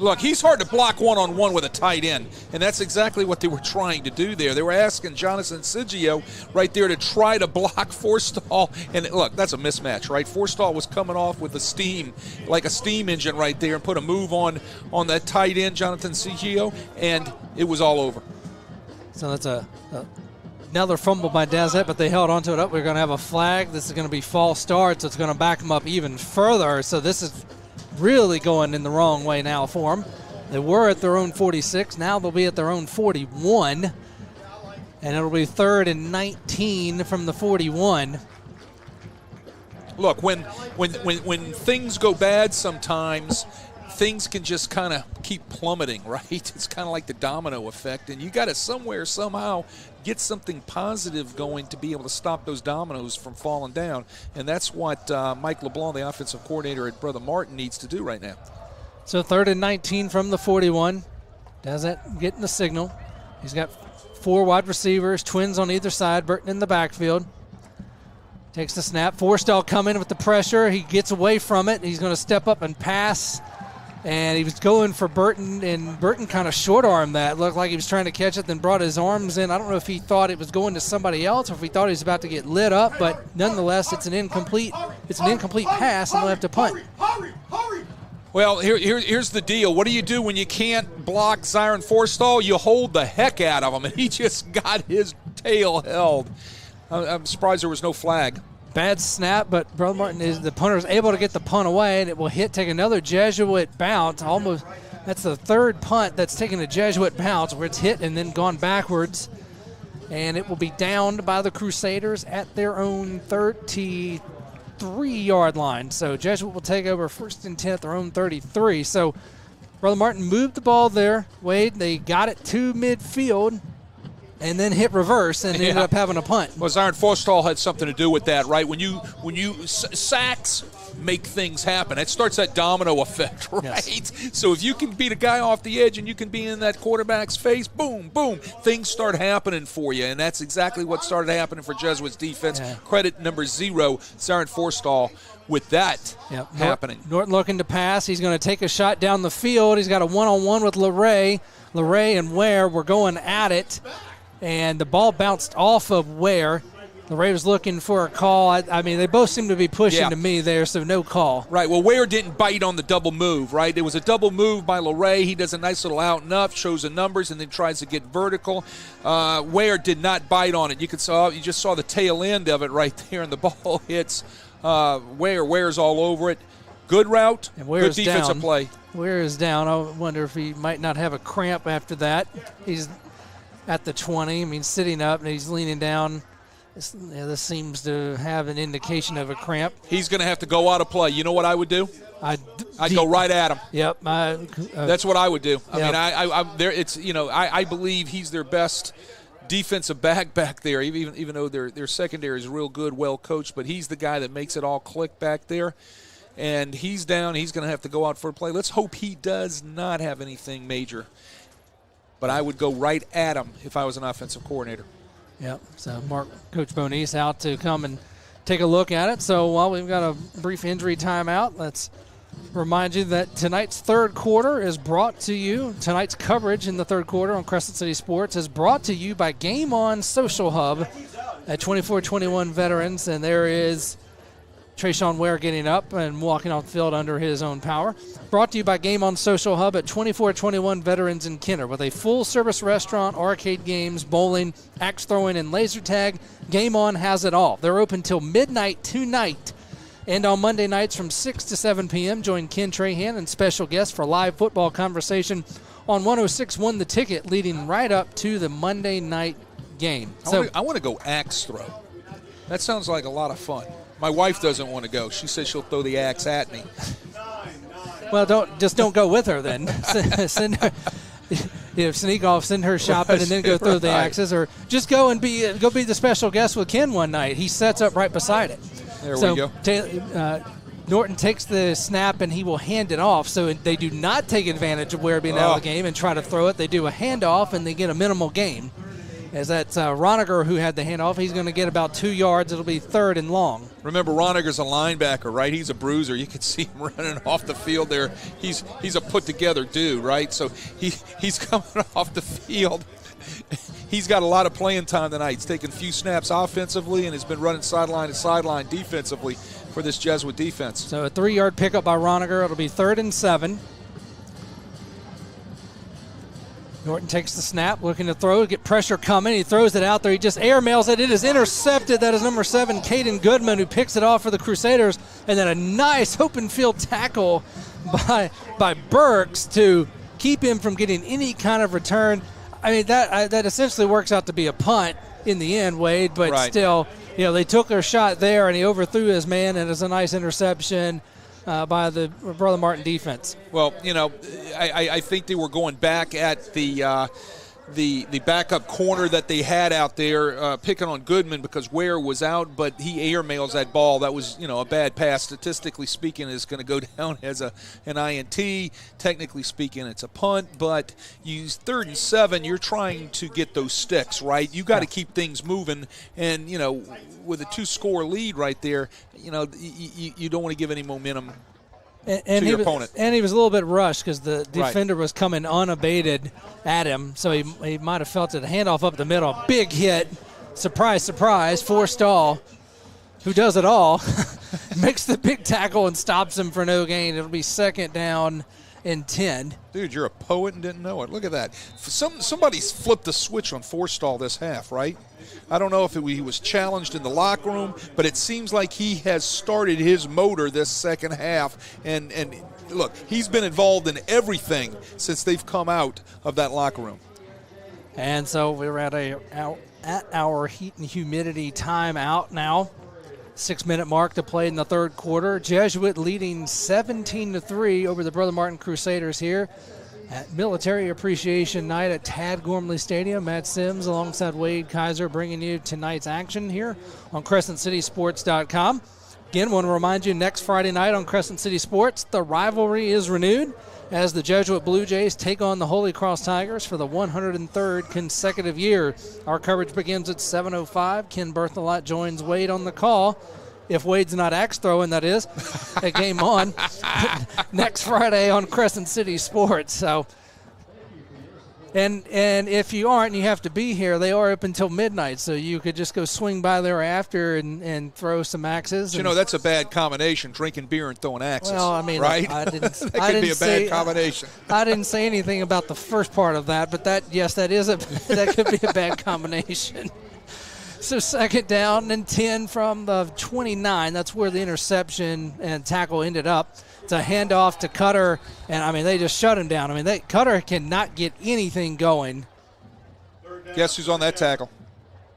Look, he's hard to block one-on-one with a tight end, and that's exactly what they were trying to do there. They were asking Jonathan Sigio right there to try to block Forstall, and look, that's a mismatch, right? Forstall was coming off with like a steam engine right there, and put a move on that tight end, Jonathan Sigio, and it was all over. So that's another fumble by Dazzett, but they held onto it up. We're going to have a flag. This is going to be false start, so it's going to back them up even further. So this is really going in the wrong way now for them. They were at their own 46. Now they'll be at their own 41. And it'll be 3rd and 19 from the 41. Look, when things go bad sometimes, things can just kind of keep plummeting, right? It's kind of like the domino effect, and you got to somehow get something positive going to be able to stop those dominoes from falling down, and that's what Mike LeBlanc, the offensive coordinator at Brother Martin, needs to do right now. So 3rd and 19 from the 41. Doesn't get the signal. He's got 4 wide receivers, twins on either side, Burton in the backfield. Takes the snap. Forstall coming with the pressure. He gets away from it. He's going to step up and pass. And he was going for Burton, and Burton kind of short-armed that. Looked like he was trying to catch it, then brought his arms in. I don't know if he thought it was going to somebody else or if he thought he was about to get lit up, but nonetheless, it's an incomplete pass, and they'll have to punt. Well, here's the deal. What do you do when you can't block Zyron Forstall? You hold the heck out of him, and he just got his tail held. I'm surprised there was no flag. Bad snap, but Brother Martin the punter is able to get the punt away, and it will take another Jesuit bounce. Almost, that's the 3rd punt that's taken a Jesuit bounce where it's hit and then gone backwards, and it will be downed by the Crusaders at their own 33-yard line. So Jesuit will take over 1st and 10 at their own 33. So Brother Martin moved the ball there. Wade, they got it to midfield, and then hit reverse and ended up having a punt. Well, Zyron Forstall had something to do with that, right? When you sacks make things happen, it starts that domino effect, right? Yes. So if you can beat a guy off the edge and you can be in that quarterback's face, boom, boom, things start happening for you, and that's exactly what started happening for Jesuits defense. Yeah. Credit number 0, Zyron Forstall, with that happening. Norton looking to pass. He's going to take a shot down the field. He's got a one-on-one with LeRae. LeRae and Ware were going at it. And the ball bounced off of Ware. LeRae was looking for a call. I mean, they both seem to be pushing to me there, so no call. Right. Well, Ware didn't bite on the double move, right? It was a double move by LeRae. He does a nice little out and up, shows the numbers, and then tries to get vertical. Ware did not bite on it. You just saw the tail end of it right there, and the ball hits Ware. Ware's all over it. Good route. And Ware's good defensive play. Ware is down. I wonder if he might not have a cramp after that. He's at the 20. I mean, sitting up, and he's leaning down. This seems to have an indication of a cramp. He's going to have to go out of play. You know what I would do? I'd go right at him. Yep. That's what I would do. I believe he's their best defensive back there, even though their secondary is real good, well coached, but he's the guy that makes it all click back there. And he's down. He's going to have to go out for a play. Let's hope he does not have anything major. But I would go right at him if I was an offensive coordinator. Yep. So Coach Bonise out to come and take a look at it. So while we've got a brief injury timeout, let's remind you that tonight's 3rd quarter is brought to you. Tonight's coverage in the 3rd quarter on Crescent City Sports is brought to you by Game On Social Hub at 2421 Veterans. And there is Trayshawn Ware getting up and walking off the field under his own power. Brought to you by Game On Social Hub at 2421 Veterans in Kenner. With a full-service restaurant, arcade games, bowling, axe throwing, and laser tag, Game On has it all. They're open till midnight tonight. And on Monday nights from 6 to 7 p.m., join Ken Trahan and special guests for live football conversation on 106.1 The Ticket, leading right up to the Monday night game. I want to go axe throw. That sounds like a lot of fun. My wife doesn't want to go. She says she'll throw the axe at me. Well, don't go with her then. Send her, sneak off, send her shopping, and then go throw the axes, or just go and be the special guest with Ken one night. He sets up right beside it. There we go. Norton takes the snap and he will hand it off. So they do not take advantage of Ware being out of the game and try to throw it. They do a handoff and they get a minimal gain. As that's Roniger who had the handoff. He's going to get about 2 yards. It'll be 3rd and long. Remember, Roniger's a linebacker, right? He's a bruiser. You can see him running off the field there. He's a put-together dude, right? So he's coming off the field. He's got a lot of playing time tonight. He's taken a few snaps offensively and has been running sideline to sideline defensively for this Jesuit defense. So a 3-yard pickup by Roniger. It'll be 3rd and 7. Norton takes the snap, looking to throw, get pressure coming. He throws it out there. He just airmails it. It is intercepted. That is number 7, Caden Goodman, who picks it off for the Crusaders. And then a nice open field tackle by Burks to keep him from getting any kind of return. I mean, that essentially works out to be a punt in the end, Wade, but still, they took their shot there, and he overthrew his man, and it's a nice interception. by the Brother Martin defense. Well, I think they were going back at the backup corner that they had out there, picking on Goodman because Ware was out, but he airmails that ball. That was, a bad pass. Statistically speaking, it's going to go down as an INT. Technically speaking, it's a punt, but you 3rd and 7, you're trying to get those sticks, right? You got to keep things moving, and, with a 2-score lead right there, you don't want to give any momentum to your opponent. And he was a little bit rushed because the defender was coming unabated at him, so he might have felt it. A handoff up the middle, big hit. Surprise, surprise, Forstall, who does it all, makes the big tackle and stops him for no gain. It'll be 2nd down and 10. Dude, you're a poet and didn't know it. Look at that. Somebody's flipped the switch on Forstall this half, right? I don't know if he was challenged in the locker room, but it seems like he has started his motor this second half. And look, he's been involved in everything since they've come out of that locker room. And so we're at our heat and humidity timeout now. 6-minute mark to play in the 3rd quarter. Jesuit leading 17-3 over the Brother Martin Crusaders here at Military Appreciation Night at Tad Gormley Stadium. Matt Sims alongside Wade Kaiser bringing you tonight's action here on CrescentCitySports.com. Again, want to remind you, next Friday night on Crescent City Sports, the rivalry is renewed as the Jesuit Blue Jays take on the Holy Cross Tigers for the 103rd consecutive year. Our coverage begins at 7:05. Ken Berthelot joins Wade on the call. If Wade's not axe throwing, that is, a game on next Friday on Crescent City Sports. So, and if you aren't, and you have to be here, they are open until midnight, so you could just go swing by there after and throw some axes. That's a bad combination, drinking beer and throwing axes. Well, I mean, right? that could be a bad combination. I didn't say anything about the first part of that, but that could be a bad combination. So 2nd down and 10 from the 29. That's where the interception and tackle ended up. It's a handoff to Cutter, and, they just shut him down. Cutter cannot get anything going. Guess who's on that tackle?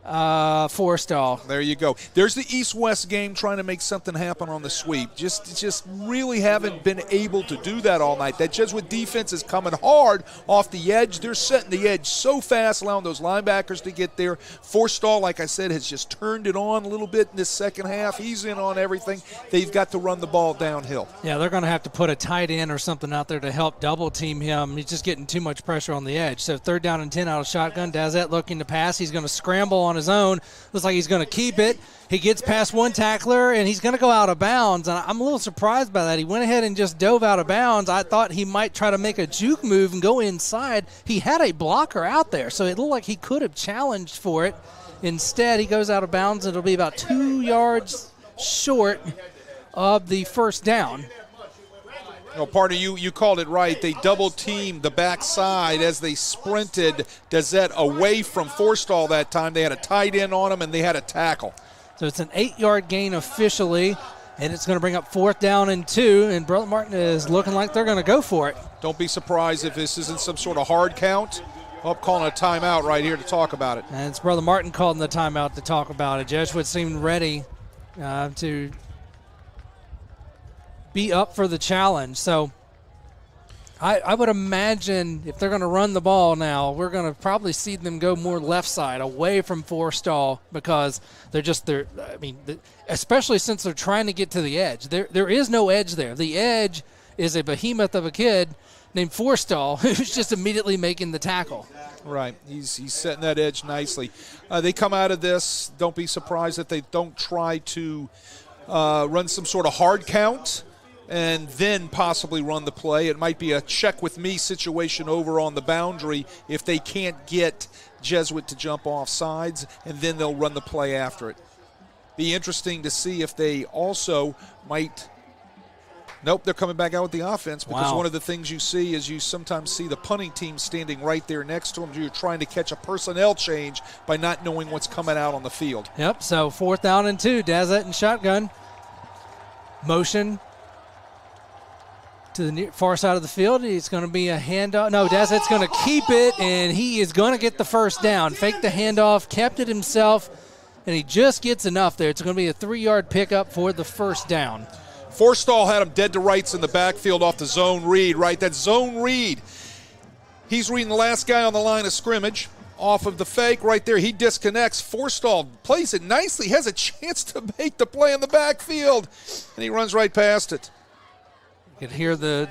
Forstall. There you go. There's the East-West game trying to make something happen on the sweep. Just really haven't been able to do that all night. That Jesuit defense is coming hard off the edge. They're setting the edge so fast, allowing those linebackers to get there. Forstall, like I said, has just turned it on a little bit in this second half. He's in on everything. They've got to run the ball downhill. Yeah, they're going to have to put a tight end or something out there to help double team him. He's just getting too much pressure on the edge. So 3rd down and 10 out of shotgun. Dazette looking to pass. He's going to scramble on his own. Looks like he's going to keep it. He gets past one tackler, and he's going to go out of bounds. And I'm a little surprised by that. He went ahead and just dove out of bounds. I thought he might try to make a juke move and go inside. He had a blocker out there, so it looked like he could have challenged for it. Instead, he goes out of bounds, and it'll be about 2 yards short of the 1st down. Well, partner, you called it right. They double-teamed the backside as they sprinted Dazette away from Forstall that time. They had a tight end on him, and they had a tackle. So it's an 8-yard gain officially, and it's going to bring up 4th down and 2, and Brother Martin is looking like they're going to go for it. Don't be surprised if this isn't some sort of hard count. I'm calling a timeout right here to talk about it. And it's Brother Martin calling the timeout to talk about it. Jesuit seemed ready to be up for the challenge. So I would imagine if they're going to run the ball now, we're going to probably see them go more left side, away from Forstall, because especially since they're trying to get to the edge. There is no edge there. The edge is a behemoth of a kid named Forstall, who's just immediately making the tackle. Right. He's setting that edge nicely. They come out of this. Don't be surprised if they don't try to run some sort of hard count and then possibly run the play. It might be a check with me situation over on the boundary if they can't get Jesuit to jump off sides, and then they'll run the play after it. Be interesting to see if they also might. Nope, they're coming back out with the offense, because one of the things you see is you sometimes see the punting team standing right there next to them. You're trying to catch a personnel change by not knowing what's coming out on the field. Yep, so 4th down and 2, Dazette and shotgun. Motion to the far side of the field. It's going to be a handoff. No, Dazette's going to keep it, and he is going to get the 1st down. Faked the handoff, kept it himself, and he just gets enough there. It's going to be a 3-yard pickup for the 1st down. Forstall had him dead to rights in the backfield off the zone read, right? That zone read. He's reading the last guy on the line of scrimmage. Off of the fake right there, he disconnects. Forstall plays it nicely, has a chance to make the play in the backfield, and he runs right past it. You can hear the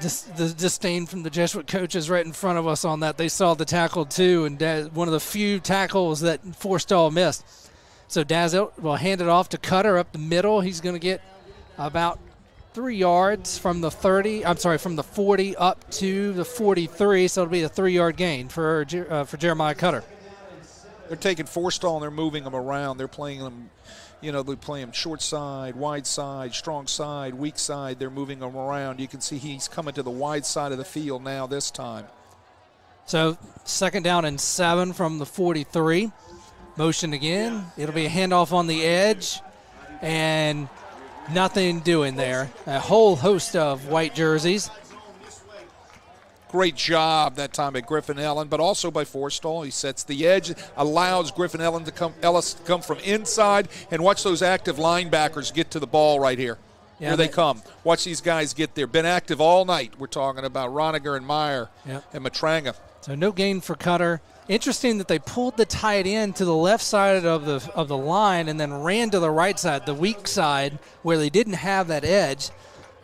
disdain from the Jesuit coaches right in front of us on that. They saw the tackle too, and one of the few tackles that Forstall missed. So Dazzelt will hand it off to Cutter up the middle. He's going to get about 3 yards from the 40 up to the 43, so it'll be a 3-yard gain for Jeremiah Cutter. They're taking Forstall and they're moving them around. They're playing them, they play him short side, wide side, strong side, weak side. They're moving him around. You can see he's coming to the wide side of the field now this time. So 2nd down and 7 from the 43. Motion again. It'll be a handoff on the edge, and nothing doing there. A whole host of white jerseys. Great job that time at Griffin Ellen, but also by Forstall. He sets the edge, allows Griffin Ellis to come from inside, and watch those active linebackers get to the ball right here. Yeah, here they come. Watch these guys get there. Been active all night. We're talking about Roniger and Meyer and Matranga. So no gain for Cutter. Interesting that they pulled the tight end to the left side of the line and then ran to the right side, the weak side, where they didn't have that edge.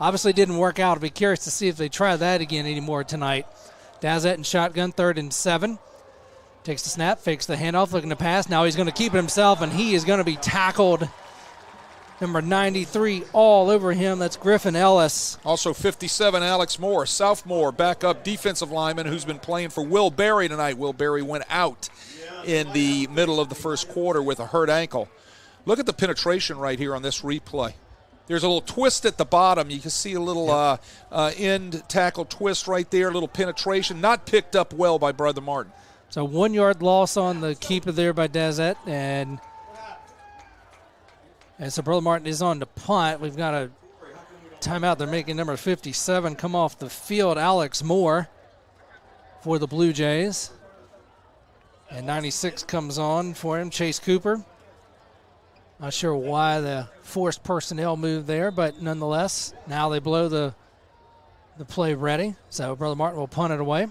Obviously didn't work out. I'll be curious to see if they try that again anymore tonight. Dazette in shotgun, 3rd and 7. Takes the snap, fakes the handoff, looking to pass. Now he's going to keep it himself, and he is going to be tackled. Number 93 all over him. That's Griffin Ellis. Also 57, Alex Moore, sophomore, backup defensive lineman who's been playing for Will Berry tonight. Will Berry went out in the middle of the first quarter with a hurt ankle. Look at the penetration right here on this replay. There's a little twist at the bottom. You can see a little end tackle twist right there, a little penetration. Not picked up well by Brother Martin. So 1-yard loss on the keeper there by Dazette. And so Brother Martin is on the punt. We've got a timeout. They're making number 57 come off the field, Alex Moore, for the Blue Jays. And 96 comes on for him, Chase Cooper. Not sure why the forced personnel move there, but nonetheless, now they blow the play ready. So Brother Martin will punt it away.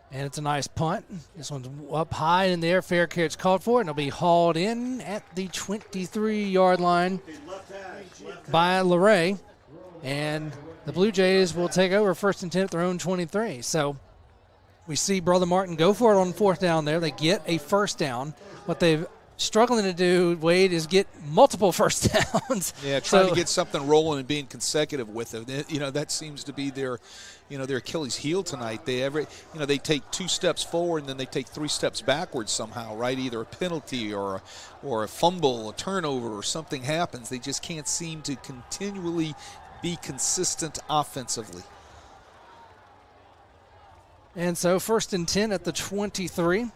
And it's a nice punt. This one's up high in the air. Fair catch called for, and it'll be hauled in at the 23-yard line by LeRae. And the Blue Jays will take over 1st and 10 at their own 23. So we see Brother Martin go for it on 4th down there. They get a 1st down. What they've struggling to do, Wade, is get multiple 1st downs. Yeah, trying to get something rolling and being consecutive with it. That seems to be their Achilles heel tonight. They take 2 steps forward and then they take 3 steps backwards somehow, right? Either a penalty or a fumble, a turnover, or something happens. They just can't seem to continually be consistent offensively. And so 1st and 10 at the 23.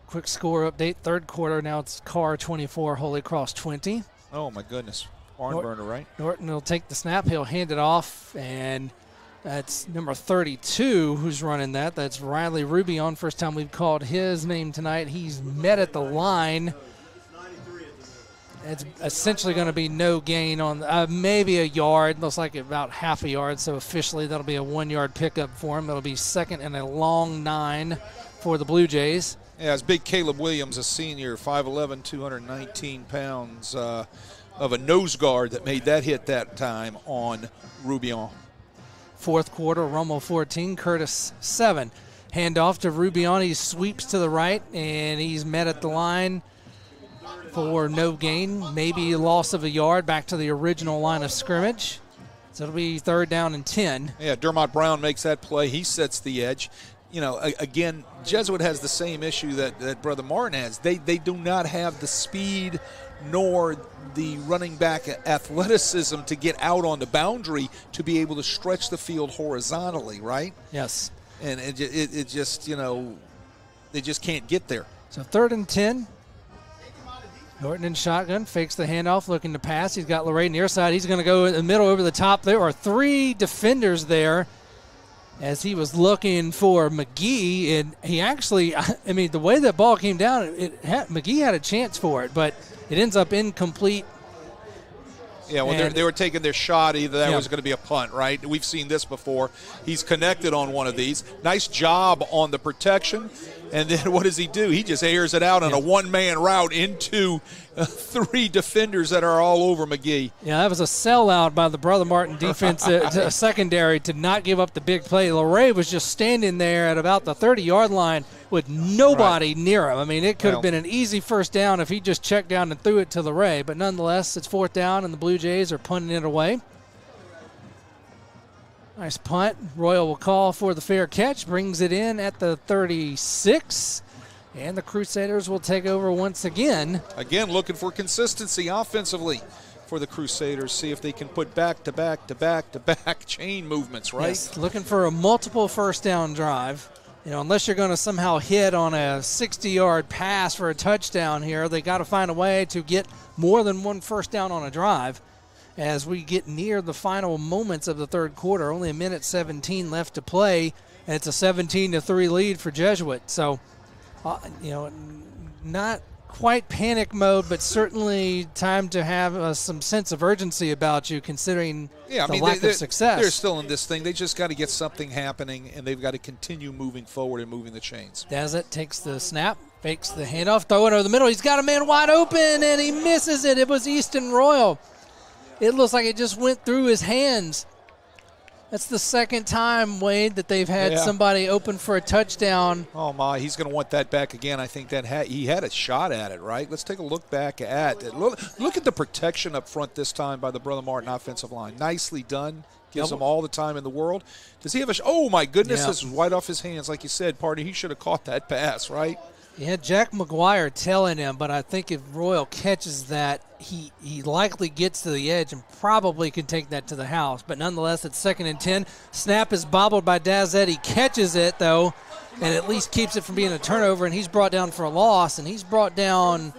Quick score update, 3rd quarter. Now it's Carr 24, Holy Cross 20. Oh, my goodness. Barn burner, right? Norton will take the snap. He'll hand it off, and that's number 32 who's running that. That's Riley Rubion. First time we've called his name tonight. He's met at the line. It's essentially going to be no gain on maybe a yard. Looks like about half a yard. So officially that'll be a 1-yard pickup for him. It'll be 2nd and a long 9 for the Blue Jays. Yeah, it's big Caleb Williams, a senior, 5'11", 219 pounds, of a nose guard that made that hit that time on Rubion. 4th quarter, Rummel 14, Curtis 7. Handoff to Rubion. He sweeps to the right, and he's met at the line for no gain, maybe a loss of a yard back to the original line of scrimmage. So it'll be 3rd down and 10. Yeah, Dermott Brown makes that play. He sets the edge. Again, Jesuit has the same issue that Brother Martin has. They do not have the speed nor the running back athleticism to get out on the boundary to be able to stretch the field horizontally, right? Yes. And it just, they just can't get there. So 3rd and 10. Norton in shotgun, fakes the handoff, looking to pass. He's got LeRae near side. He's going to go in the middle over the top. There are 3 defenders there. as he was looking for McGee, and he actually, I mean, the way that ball came down, McGee had a chance for it, but it ends up incomplete. Yeah, well, they were taking their shot. Either that was going to be a punt, right? We've seen this before. He's connected on one of these. Nice job on the protection. And then what does he do? He just airs it out on a one-man route into 3 defenders that are all over McGee. Yeah, that was a sellout by the Brother Martin defense secondary to not give up the big play. LeRae was just standing there at about the 30-yard line with nobody near him. I mean, it could have been an easy first down if he just checked down and threw it to LeRae. But nonetheless, it's 4th down, and the Blue Jays are punting it away. Nice punt. Royal will call for the fair catch, brings it in at the 36, and the Crusaders will take over once again. Again, looking for consistency offensively for the Crusaders. See if they can put back-to-back chain movements, right? Yes, looking for a multiple first down drive. You know, unless you're going to somehow hit on a 60-yard pass for a touchdown here, they got to find a way to get more than one first down on a drive. As we get near the final moments of the third quarter, only 1:17 left to play, and it's a 17-3 lead for Jesuit. So, you know, not quite panic mode, but certainly time to have some sense of urgency about you, considering the lack of success. They're still in this thing. They just got to get something happening, and they've got to continue moving forward and moving the chains. Dazet takes the snap, fakes the handoff, throw it over the middle. He's got a man wide open, and he misses it. It was Easton Royal. It looks like it just went through his hands. That's the second time, Wade, that they've had somebody open for a touchdown. Oh, my. He's going to want that back again. I think that he had a shot at it, right? Let's take a look back at it. Look at the protection up front this time by the Brother Martin offensive line. Nicely done. Gives him all the time in the world. Does he have oh, my goodness. This is right off his hands. Like you said, Party, he should have caught that pass, right? He had Jack McGuire telling him, but I think if Royal catches that, he likely gets to the edge and probably can take that to the house. But nonetheless, it's 2nd and 10. Snap is bobbled by Dazet. He catches it, though, and at least keeps it from being a turnover, and he's brought down for a loss, and he's brought down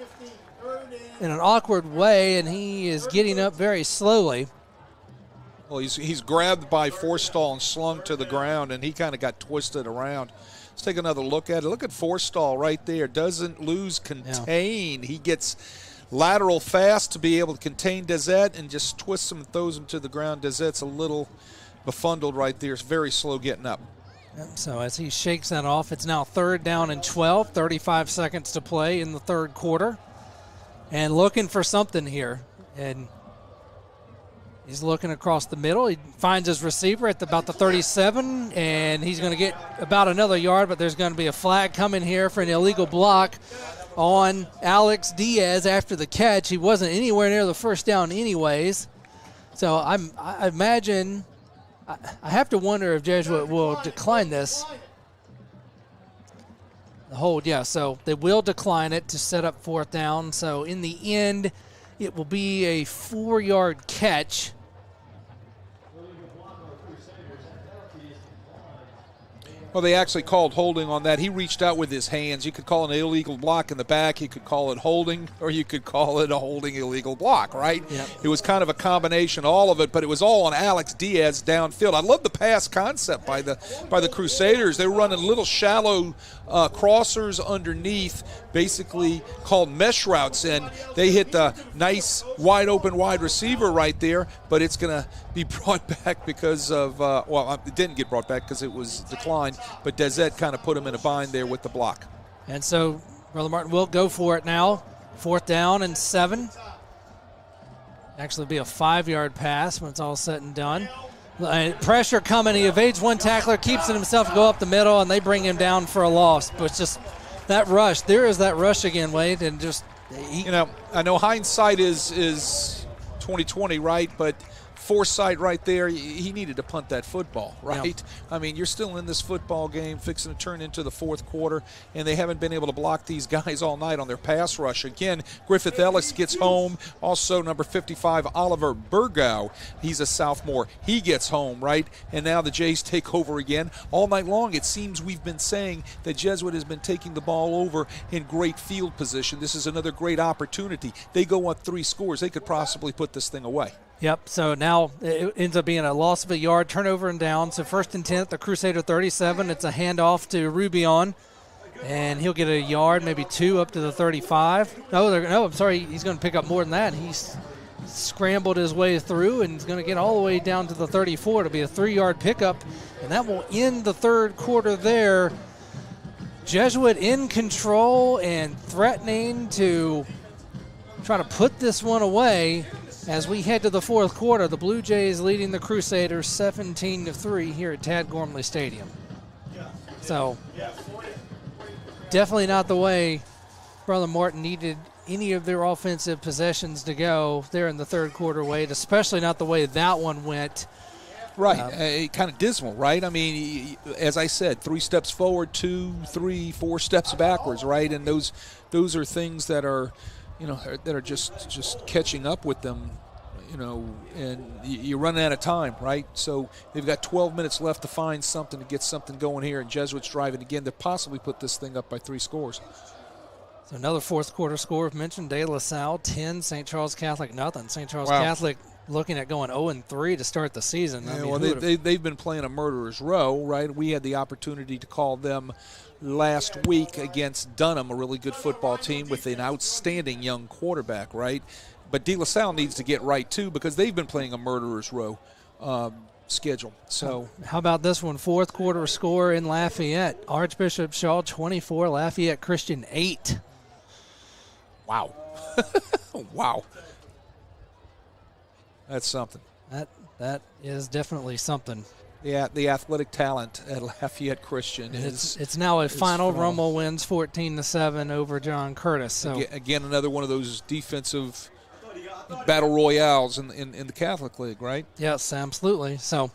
in an awkward way, and he is getting up very slowly. Well, he's grabbed by Forstall and slung to the ground, and he kind of got twisted around. Let's take another look at it. Look at Forstall right there. Doesn't lose contain. He gets lateral fast to be able to contain Dazet and just twists him and throws him to the ground. Dazet's a little befuddled right there. It's very slow getting up. So as he shakes that off, it's now 3rd down and 12, 35 seconds to play in the third quarter. And looking for something here. And he's looking across the middle. He finds his receiver at about the 37, and he's going to get about another yard, but there's going to be a flag coming here for an illegal block on Alex Diaz after the catch. He wasn't anywhere near the first down anyways. So I imagine, I have to wonder if Jesuit will decline this. The hold, so they will decline it to set up 4th down. So in the end, it will be a 4-yard catch. Well, they actually called holding on that. He reached out with his hands. You could call it an illegal block in the back. You could call it holding, or you could call it a holding illegal block, right? Yep. It was kind of a combination, all of it, but it was all on Alex Diaz downfield. I love the pass concept by the Crusaders. They were running little shallow crossers underneath, basically called mesh routes, and they hit the nice wide open wide receiver right there, but it's going to be brought back because of, it didn't get brought back because it was declined, but Dazet kind of put him in a bind there with the block. And so Brother Martin will go for it now. 4th down and 7. Actually be a 5-yard pass when it's all said and done. Pressure coming. He evades one tackler, keeps it himself to go up the middle, and they bring him down for a loss. But it's just that rush. There is that rush again, Wade, and just I know hindsight is 20/20, right? But foresight right there, he needed to punt that football, right? Yeah. I mean, you're still in this football game, fixing to turn into the fourth quarter, and they haven't been able to block these guys all night on their pass rush. Again, Griffith Ellis gets home. Also, number 55, Oliver Burgow. He's a sophomore. He gets home, right? And now the Jays take over again. All night long, it seems we've been saying that Jesuit has been taking the ball over in great field position. This is another great opportunity. They go up 3 scores. They could possibly put this thing away. Yep, so now it ends up being a loss of a yard, turnover and down. So 1st and 10 at the Crusader 37. It's a handoff to Rubion, and he'll get a yard, maybe 2 up to the 35. No, I'm sorry, he's going to pick up more than that. He's scrambled his way through and he's going to get all the way down to the 34. It'll be a 3-yard pickup, and that will end the third quarter there. Jesuit in control and threatening to try to put this one away. As we head to the fourth quarter, the Blue Jays leading the Crusaders 17-3 here at Tad Gormley Stadium. So definitely not the way Brother Martin needed any of their offensive possessions to go there in the third quarter, Wade, especially not the way that one went. Right, kind of dismal, right? I mean, as I said, 3 steps forward, 2, 3, 4 steps backwards, right? And those are things that are, that are just catching up with them, and you're running out of time, right? So they've got 12 minutes left to find something, to get something going here, and Jesuit's driving again to possibly put this thing up by 3 scores. So another fourth quarter score. We've mentioned De La Salle 10, St. Charles Catholic nothing. St. Charles Catholic looking at going 0-3 to start the season. They've been playing a murderer's row, right? We had the opportunity to call them last week against Dunham, a really good football team with an outstanding young quarterback, right? But De La Salle needs to get right, too, because they've been playing a murderer's row schedule. So how about this one? Fourth quarter score in Lafayette. Archbishop Shaw 24, Lafayette Christian 8. Wow. Wow. That's something. That is definitely something. Yeah, the athletic talent at Lafayette Christian it's now a final. Rummel wins 14-7 over John Curtis. So again, another one of those defensive battle royales in the Catholic League, right? Yes, absolutely. So,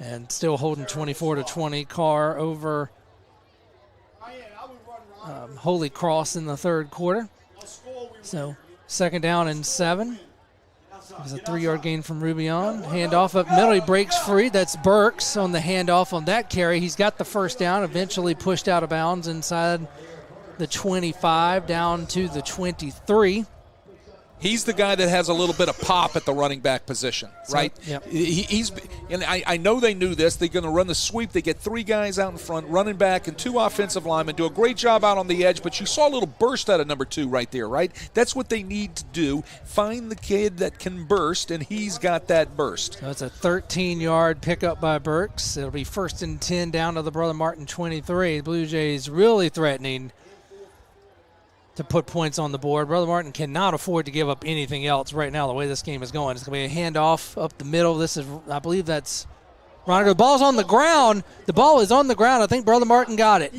and still holding 24-20. Carr over Holy Cross in the third quarter. So 2nd down and 7. There's a 3-yard gain from Rubion. Handoff up middle. He breaks free. That's Burks on the handoff on that carry. He's got the first down, eventually pushed out of bounds inside the 25 down to the 23. He's the guy that has a little bit of pop at the running back position, right? Yep. And I know they knew this. They're going to run the sweep. They get 3 guys out in front, running back, and 2 offensive linemen. Do a great job out on the edge, but you saw a little burst out of number 2 right there, right? That's what they need to do. Find the kid that can burst, and he's got that burst. So it's a 13-yard pickup by Burks. It'll be 1st and 10 down to the Brother Martin 23. The Blue Jays really threatening to put points on the board. Brother Martin cannot afford to give up anything else right now the way this game is going. It's going to be a handoff up the middle. This is, I believe that's Roniger. The ball's on the ground. The ball is on the ground. I think Brother Martin got it.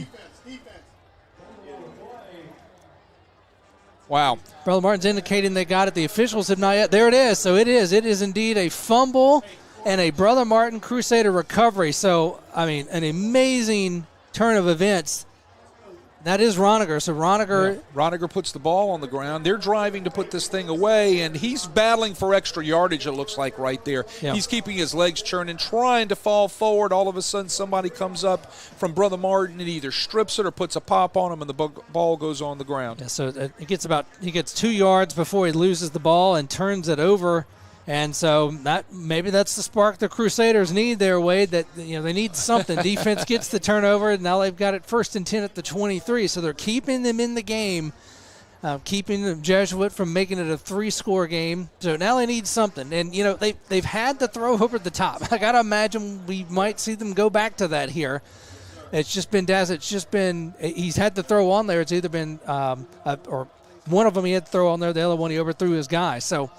Wow. Brother Martin's indicating they got it. The officials have not yet. There it is. So it is. It is indeed a fumble and a Brother Martin Crusader recovery. So, I mean, an amazing turn of events. That is Roniger. So Roniger puts the ball on the ground. They're driving to put this thing away, and he's battling for extra yardage, it looks like, right there. Yeah. He's keeping his legs churning, trying to fall forward. All of a sudden, somebody comes up from Brother Martin and either strips it or puts a pop on him, and the ball goes on the ground. Yeah, so he gets 2 yards before he loses the ball and turns it over. And so maybe that's the spark the Crusaders need there, Wade, that they need something. Defense gets the turnover, and now they've got it 1st and 10 at the 23. So they're keeping them in the game, keeping the Jesuit from making it a 3-score game. So now they need something. And, they've had to throw over the top. I got to imagine we might see them go back to that here. It's just been he's had to throw on there. It's either been or one of them he had to throw on there, the other one he overthrew his guy. So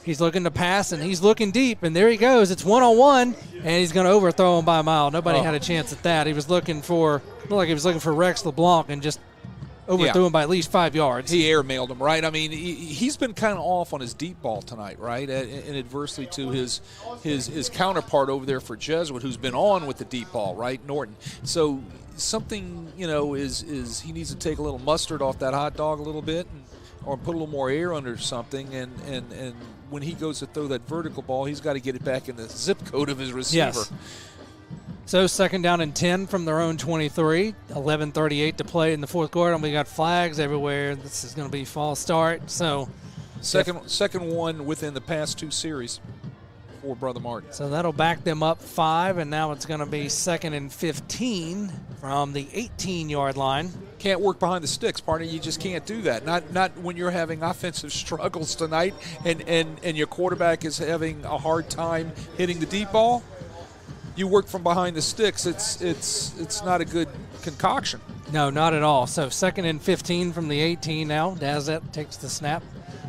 he's looking to pass, and he's looking deep, and there he goes. It's 1-on-1, and he's going to overthrow him by a mile. Nobody had a chance at that. He was looked like he was looking for Rex LeBlanc and just overthrew him by at least 5 yards. He airmailed him, right? I mean, he's been kind of off on his deep ball tonight, right? And adversely to his counterpart over there for Jesuit, who's been on with the deep ball, right, Norton. So something, is he needs to take a little mustard off that hot dog a little bit, or put a little more air under something, and when he goes to throw that vertical ball, he's got to get it back in the zip code of his receiver. Yes. So 2nd down and 10 from their own 23. 11:38 to play in the fourth quarter, and we got flags everywhere. This is going to be false start. So Second one within the past 2 series for Brother Martin. So that'll back them up 5, and now it's going to be 2nd and 15 from the 18-yard line. Can't work behind the sticks, partner. You just can't do that. Not when you're having offensive struggles tonight and your quarterback is having a hard time hitting the deep ball. You work from behind the sticks. It's not a good concoction. No, not at all. So 2nd and 15 from the 18 now. Dazette takes the snap,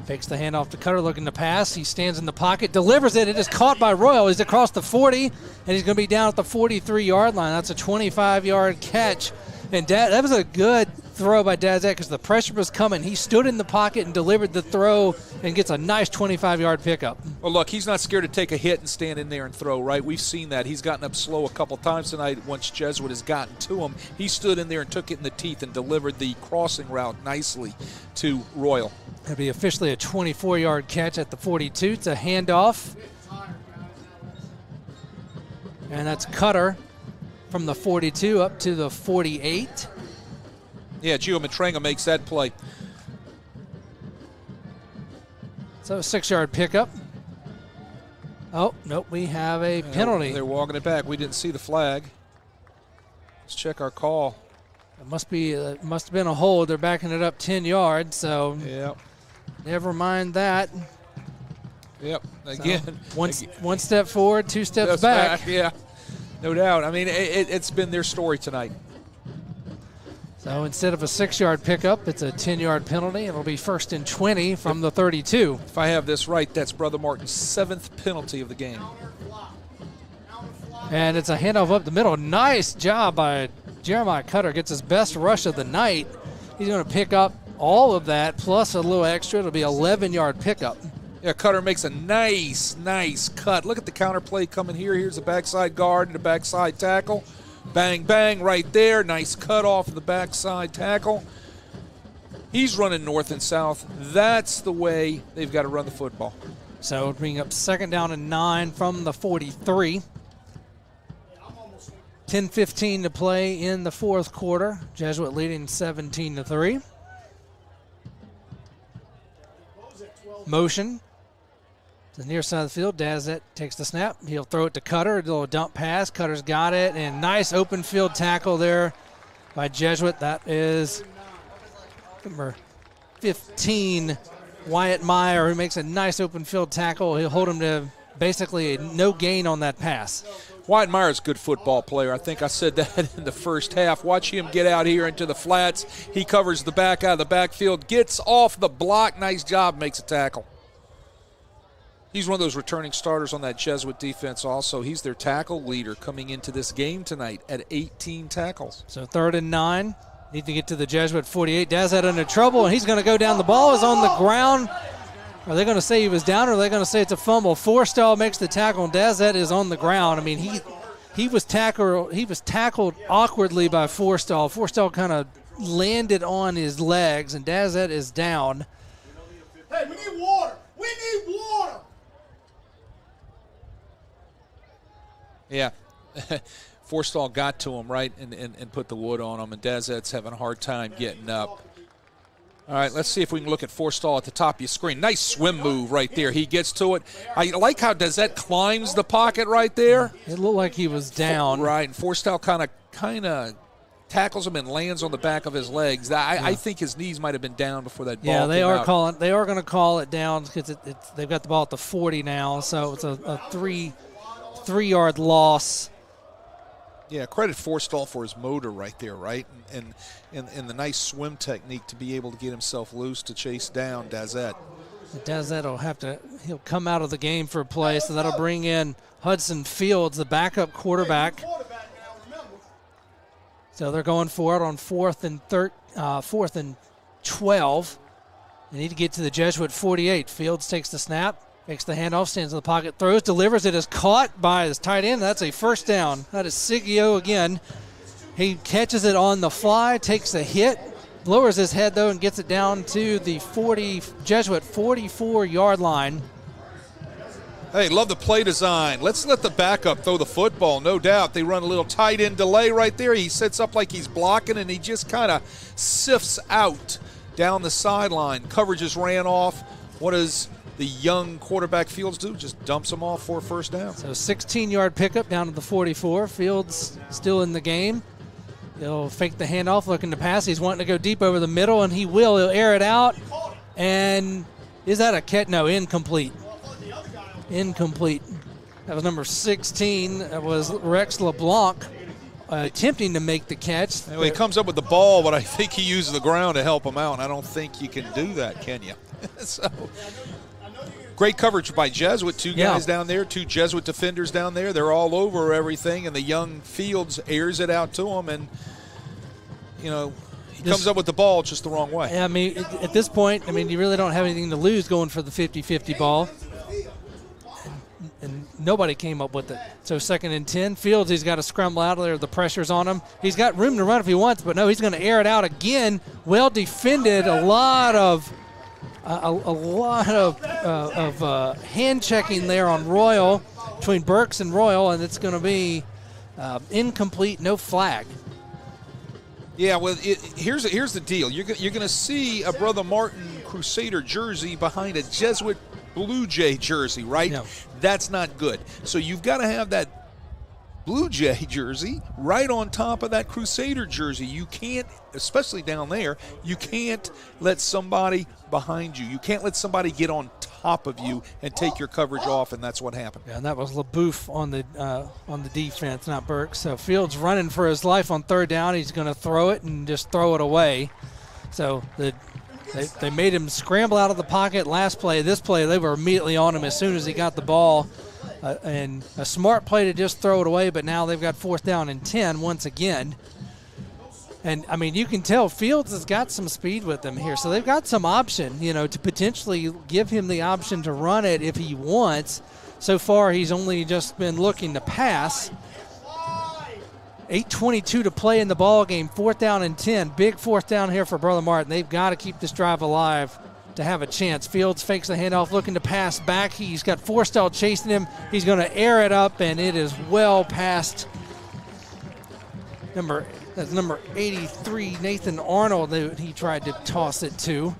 fakes the handoff to Cutter, looking to pass. He stands in the pocket, delivers it. It is caught by Royal. He's across the 40, and he's going to be down at the 43-yard line. That's a 25-yard catch. And that was a good throw by Dazette because the pressure was coming. He stood in the pocket and delivered the throw and gets a nice 25-yard pickup. Well, look, he's not scared to take a hit and stand in there and throw, right? We've seen that. He's gotten up slow a couple times tonight once Jesuit has gotten to him. He stood in there and took it in the teeth and delivered the crossing route nicely to Royal. It'll be officially a 24-yard catch at the 42. It's a handoff. And that's Cutter from the 42 up to the 48. Yeah, Gio Matrenga makes that play. So a 6-yard pickup. Oh, nope, we have a penalty. They're walking it back. We didn't see the flag. Let's check our call. It must have been a hold. They're backing it up 10 yards, so yep. Never mind that. Yep, again. So one step forward, 2 steps back. Yeah, no doubt. I mean, it's been their story tonight. So instead of a 6-yard pickup, it's a 10-yard penalty. It'll be 1st and 20 from the 32. If I have this right, that's Brother Martin's 7th penalty of the game. And it's a handoff up the middle. Nice job by Jeremiah Cutter. Gets his best rush of the night. He's going to pick up all of that plus a little extra. It'll be an 11-yard pickup. Yeah, Cutter makes a nice cut. Look at the counter play coming here. Here's the backside guard and the backside tackle. Bang, bang, right there. Nice cut off of the backside tackle. He's running north and south. That's the way they've got to run the football. So bring up 2nd down and 9 from the 43. 10:15 to play in the 4th quarter. Jesuit leading 17-3. Motion. The near side of the field, Dazette takes the snap. He'll throw it to Cutter, a little dump pass. Cutter's got it, and nice open field tackle there by Jesuit. That is number 15, Wyatt Meyer, who makes a nice open field tackle. He'll hold him to basically no gain on that pass. Wyatt Meyer's a good football player. I think I said that in the first half. Watch him get out here into the flats. He covers the back out of the backfield, gets off the block. Nice job, makes a tackle. He's one of those returning starters on that Jesuit defense also. He's their tackle leader coming into this game tonight at 18 tackles. So 3rd and 9. Need to get to the Jesuit 48. Dazette under trouble, and he's going to go down. The ball is on the ground. Are they going to say he was down, or are they going to say it's a fumble? Forstall makes the tackle, and Dazette is on the ground. I mean, he was tackled awkwardly by Forstall. Forstall kind of landed on his legs, and Dazette is down. Hey, we need water. We need water. Yeah. Forstall got to him, right, and put the wood on him, and Dazette's having a hard time getting up. All right, let's see if we can look at Forstall at the top of your screen. Nice swim move right there. He gets to it. I like how Dazette climbs the pocket right there. It looked like he was down. Right, and Forstall kind of tackles him and lands on the back of his legs. I think his knees might have been down before that ball came out. They are going to call it down because they've got the ball at the 40 now, so it's a three-yard loss. Yeah, credit Forstall for his motor right there, right? And the nice swim technique to be able to get himself loose to chase down Dazette. Dazette he'll come out of the game for a play, so that'll bring in Hudson Fields, the backup quarterback. So they're going for it on 4th and 12. They need to get to the Jesuit 48. Fields takes the snap. Makes the handoff, stands in the pocket, throws, delivers. It is caught by his tight end. That's a 1st down. That is Sigio again. He catches it on the fly, takes a hit, lowers his head, though, and gets it down to the Jesuit 44-yard line. Hey, love the play design. Let's let the backup throw the football, no doubt. They run a little tight end delay right there. He sets up like he's blocking, and he just kind of sifts out down the sideline. Coverages ran off. what does the young quarterback Fields do? Just dumps them off for a first down. So 16-yard pickup down to the 44. Fields still in the game. He'll fake the handoff, looking to pass. He's wanting to go deep over the middle, and he will. He'll air it out. And is that a catch? No, incomplete. Incomplete. That was number 16. That was Rex LeBlanc attempting to make the catch. Anyway, he comes up with the ball, but I think he uses the ground to help him out. I don't think you can do that, can you? So, great coverage by Jesuit. Two guys down there, two Jesuit defenders down there. They're all over everything, and the young Fields airs it out to him, and, he comes up with the ball just the wrong way. Yeah, I mean, at this point, you really don't have anything to lose going for the 50-50 ball. And nobody came up with it. So 2nd and 10. Fields, he's got to scramble out of there. The pressure's on him. He's got room to run if he wants, but no, he's going to air it out again. Well defended. A lot of hand checking there on Royal, between Burks and Royal, and it's going to be incomplete, no flag. Yeah, well, here's the deal. You're going to see a Brother Martin Crusader jersey behind a Jesuit Blue Jay jersey, right? Yeah. That's not good. So you've got to have that Blue Jay jersey right on top of that Crusader jersey. You can't, especially down there, you can't let somebody behind you. You can't let somebody get on top of you and take your coverage off, and that's what happened. Yeah, and that was LaBouffe on the defense, not Burks. So Fields running for his life on 3rd down. He's going to throw it and just throw it away. So they made him scramble out of the pocket last play. This play, they were immediately on him as soon as he got the ball. And a smart play to just throw it away, but now they've got 4th down and 10 once again. And, you can tell Fields has got some speed with him here. So they've got some option, to potentially give him the option to run it if he wants. So far, he's only just been looking to pass. 8:22 to play in the ball game, 4th down and 10. Big 4th down here for Brother Martin. They've got to keep this drive alive to have a chance. Fields fakes the handoff, looking to pass back. He's got Forstall chasing him. He's going to air it up, and it is well past number 83, Nathan Arnold, that he tried to toss it to.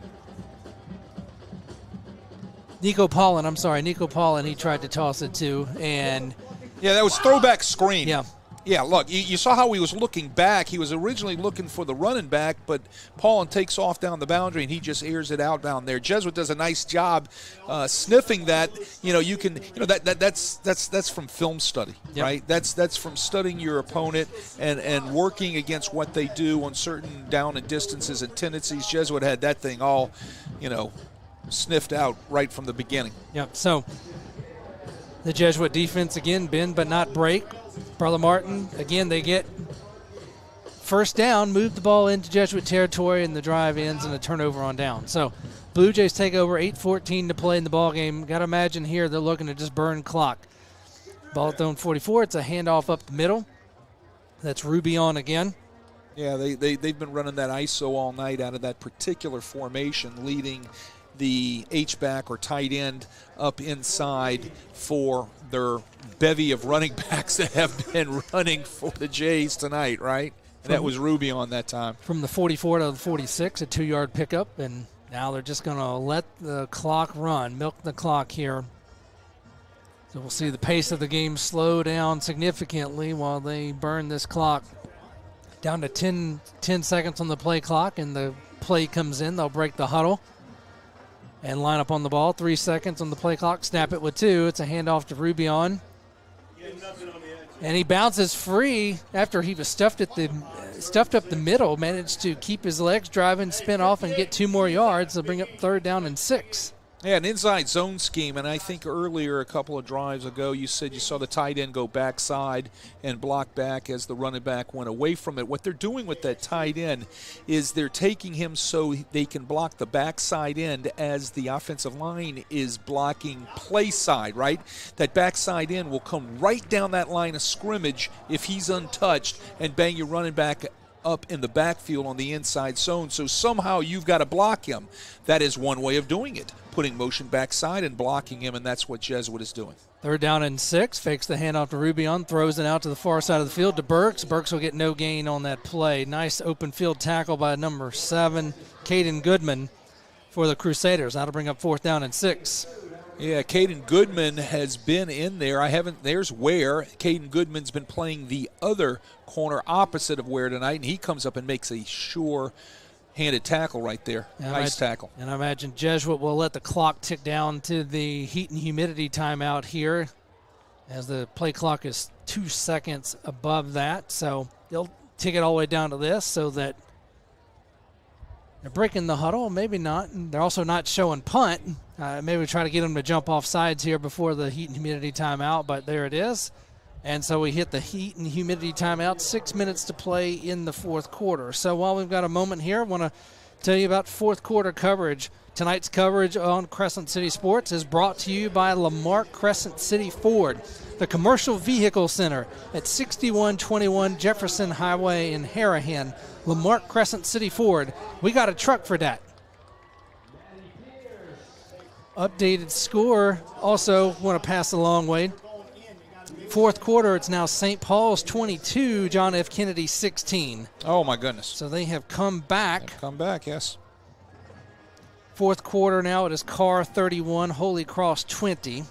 Nico Paulin, he tried to toss it to, and yeah, that was throwback screen. Yeah, look, you saw how he was looking back. He was originally looking for the running back, but Paulin takes off down the boundary, and he just airs it out down there. Jesuit does a nice job sniffing that. That's from film study, right? That's from studying your opponent and working against what they do on certain down and distances and tendencies. Jesuit had that thing all, sniffed out right from the beginning. Yep, so the Jesuit defense, again, bend but not break. Brother Martin, again, they get 1st down, move the ball into Jesuit territory, and the drive ends in a turnover on down. So Blue Jays take over, 8:14 to play in the ball game. Got to imagine here they're looking to just burn clock. Ball thrown 44. It's a handoff up the middle. That's Ruby on again. Yeah, they've been running that ISO all night out of that particular formation, leading the H-back or tight end up inside for their bevy of running backs that have been running for the Jays tonight, right? And that was Ruby on that time. From the 44 to the 46, a 2-yard pickup, and now they're just going to let the clock run, milk the clock here. So we'll see the pace of the game slow down significantly while they burn this clock. Down to 10 seconds on the play clock, and the play comes in. They'll break the huddle and line up on the ball. 3 seconds on the play clock. Snap it with 2. It's a handoff to Rubion. And he bounces free after he was stuffed up the middle. Managed to keep his legs driving, spin off, and get 2 more yards. They'll bring up 3rd down and 6. Yeah, an inside zone scheme, and I think earlier, a couple of drives ago, you said you saw the tight end go backside and block back as the running back went away from it. What they're doing with that tight end is they're taking him so they can block the backside end as the offensive line is blocking play side, right? That backside end will come right down that line of scrimmage if he's untouched and bang your running back up in the backfield on the inside zone. So somehow you've got to block him. That is one way of doing it, putting motion backside and blocking him, and that's what Jesuit is doing. 3rd down and 6. Fakes the handoff to Rubion, throws it out to the far side of the field to Burks. Burks will get no gain on that play. Nice open field tackle by number 7, Caden Goodman, for the Crusaders. That'll bring up 4th down and 6. Yeah, Caden Goodman has been in there. There's Ware. Caden Goodman's been playing the other corner opposite of Ware tonight, and he comes up and makes a sure-handed tackle right there. Nice tackle. And I imagine Jesuit will let the clock tick down to the heat and humidity timeout here, as the play clock is 2 seconds above that. So they'll tick it all the way down to this so that they're breaking the huddle. Maybe not. They're also not showing punt. Maybe we try to get them to jump off sides here before the heat and humidity timeout, but there it is. And so we hit the heat and humidity timeout, 6 minutes to play in the 4th quarter. So while we've got a moment here, I want to tell you about 4th quarter coverage. Tonight's coverage on Crescent City Sports is brought to you by Lamarck Crescent City Ford, the Commercial Vehicle Center at 6121 Jefferson Highway in Harahan. Lamarck Crescent City Ford. We got a truck for that. Updated score. Also want to pass along, Wade. 4th quarter, it's now St. Paul's 22, John F. Kennedy 16. Oh, my goodness. So they have come back. Yes. 4th quarter now, it is Carr 31, Holy Cross 20.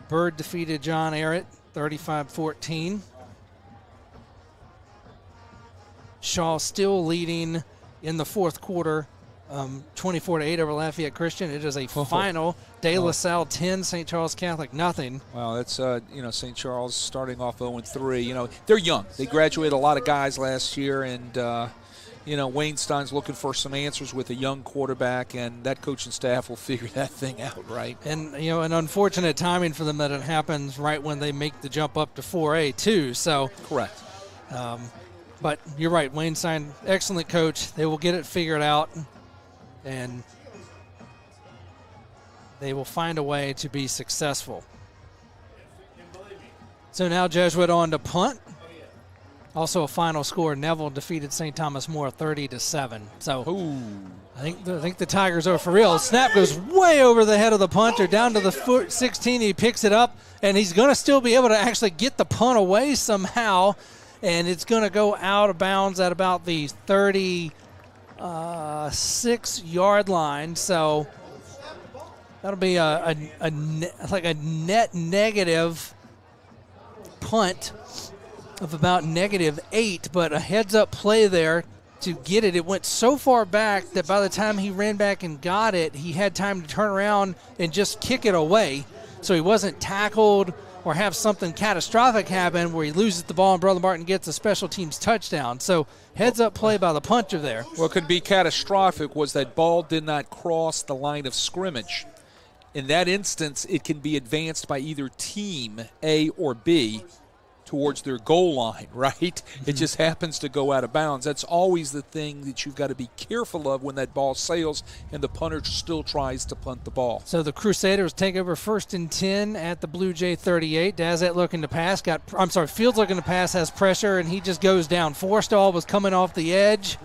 Bird defeated John Ehret 35-14. Shaw still leading in the 4th quarter, 24-8 over Lafayette Christian. It is a final. De La Salle 10, St. Charles Catholic nothing. Well, that's St. Charles starting off 0-3. They're young. They graduated a lot of guys last year, and Wayne Stein's looking for some answers with a young quarterback, and that coaching staff will figure that thing out, right? And an unfortunate timing for them that it happens right when they make the jump up to 4A too. So correct. But you're right, Wayne Stein, excellent coach. They will get it figured out, and they will find a way to be successful. So now Jesuit on to punt. Also a final score, Neville defeated St. Thomas More 30-7. So I think the Tigers are for real. Snap goes way over the head of the punter, down to the foot 16. He picks it up, and he's going to still be able to actually get the punt away somehow. And it's going to go out of bounds at about the 36-yard line. So that'll be a net negative punt of about -8, but a heads-up play there to get it. It went so far back that by the time he ran back and got it, he had time to turn around and just kick it away. So he wasn't tackled or have something catastrophic happen where he loses the ball and Brother Martin gets a special teams touchdown. So heads-up play by the punter there. What could be catastrophic was that ball did not cross the line of scrimmage. In that instance, it can be advanced by either team, A or B, towards their goal line, right? Mm-hmm. It just happens to go out of bounds. That's always the thing that you've got to be careful of when that ball sails and the punter still tries to punt the ball. So the Crusaders take over 1st and 10 at the Blue Jay 38. Dazette looking to pass. Fields looking to pass, has pressure, and he just goes down. Forstall was coming off the edge.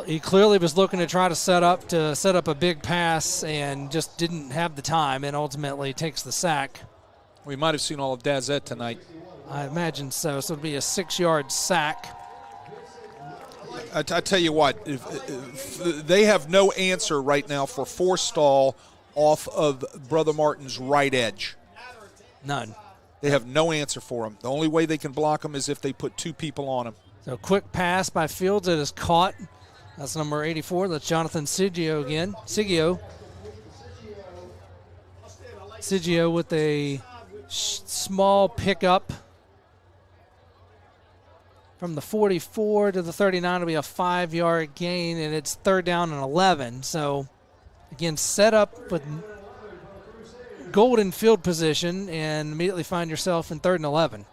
He clearly was looking to try to set up a big pass and just didn't have the time, and ultimately takes the sack. We might have seen all of Dazette tonight. I imagine so. So it'll be a 6-yard sack. I tell you what, if they have no answer right now for Forstall off of Brother Martin's right edge. None. They have no answer for him. The only way they can block him is if they put 2 people on him. So quick pass by Fields. It is caught. That's number 84. That's Jonathan Sigio again. Sigio with a small pickup from the 44 to the 39. Will be a 5-yard gain, and it's 3rd down and 11. So, again, set up with golden field position and immediately find yourself in 3rd and 11.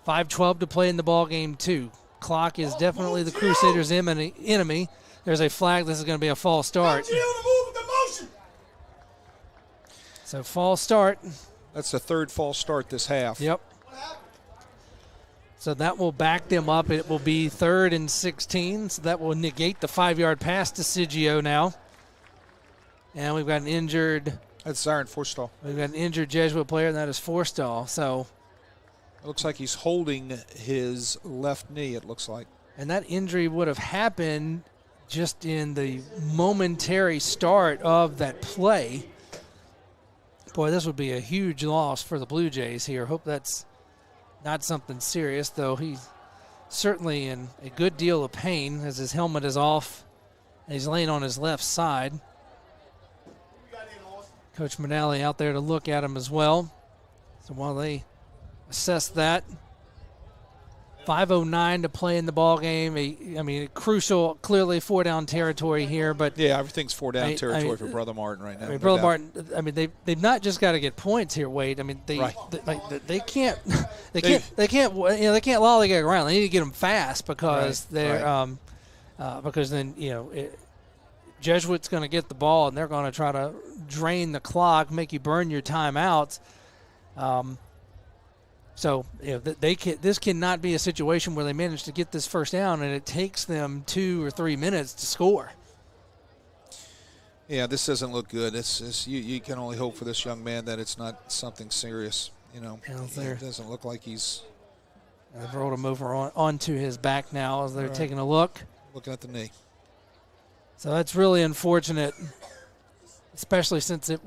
5:12 to play in the ball game, too. Clock is definitely the Crusaders' enemy. There's a flag. This is going to be a false start. So, false start. That's the 3rd false start this half. Yep. So that will back them up. It will be 3rd and 16. So that will negate the 5-yard pass to Sigio now. And we've got an injured. That's Zion Forstall. We've got an injured Jesuit player, and that is Forstall. So it looks like he's holding his left knee, it looks like. And that injury would have happened just in the momentary start of that play. Boy, this would be a huge loss for the Blue Jays here. Hope that's not something serious, though he's certainly in a good deal of pain as his helmet is off and he's laying on his left side. Coach Manali out there to look at him as well. So while they assess that, 5:09 to play in the ball game. I mean, crucial, clearly 4-down territory here, but yeah, everything's 4-down territory for Brother Martin right now. I mean, Brother Martin. I mean, they've not just got to get points here, Wade. I mean, they can't they can't lollygag around. They need to get them fast because they're because then Jesuit's going to get the ball and they're going to try to drain the clock, make you burn your timeouts. So this cannot be a situation where they manage to get this first down and it takes them 2 or 3 minutes to score. Yeah, this doesn't look good. You can only hope for this young man that it's not something serious. It doesn't look like he's. They've rolled him over onto his back now as they're taking a look. Looking at the knee. So that's really unfortunate, especially since it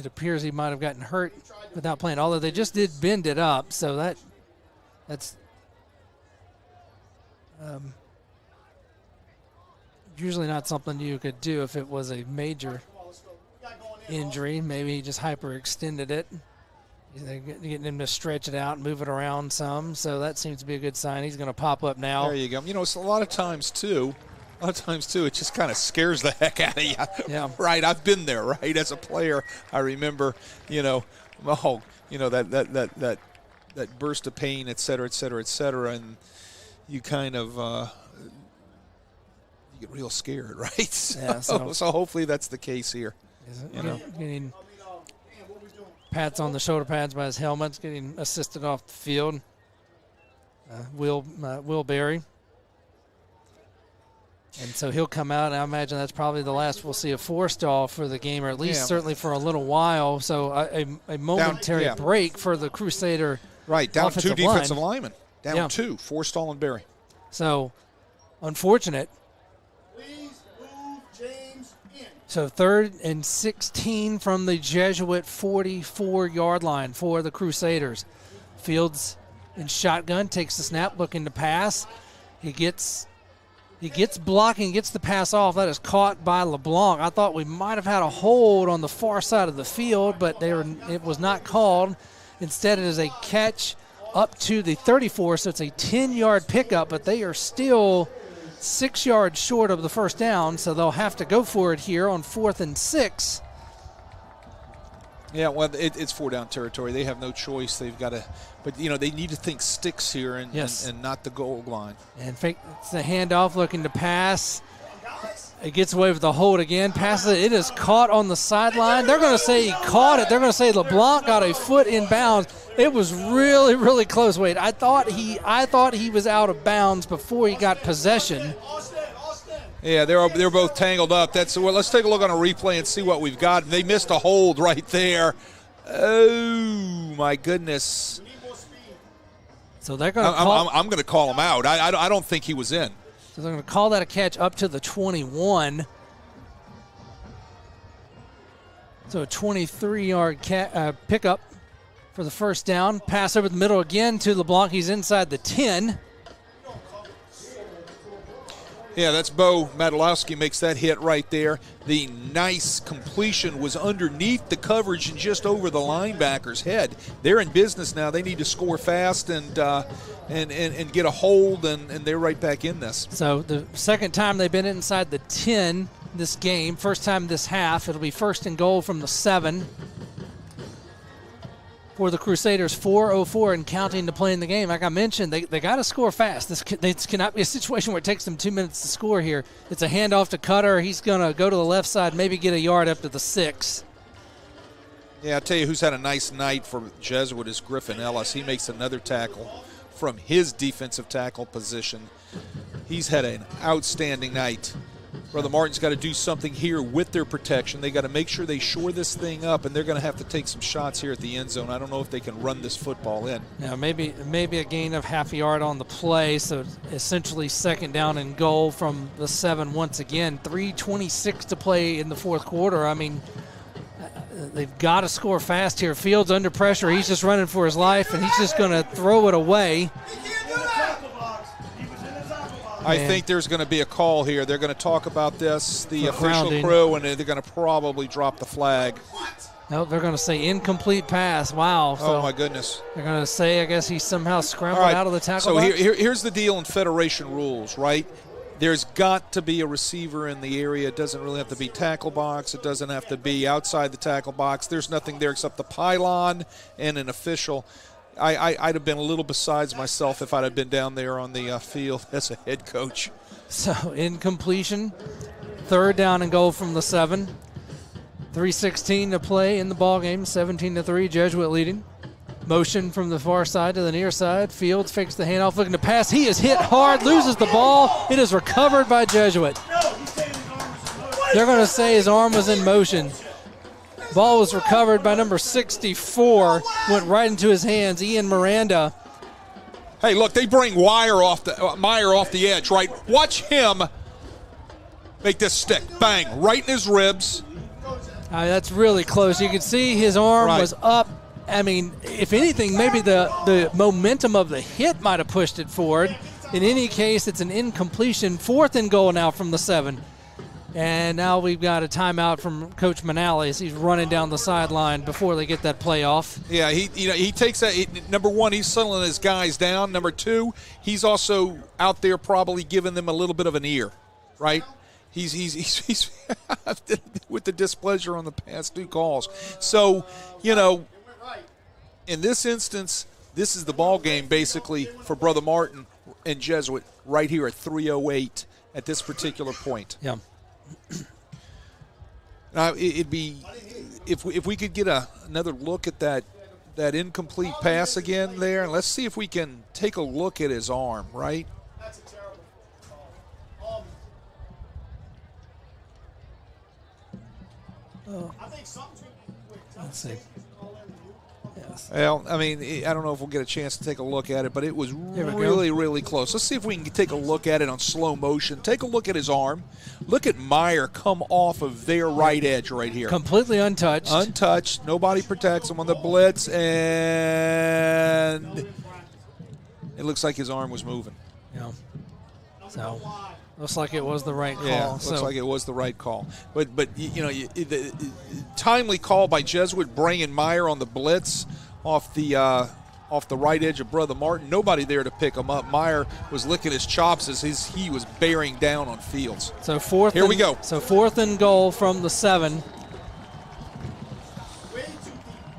appears he might have gotten hurt without playing, although they just did bend it up, so that's usually not something you could do if it was a major injury. Maybe he just hyperextended it. They're getting him to stretch it out and move it around some, so that seems to be a good sign. He's going to pop up now. There you go. It's a lot of times, too, it just kind of scares the heck out of you. Yeah. Right, I've been there, right? As a player, I remember, that burst of pain, et cetera, and you kind of you get real scared, right? Yeah, so hopefully that's the case here. Getting pats on the shoulder pads by his helmets, getting assisted off the field. Will Berry. And so he'll come out, and I imagine that's probably the last we'll see of Forstall for the game, or at least certainly for a little while. So a momentary break for the Crusader. Right, down 2 defensive linemen. Down 2, Forstall and Berry. So unfortunate. Please move James in. So 3rd and 16 from the Jesuit 44-yard line for the Crusaders. Fields in shotgun, takes the snap, looking to pass. He gets blocking, gets the pass off. That is caught by LeBlanc. I thought we might have had a hold on the far side of the field, but it was not called. Instead, it is a catch up to the 34, so it's a 10-yard pickup, but they are still 6 yards short of the first down, so they'll have to go for it here on 4th and 6. Yeah, well, it's 4-down territory. They have no choice. They've got to, but they need to think sticks here and not the goal line. And it's a handoff, looking to pass. It gets away with the hold again. Passes it. It is caught on the sideline. They're going to say he caught it. They're going to say LeBlanc got a foot in bounds. It was really, really close. Wade, I thought he was out of bounds before he got possession. Yeah, they're both tangled up. Let's take a look on a replay and see what we've got. They missed a hold right there. Oh my goodness! So they're going to I'm going to call him out. I don't think he was in. So they're going to call that a catch up to the 21. So a 23-yard pickup for the first down. Pass over the middle again to LeBlanc. He's inside the 10. Yeah, that's Bo Madalowski makes that hit right there. The nice completion was underneath the coverage and just over the linebacker's head. They're in business now. They need to score fast and get a hold, and they're right back in this. So the second time they've been inside the 10 this game, first time this half. It'll be 1st and goal from the 7. For the Crusaders, 4:04 and counting to play in the game. Like I mentioned, they got to score fast. This cannot be a situation where it takes them 2 minutes to score here. It's a handoff to Cutter. He's going to go to the left side, maybe get a yard up to the 6. Yeah, I'll tell you who's had a nice night for Jesuit is Griffin Ellis. He makes another tackle from his defensive tackle position. He's had an outstanding night Brother Martin's got to do something here with their protection. They got to make sure they shore this thing up, and they're going to have to take some shots here at the end zone. I don't know if they can run this football in. Yeah, maybe a gain of half a yard on the play, so essentially second down and goal from the 7 once again. 3:26 to play in the fourth quarter. I mean, they've got to score fast here. Fields under pressure. He's just running for his life, and he's just going to throw it away. I think there's going to be a call here. They're going to talk about this, the official crew, and they're going to probably drop the flag. No, they're going to say incomplete pass. Wow. Oh, my goodness. They're going to say, I guess he somehow scrambled out of the tackle box. So here's the deal in Federation rules, right? There's got to be a receiver in the area. It doesn't really have to be tackle box. It doesn't have to be outside the tackle box. There's nothing there except the pylon and an official. I'd have been a little besides myself if I'd have been down there on the field as a head coach. So incompletion, third down and goal from the 7. 3:16 to play in the ball game, 17-3, Jesuit leading. Motion from the far side to the near side. Fields fakes the handoff, looking to pass. He is hit hard, loses the ball. It is recovered by Jesuit. They're going to say his arm was in motion. Ball was recovered by number 64, went right into his hands, Ian Miranda. Hey, look, they bring Meyer off the edge, right? Watch him make this stick. Bang, right in his ribs. That's really close. You can see his arm was up. I mean, if anything, maybe the momentum of the hit might have pushed it forward. In any case, it's an incompletion. 4th and goal now from the 7. And now we've got a timeout from Coach Manali as he's running down the sideline before they get that play off. Yeah, he takes that. Number 1, he's settling his guys down. Number 2, he's also out there probably giving them a little bit of an ear, right? He's with the displeasure on the past 2 calls. So, in this instance, this is the ball game basically for Brother Martin and Jesuit right here at 3:08 at this particular point. Yeah. Now, it'd be if we could get another look at that incomplete pass again there, and let's see if we can take a look at his arm, right? That's a terrible I think something's going to be quick. Let's see. Yes. Well, I mean, I don't know if we'll get a chance to take a look at it, but it was really, really close. Let's see if we can take a look at it on slow motion. Take a look at his arm. Look at Meyer come off of their right edge right here. Completely untouched. Untouched. Nobody protects him on the blitz, and it looks like his arm was moving. Yeah. So, looks like it was the right call. Yeah, looks like it was the right call. But the timely call by Jesuit bringing Meyer on the blitz off the right edge of Brother Martin. Nobody there to pick him up. Meyer was licking his chops as he was bearing down on Fields. So we go. So 4th and goal from the 7.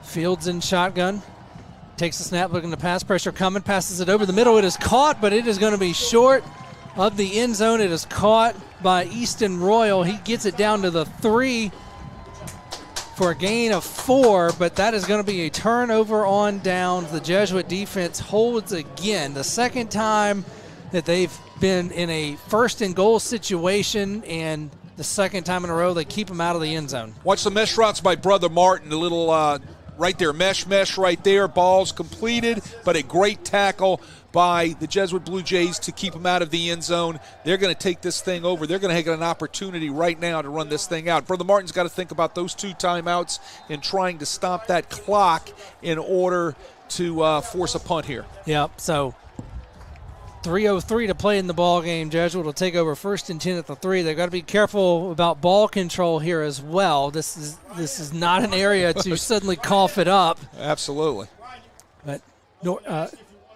Fields in shotgun. Takes the snap, looking to pass, pressure coming, passes it over the middle. It is caught, but it is going to be short of the end zone. It is caught by Easton Royal. He gets it down to the 3 for a gain of 4, but that is going to be a turnover on downs. The Jesuit defense holds again. The second time that they've been in a 1st and goal situation, and the second time in a row they keep them out of the end zone. Watch the mesh routes by Brother Martin. A little right there, mesh right there. Ball's completed, but a great tackle by the Jesuit Blue Jays to keep them out of the end zone. They're going to take this thing over. They're going to get an opportunity right now to run this thing out. Brother Martin's got to think about those 2 timeouts and trying to stop that clock in order to force a punt here. Yep, so 3:03 to play in the ball game. Jesuit will take over 1st and 10 at the 3. They've got to be careful about ball control here as well. This is not an area to suddenly cough it up. Absolutely. But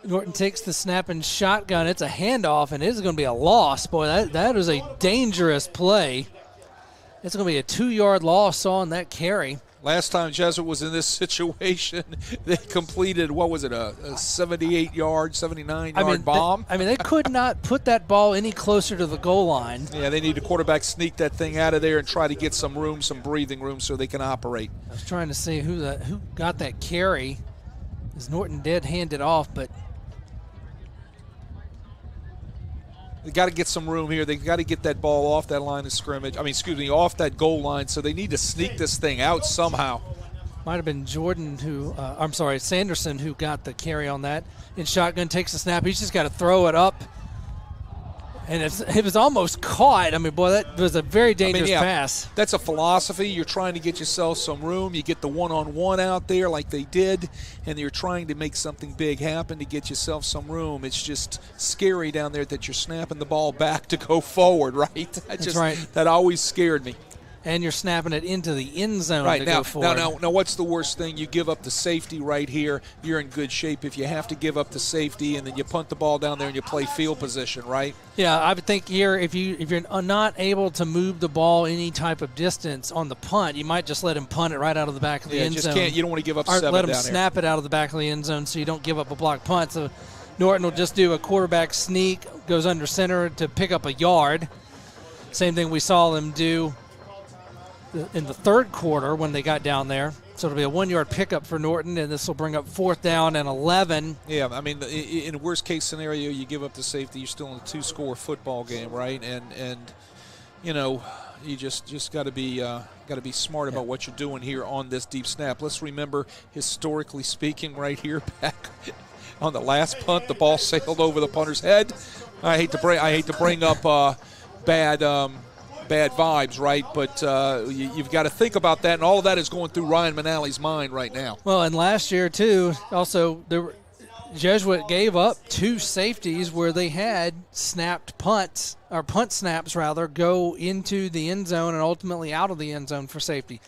Norton takes the snap and shotgun. It's a handoff, and it is going to be a loss. Boy, that is a dangerous play. It's going to be a 2-yard loss on that carry. Last time Jesuit was in this situation, they completed, what was it, a 78-yard, 79-yard bomb? They could not put that ball any closer to the goal line. Yeah, they need a quarterback sneak that thing out of there and try to get some room, some breathing room so they can operate. I was trying to see who got that carry, as Norton did hand it off, but They got to get some room here. They got to get that ball off that line of scrimmage. Off that goal line. So they need to sneak this thing out somehow. Might have been Sanderson who got the carry on that. In shotgun, takes the snap. He's just got to throw it up. And it was almost caught. That was a very dangerous pass. That's a philosophy. You're trying to get yourself some room. You get the one-on-one out there like they did, and you're trying to make something big happen to get yourself some room. It's just scary down there that you're snapping the ball back to go forward, right? That's right. That always scared me. And you're snapping it into the end zone to go forward. Now, what's the worst thing? You give up the safety right here. You're in good shape. If you have to give up the safety and then you punt the ball down there and you play field position, right? Yeah, I would think here if you're not able to move the ball any type of distance on the punt, you might just let him punt it right out of the back of the end zone. You don't want to give up or 7 let him down snap it out of the back of the end zone so you don't give up a blocked punt. So Norton will just do a quarterback sneak, goes under center to pick up a yard. Same thing we saw them do in the third quarter when they got down there. So it'll be a 1-yard pickup for Norton, and this will bring up 4th down and 11. Yeah, in a worst-case scenario, you give up the safety, you're still in a 2-score football game, right? And you just got to be smart about what you're doing here on this deep snap. Let's remember, historically speaking, right here back on the last punt, the ball sailed over the punter's head. I hate to bring up bad vibes, right? But you've got to think about that, and all of that is going through Ryan Manally's mind right now. Well, and last year, too, also, Jesuit gave up 2 safeties where they had punt snaps, go into the end zone and ultimately out of the end zone for safety.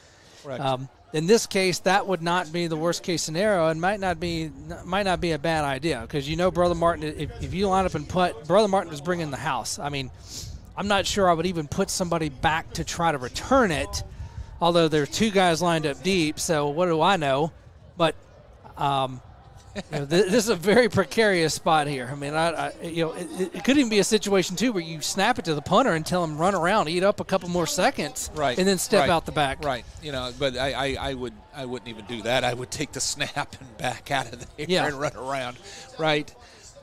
Correct. In this case, that would not be the worst-case scenario and might not be a bad idea because Brother Martin, if you line up and punt, Brother Martin was bringing the house. I'm not sure I would even put somebody back to try to return it, although there are 2 guys lined up deep, so what do I know? But this is a very precarious spot here. It could even be a situation, too, where you snap it to the punter and tell him run around, eat up a couple more seconds, right, and then step out the back. Right. But I wouldn't even do that. I would take the snap and back out of there and run around, right?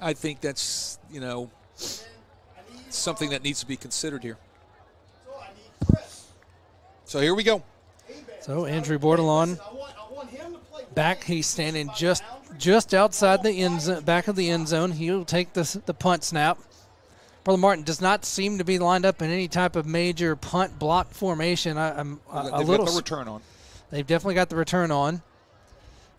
I think that's, something that needs to be considered here. So here we go. So Andrew Bordelon back. He's standing just outside the back of the end zone. He'll take the punt snap. Brother Martin does not seem to be lined up in any type of major punt block formation. They've got the return on. They've definitely got the return on.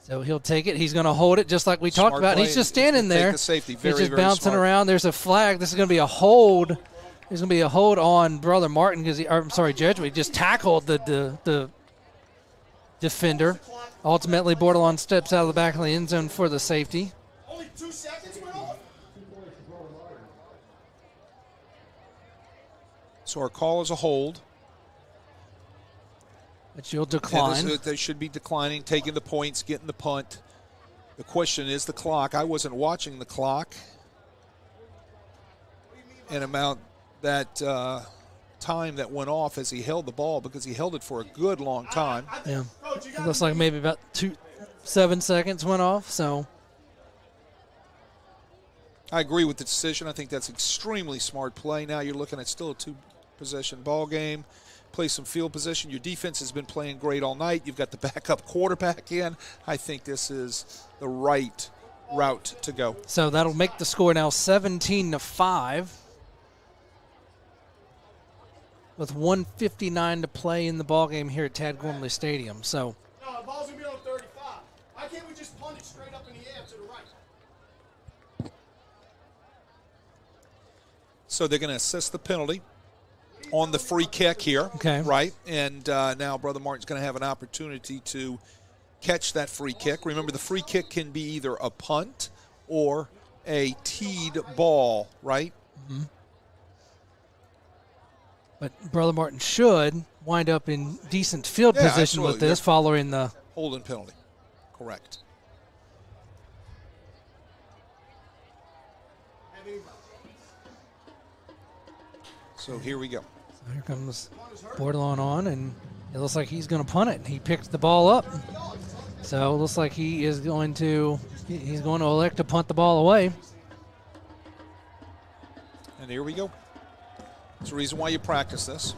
So he'll take it. He's going to hold it just like we talked about. He's just standing there. Take the safety. Very, he's just very bouncing smart. around. There's a flag. This is going to be a hold. There's going to be a hold on Brother Martin Jesuit just tackled the defender. Ultimately, Bordelon steps out of the back of the end zone for the safety. Only 2 seconds went off. So our call is a hold. But you'll decline. They should be declining, taking the points, getting the punt. The question is the clock. I wasn't watching the clock. And about that time that went off as he held the ball because he held it for a good long time. Yeah. It looks like maybe about 7 seconds went off. So I agree with the decision. I think that's extremely smart play. Now you're looking at still a 2-possession ball game. Play some field position. Your defense has been playing great all night. You've got the backup quarterback in. I think this is the right route to go. So that'll make the score now 17-5 with 1:59 to play in the ball game here at Tad Gormley Stadium. So No, the ball's going to be on 35. Why can't we just punt it straight up in the air to the right? So they're going to assess the penalty on the free kick here, okay, right? And now Brother Martin's going to have an opportunity to catch that free kick. Remember, the free kick can be either a punt or a teed ball, right? Mm-hmm. But Brother Martin should wind up in decent field position absolutely. With this following the holding penalty. Correct. So here we go. So here comes Bordelon on, and it looks like he's going to punt it. He picked the ball up. So it looks like he's going to elect to punt the ball away. And here we go. That's the reason why you practice this.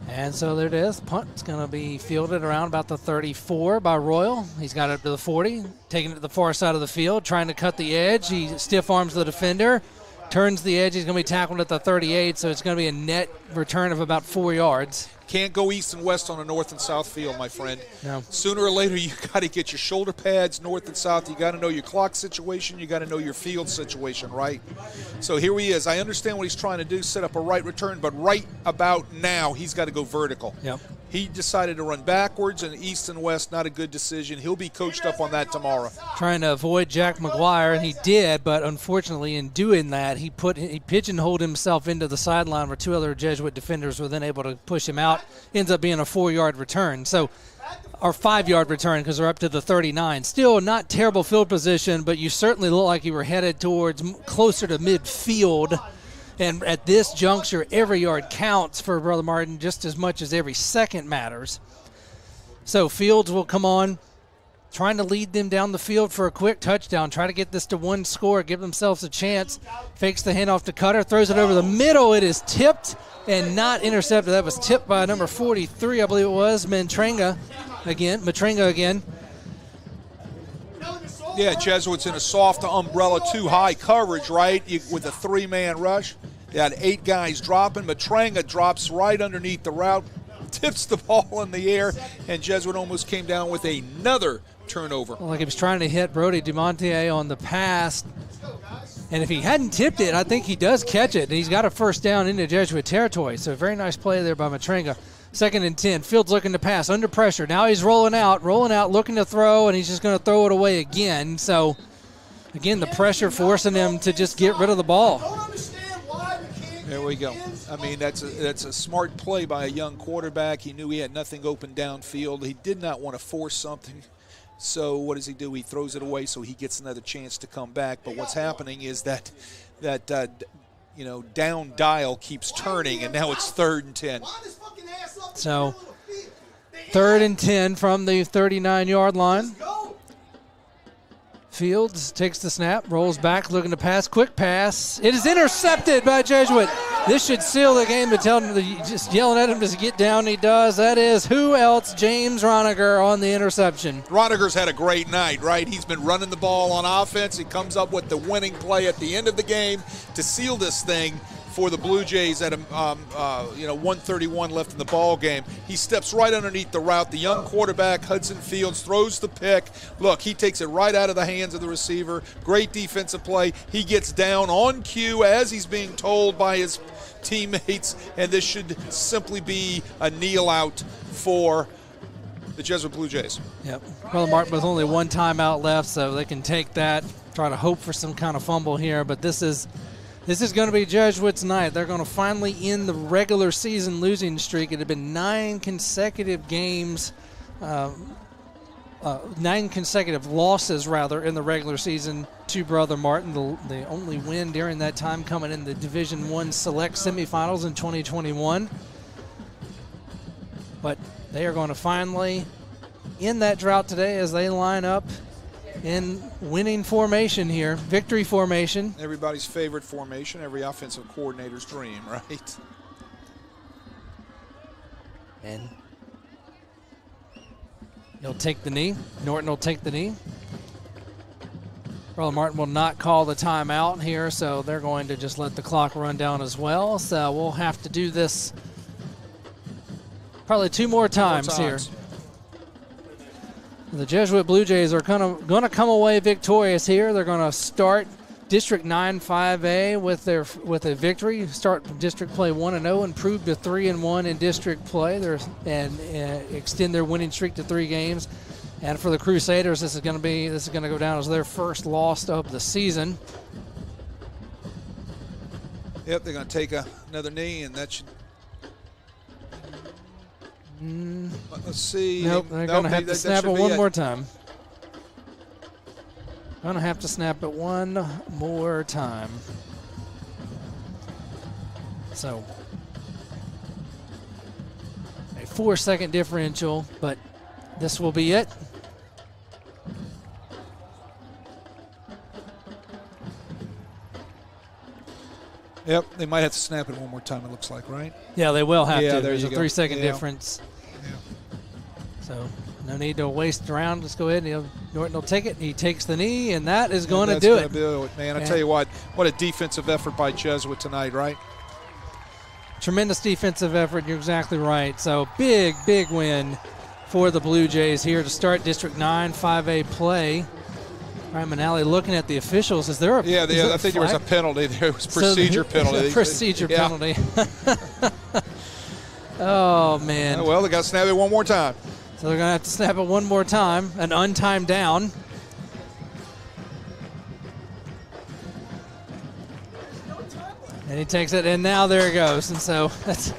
And so there it is. Punt's going to be fielded around about the 34 by Royal. He's got it up to the 40, taking it to the far side of the field, trying to cut the edge. He stiff arms the defender, turns the edge. He's going to be tackled at the 38, so it's going to be a net return of about 4 yards. Can't go east and west on a north and south field, my friend. No. Sooner or later, you got to get your shoulder pads north and south. You got to know your clock situation. You got to know your field situation, right? So here he is. I understand what he's trying to do, set up a right return, but right about now, he's got to go vertical. Yep. He decided to run backwards and east and west. Not a good decision. He'll be coached up on that tomorrow. Trying to avoid Jack McGuire, and he did, but unfortunately in doing that, he pigeonholed himself into the sideline where 2 other Jesuit defenders were then able to push him out. Ends up being a 4-yard return. So, or 5-yard return because they're up to the 39. Still not terrible field position, but you certainly look like you were headed towards closer to midfield. And at this juncture, every yard counts for Brother Martin just as much as every second matters. So Fields will come on, trying to lead them down the field for a quick touchdown, try to get this to 1 score, give themselves a chance. Fakes the handoff to Cutter, throws it over the middle. It is tipped and not intercepted. That was tipped by number 43, I believe it was, Matrenga again. Yeah, Jesuits in a soft umbrella, too high coverage, right, with a 3-man rush. They had 8 guys dropping. Matrenga drops right underneath the route, tips the ball in the air, and Jesuit almost came down with another turnover. Like he was trying to hit Brody DeMontier on the pass. And if he hadn't tipped it, I think he does catch it. And he's got a first down into Jesuit territory. So very nice play there by Matrenga. 2nd and 10. Fields looking to pass under pressure. Now he's rolling out, looking to throw, and he's just going to throw it away again. So, again, the pressure forcing him to just get rid of the ball. There we go. I mean, that's a smart play by a young quarterback. He knew he had nothing open downfield. He did not want to force something. So what does he do? He throws it away so he gets another chance to come back. But what's happening is that down dial keeps turning, and now it's 3rd and 10. So 3rd and 10 from the 39-yard line. Fields takes the snap, rolls back, looking to pass. Quick pass. It is intercepted by Jesuit. This should seal the game, but just yelling at him to get down. He does. That is who else? James Roniger on the interception. Roniger's had a great night, right? He's been running the ball on offense. He comes up with the winning play at the end of the game to seal this thing for the Blue Jays at 1:31 left in the ball game. He steps right underneath the route. The young quarterback, Hudson Fields, throws the pick. Look, he takes it right out of the hands of the receiver. Great defensive play. He gets down on cue as he's being told by his teammates, and this should simply be a kneel out for the Jesuit Blue Jays. Yep. Brother Martin with only 1 timeout left, so they can take that, try to hope for some kind of fumble here, but this is going to be Jesuits' night. They're going to finally end the regular season losing streak. It had been 9 consecutive games, 9 consecutive losses, rather, in the regular season to Brother Martin. The only win during that time coming in the Division I Select semifinals in 2021. But they are going to finally end that drought today as they line up in winning formation here, victory formation. Everybody's favorite formation, every offensive coordinator's dream, right? And he'll take the knee. Norton will take the knee. Brother Martin will not call the timeout here, so they're going to just let the clock run down as well. So we'll have to do this probably 2 more times here. The Jesuit Blue Jays are going to come away victorious here. They're going to start District 9 5A with a victory. Start district play 1-0, improve to 3-1 in district play, and extend their winning streak to 3 games. And for the Crusaders, this is going to go down as their first loss of the season. Yep, they're going to take another knee, and that should. Let's see. Nope, they're going to have to snap it one more time. Going to have to snap it one more time. So, a 4-second differential, but this will be it. Yep, they might have to snap it one more time, it looks like, right? Yeah, they will have to. There's a go. 3-second difference. Yeah. So no need to waste around. Let's go ahead and Norton will take it. He takes the knee, and that is going to do it. That's going to do it, man. I tell you what a defensive effort by Jesuit tonight, right? Tremendous defensive effort. You're exactly right. So big win for the Blue Jays here to start District 9 5A play. All right, Manali looking at the officials. Is there a I think there was a penalty there. It was procedure penalty. Procedure penalty. Oh, man. Well, they got to snap it one more time. So they're going to have to snap it one more time. An untimed down. And he takes it, and now there it goes. And so that's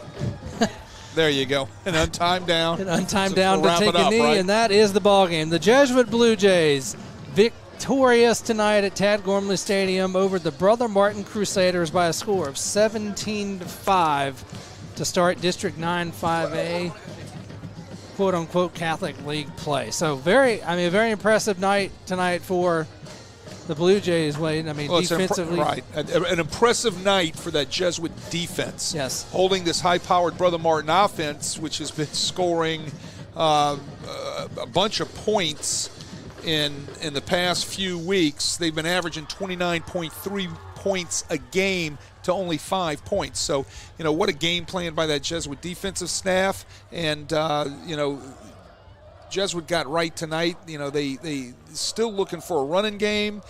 there you go. An untimed down. An untimed down to take a knee, right? And that is the ball game. The Jesuit Blue Jays victorious tonight at Tad Gormley Stadium over the Brother Martin Crusaders by a score of 17-5 to start District 9 5A quote-unquote Catholic League play. So a very impressive night tonight for the Blue Jays, Wade. Defensively. Right. An impressive night for that Jesuit defense. Yes. Holding this high-powered Brother Martin offense, which has been scoring a bunch of points in the past few weeks. They've been averaging 29.3 points a game to only 5 points. So, what a game plan by that Jesuit defensive staff. And, Jesuit got right tonight. They still looking for a running game,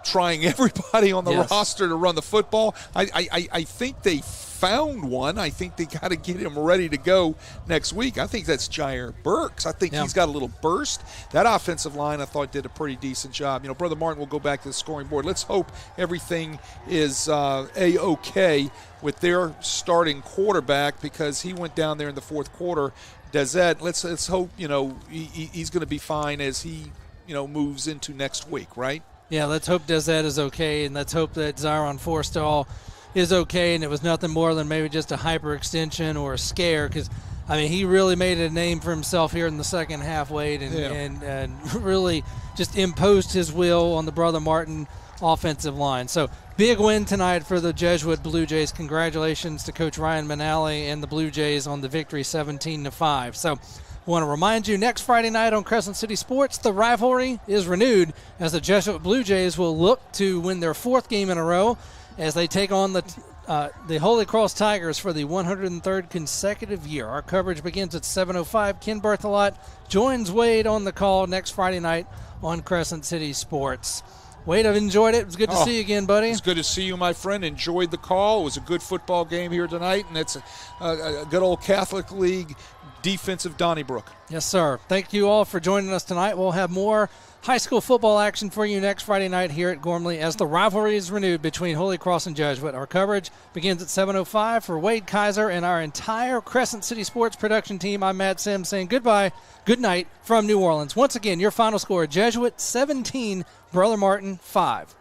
trying everybody on the roster to run the football. I think they found one. I think they got to get him ready to go next week. I think that's Jair Burks. I think he's got a little burst. That offensive line, I thought, did a pretty decent job. Brother Martin will go back to the scoring board. Let's hope everything is A-OK with their starting quarterback, because he went down there in the fourth quarter. Dezet, let's hope he's going to be fine as he moves into next week, right? Yeah, let's hope Dezet is okay, and let's hope that Zyron Forstall is okay, and it was nothing more than maybe just a hyperextension or a scare, because he really made a name for himself here in the second half, Wade, and really just imposed his will on the Brother Martin offensive line. So big win tonight for the Jesuit Blue Jays. Congratulations to Coach Ryan Manali and the Blue Jays on the victory 17-5. So I want to remind you, next Friday night on Crescent City Sports, the rivalry is renewed as the Jesuit Blue Jays will look to win their fourth game in a row as they take on the Holy Cross Tigers for the 103rd consecutive year. Our coverage begins at 7:05. Ken Berthelot joins Wade on the call next Friday night on Crescent City Sports. Wade, I've enjoyed it. It was good to see you again, buddy. It's good to see you, my friend. Enjoyed the call. It was a good football game here tonight, and it's a good old Catholic League defensive Donnybrook. Yes, sir. Thank you all for joining us tonight. We'll have more high school football action for you next Friday night here at Gormley as the rivalry is renewed between Holy Cross and Jesuit. Our coverage begins at 7:05. For Wade Kaiser and our entire Crescent City Sports production team, I'm Matt Sims saying goodbye, good night from New Orleans. Once again, your final score, Jesuit 17, Brother Martin 5.